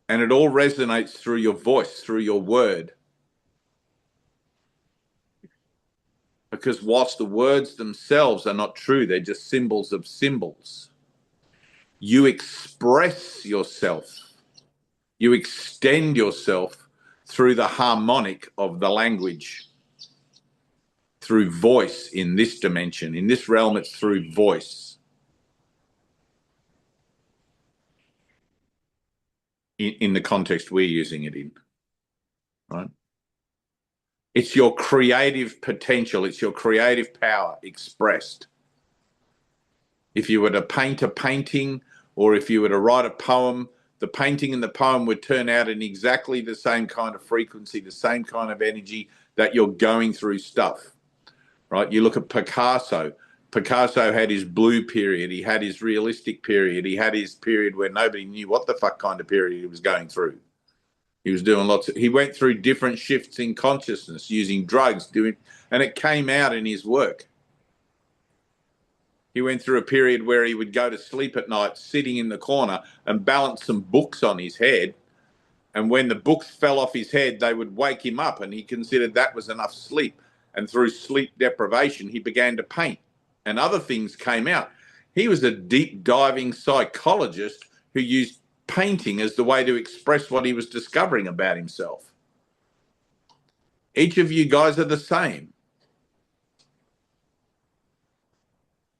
And it all resonates through your voice, through your word. Because whilst the words themselves are not true, they're just symbols of symbols. You express yourself. You extend yourself through the harmonic of the language. Through voice in this dimension. In this realm, it's through voice. In the context we're using it in. Right? It's your creative potential. It's your creative power expressed. If you were to paint a painting or if you were to write a poem, the painting and the poem would turn out in exactly the same kind of frequency, the same kind of energy that you're going through stuff. Right? You look at Picasso. Picasso had his blue period. He had his realistic period. He had his period where nobody knew what the fuck kind of period he was going through. He was doing he went through different shifts in consciousness, using drugs, and it came out in his work. He went through a period where he would go to sleep at night, sitting in the corner and balance some books on his head. And when the books fell off his head, they would wake him up, and he considered that was enough sleep. And through sleep deprivation, he began to paint, and other things came out. He was a deep diving psychologist who used painting as the way to express what he was discovering about himself. Each of you guys are the same.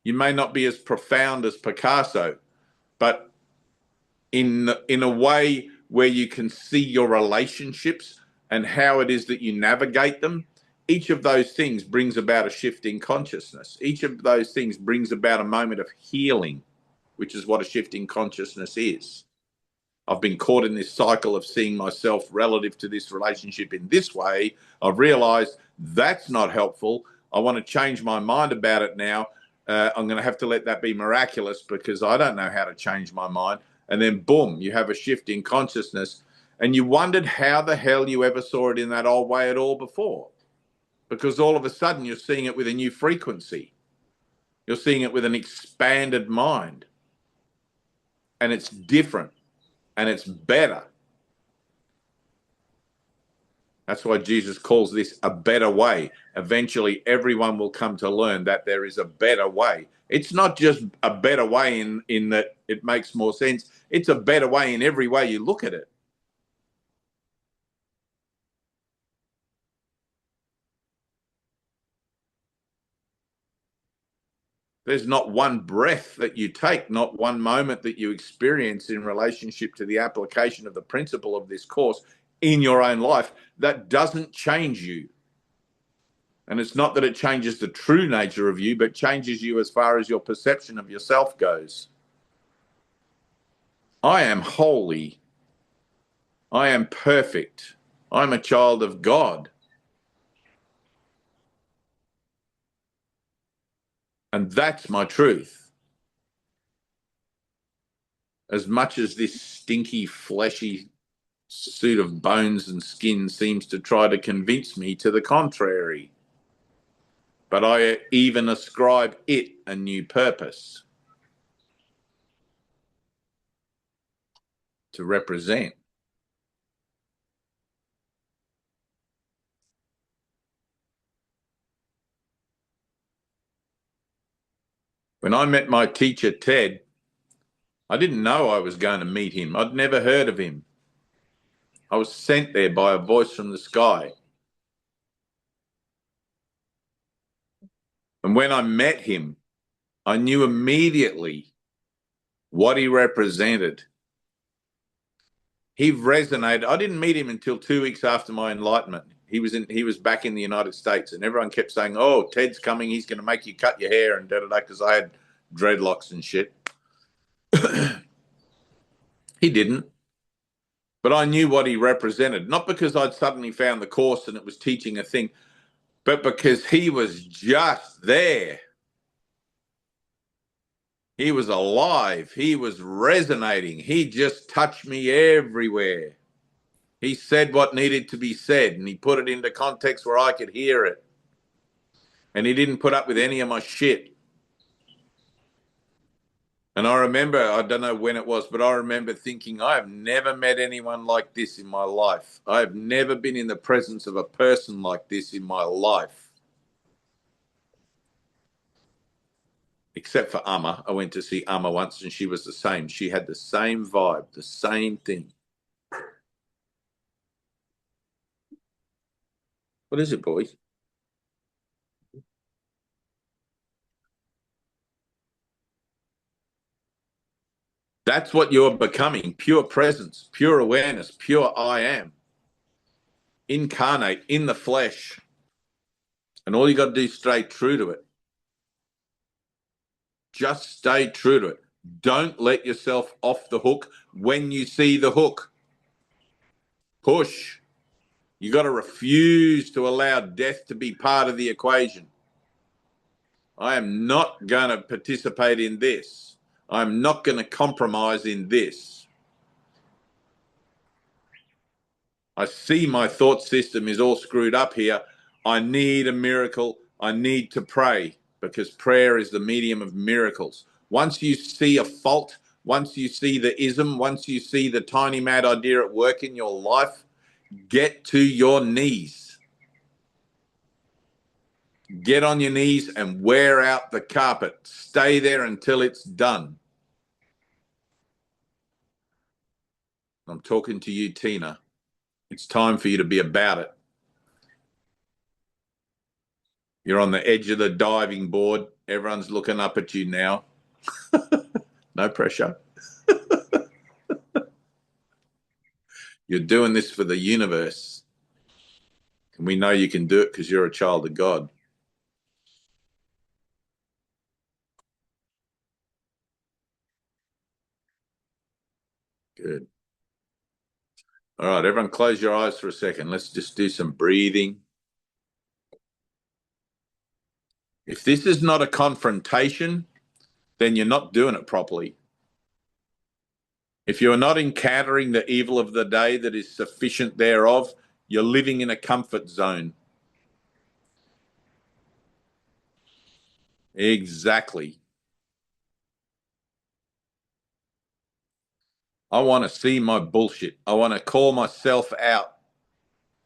You may not be as profound as Picasso, but in a way where you can see your relationships and how it is that you navigate them, each of those things brings about a shift in consciousness. Each of those things brings about a moment of healing, which is what a shift in consciousness is. I've been caught in this cycle of seeing myself relative to this relationship in this way. I've realized that's not helpful. I want to change my mind about it now. I'm going to have to let that be miraculous because I don't know how to change my mind. And then boom, you have a shift in consciousness and you wondered how the hell you ever saw it in that old way at all before. Because all of a sudden you're seeing it with a new frequency. You're seeing it with an expanded mind. And it's different. And it's better. That's why Jesus calls this a better way. Eventually, everyone will come to learn that there is a better way. It's not just a better way in that it makes more sense. It's a better way in every way you look at it. There's not one breath that you take, not one moment that you experience in relationship to the application of the principle of this course in your own life that doesn't change you. And it's not that it changes the true nature of you, but changes you as far as your perception of yourself goes. I am holy. I am perfect. I'm a child of God. And that's my truth. As much as this stinky, fleshy suit of bones and skin seems to try to convince me to the contrary. But I even ascribe it a new purpose to represent. When I met my teacher, Ted, I didn't know I was going to meet him. I'd never heard of him. I was sent there by a voice from the sky. And when I met him, I knew immediately what he represented. He resonated. I didn't meet him until 2 weeks after my enlightenment. He was back in the United States, and everyone kept saying, "Oh, Ted's coming. He's going to make you cut your hair and da da da," because I had dreadlocks and shit. He didn't, but I knew what he represented. Not because I'd suddenly found the course and it was teaching a thing, but because he was just there. He was alive. He was resonating. He just touched me everywhere. He said what needed to be said, and he put it into context where I could hear it. And he didn't put up with any of my shit. And I remember, I don't know when it was, but I remember thinking, I have never met anyone like this in my life. I have never been in the presence of a person like this in my life. Except for Amma. I went to see Amma once and she was the same. She had the same vibe, the same thing. What is it, boys? That's what you're becoming. Pure presence, pure awareness, pure I am. Incarnate in the flesh. And all you got to do is stay true to it. Just stay true to it. Don't let yourself off the hook when you see the hook. Push. You got to refuse to allow death to be part of the equation. I am not going to participate in this. I'm not going to compromise in this. I see my thought system is all screwed up here. I need a miracle. I need to pray because prayer is the medium of miracles. Once you see a fault, once you see the ism, once you see the tiny mad idea at work in your life, get to your knees. Get on your knees and wear out the carpet. Stay there until it's done. I'm talking to you, Tina. It's time for you to be about it. You're on the edge of the diving board. Everyone's looking up at you now. No pressure. You're doing this for the universe. And we know you can do it because you're a child of God. Good. All right, everyone close your eyes for a second. Let's just do some breathing. If this is not a confrontation, then you're not doing it properly. If you're not encountering the evil of the day that is sufficient thereof, you're living in a comfort zone. Exactly. I want to see my bullshit. I want to call myself out.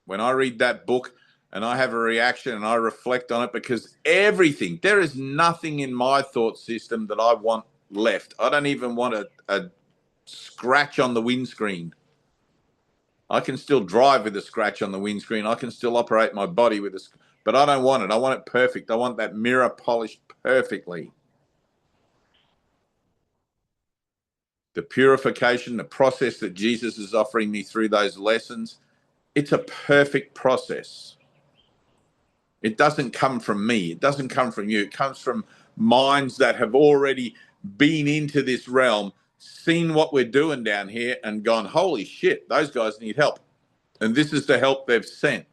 When I read that book and I have a reaction and I reflect on it, because everything, there is nothing in my thought system that I want left. I don't even want a scratch on the windscreen. I can still drive with a scratch on the windscreen. I can still operate my body with a, but I don't want it. I want it perfect. I want that mirror polished perfectly. The purification, the process that Jesus is offering me through those lessons, it's a perfect process. It doesn't come from me. It doesn't come from you. It comes from minds that have already been into this realm, seen what we're doing down here and gone, holy shit, those guys need help. And this is the help they've sent.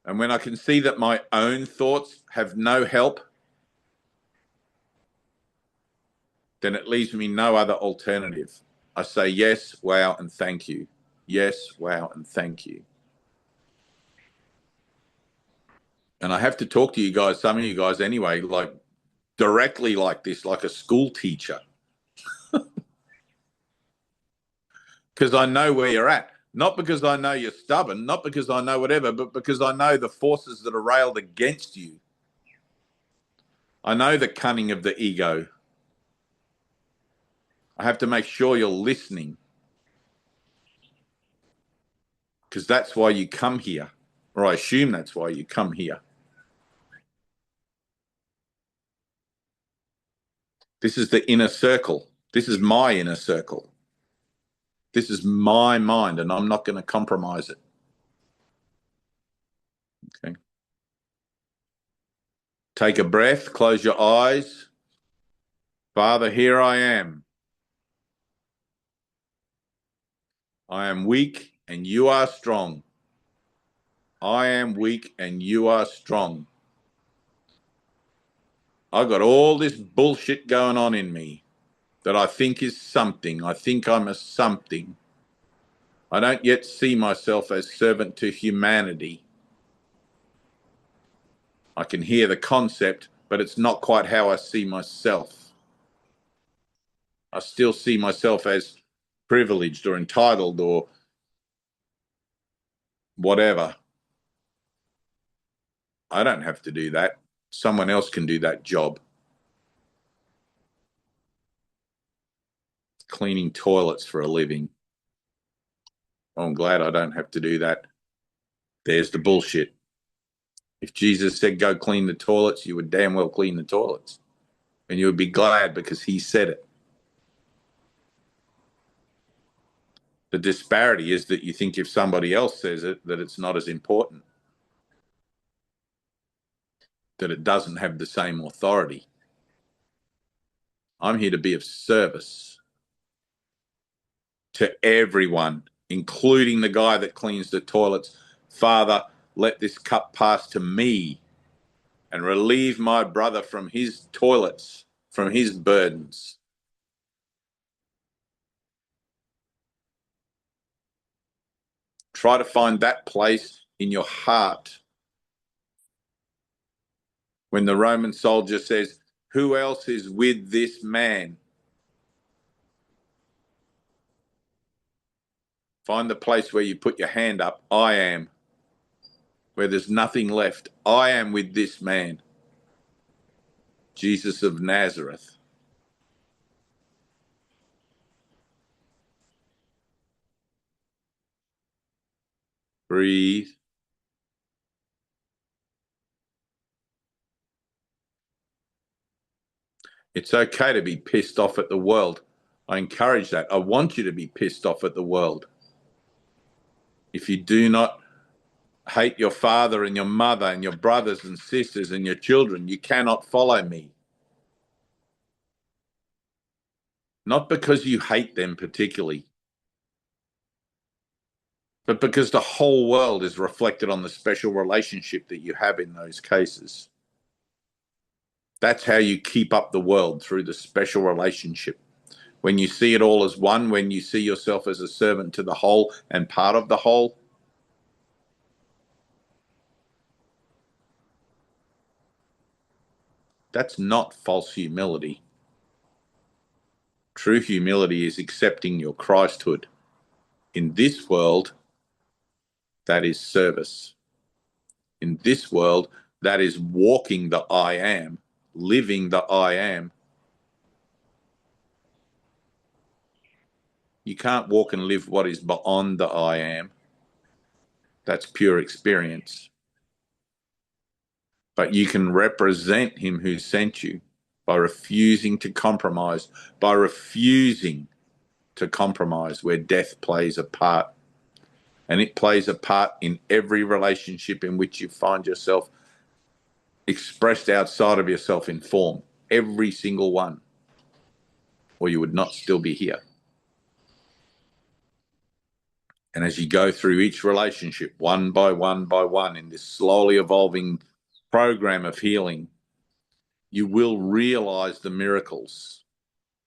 And when I can see that my own thoughts have no help, then it leaves me no other alternative. I say yes, wow, and thank you. Yes, wow, and thank you. And I have to talk to you guys, some of you guys anyway, like directly like this, like a school teacher. Because I know where you're at. Not because I know you're stubborn, not because I know whatever, but because I know the forces that are railed against you. I know the cunning of the ego. I have to make sure you're listening. Because that's why you come here. Or I assume that's why you come here. This is the inner circle. This is my inner circle. This is my mind, and I'm not going to compromise it. Okay. Take a breath, close your eyes. Father, here I am. I am weak and you are strong. I am weak and you are strong. I've got all this bullshit going on in me that I think is something. I think I'm a something. I don't yet see myself as servant to humanity. I can hear the concept, but it's not quite how I see myself. I still see myself as privileged or entitled or whatever. I don't have to do that. Someone else can do that job. Cleaning toilets for a living. I'm glad I don't have to do that. There's the bullshit. If Jesus said go clean the toilets, you would damn well clean the toilets. And you would be glad because he said it. The disparity is that you think if somebody else says it, that it's not as important. That it doesn't have the same authority. I'm here to be of service to everyone, including the guy that cleans the toilets. Father, let this cup pass to me and relieve my brother from his toilets, from his burdens. Try to find that place in your heart. When the Roman soldier says, who else is with this man? Find the place where you put your hand up. I am. Where there's nothing left. I am with this man. Jesus of Nazareth. Breathe. It's okay to be pissed off at the world. I encourage that. I want you to be pissed off at the world. If you do not hate your father and your mother and your brothers and sisters and your children, you cannot follow me. not because you hate them particularly, but because the whole world is reflected on the special relationship that you have in those cases. That's how you keep up the world, through the special relationship. When you see it all as one, when you see yourself as a servant to the whole and part of the whole, that's not false humility. True humility is accepting your Christhood. In this world, that is service. In this world, that is walking the I am, living the I am. You can't walk and live what is beyond the I am. That's pure experience. But you can represent him who sent you by refusing to compromise, by refusing to compromise where death plays a part. And it plays a part in every relationship in which you find yourself expressed outside of yourself in form. Every single one. Or you would not still be here. And as you go through each relationship, one by one by one, in this slowly evolving program of healing, you will realize the miracles.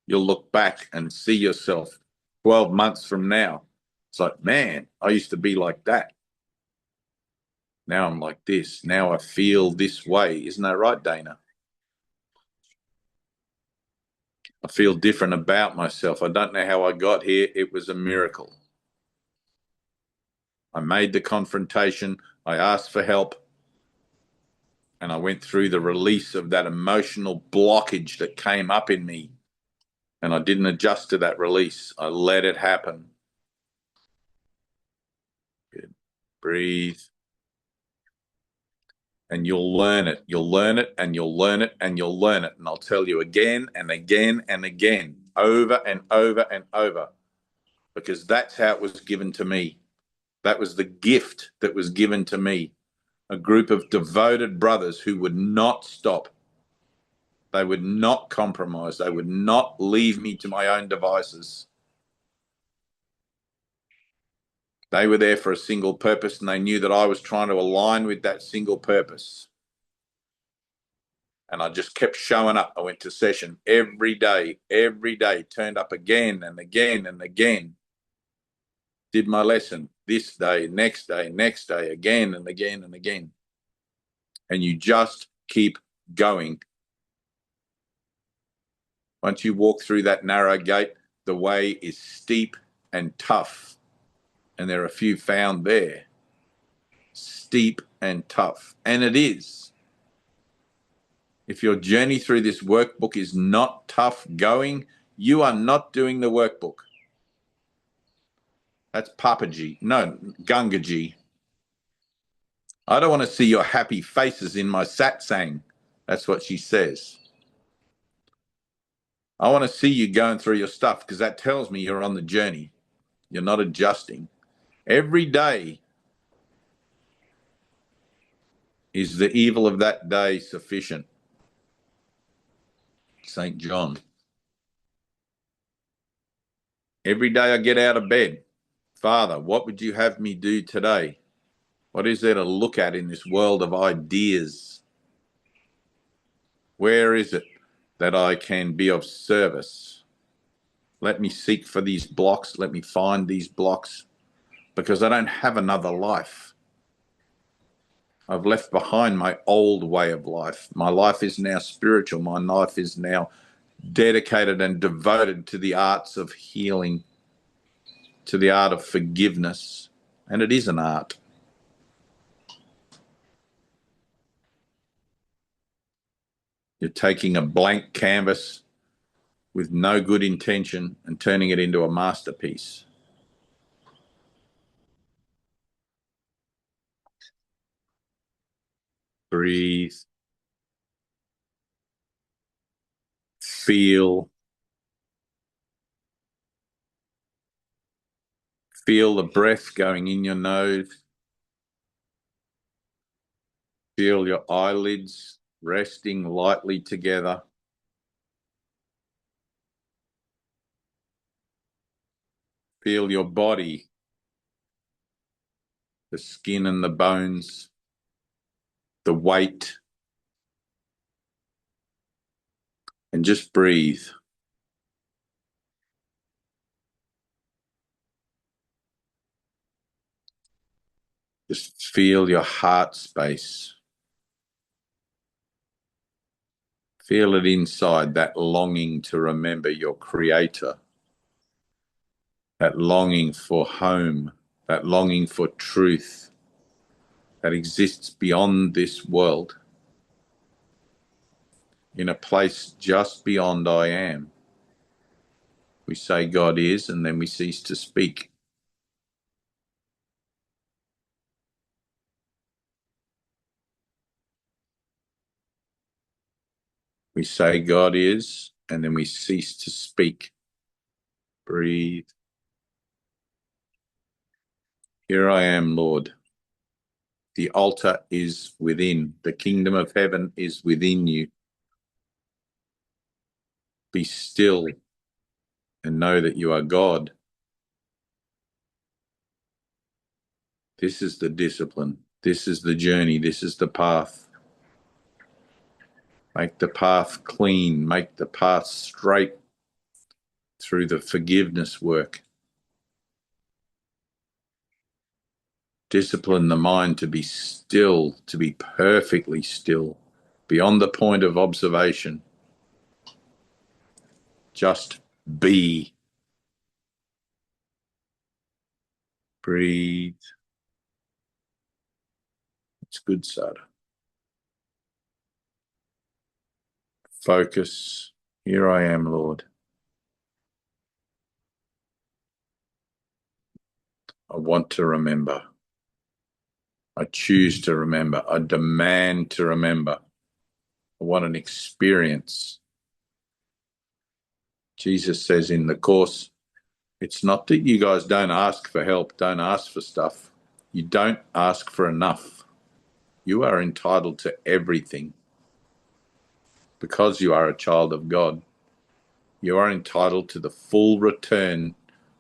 You'll look back and see yourself 12 months from now. It's like, man, I used to be like that. Now I'm like this. Now I feel this way. Isn't that right, Dana? I feel different about myself. I don't know how I got here. It was a miracle. I made the confrontation. I asked for help. And I went through the release of that emotional blockage that came up in me. And I didn't adjust to that release. I let it happen. Good. Breathe. And you'll learn it. You'll learn it, and you'll learn it, and you'll learn it. And I'll tell you again and again and again, over and over and over, because that's how it was given to me. That was the gift that was given to me. A group of devoted brothers who would not stop. They would not compromise. They would not leave me to my own devices. They were there for a single purpose, and they knew that I was trying to align with that single purpose. And I just kept showing up. I went to session every day, turned up again and again and again. Did my lesson this day, next day, again and again and again. And you just keep going. Once you walk through that narrow gate, the way is steep and tough. And there are a few found there. Steep and tough. And it is. If your journey through this workbook is not tough going, you are not doing the workbook. That's Papaji. No, Gangaji. I don't want to see your happy faces in my satsang. That's what she says. I want to see you going through your stuff, because that tells me you're on the journey. You're not adjusting. Every day is the evil of that day sufficient. St. John. Every day I get out of bed. Father, what would you have me do today? What is there to look at in this world of ideas? Where is it that I can be of service? Let me seek for these blocks. Let me find these blocks, because I don't have another life. I've left behind my old way of life. My life is now spiritual. My life is now dedicated and devoted to the arts of healing, to the art of forgiveness. And it is an art. You're taking a blank canvas with no good intention and turning it into a masterpiece. Breathe. Feel. Feel the breath going in your nose. Feel your eyelids resting lightly together. Feel your body, the skin and the bones, the weight, and just breathe. Just feel your heart space. Feel it inside, that longing to remember your Creator, that longing for home, that longing for truth that exists beyond this world, in a place just beyond I am. We say God is, and then we cease to speak. We say God is, and then we cease to speak. Breathe. Here I am, Lord. The altar is within. The kingdom of heaven is within you. Be still and know that you are God. This is the discipline. This is the journey. This is the path. Make the path clean. Make the path straight through the forgiveness work. Discipline the mind to be still, to be perfectly still, beyond the point of observation. Just be. Breathe. It's good, Sada. Focus. Here I am, Lord. I want to remember. I choose to remember. I demand to remember. I want an experience. Jesus says in the Course, it's not that you guys don't ask for help, don't ask for stuff. You don't ask for enough. You are entitled to everything. Because you are a child of God, you are entitled to the full return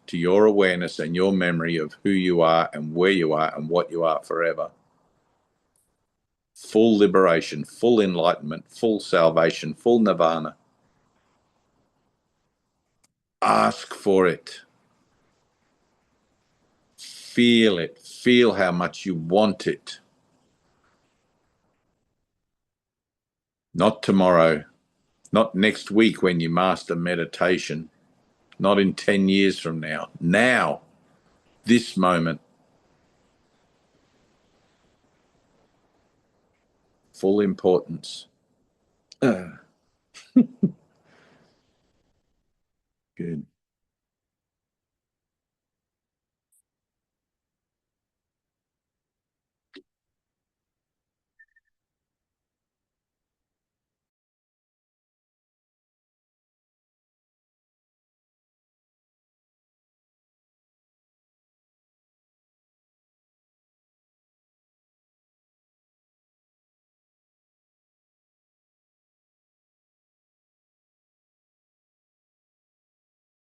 to your awareness and your memory of who you are and where you are and what you are forever. Full liberation, full enlightenment, full salvation, full nirvana. Ask for it. Feel it. Feel how much you want it. Not tomorrow, not next week when you master meditation, not in 10 years from now. Now, this moment. Full importance. Good.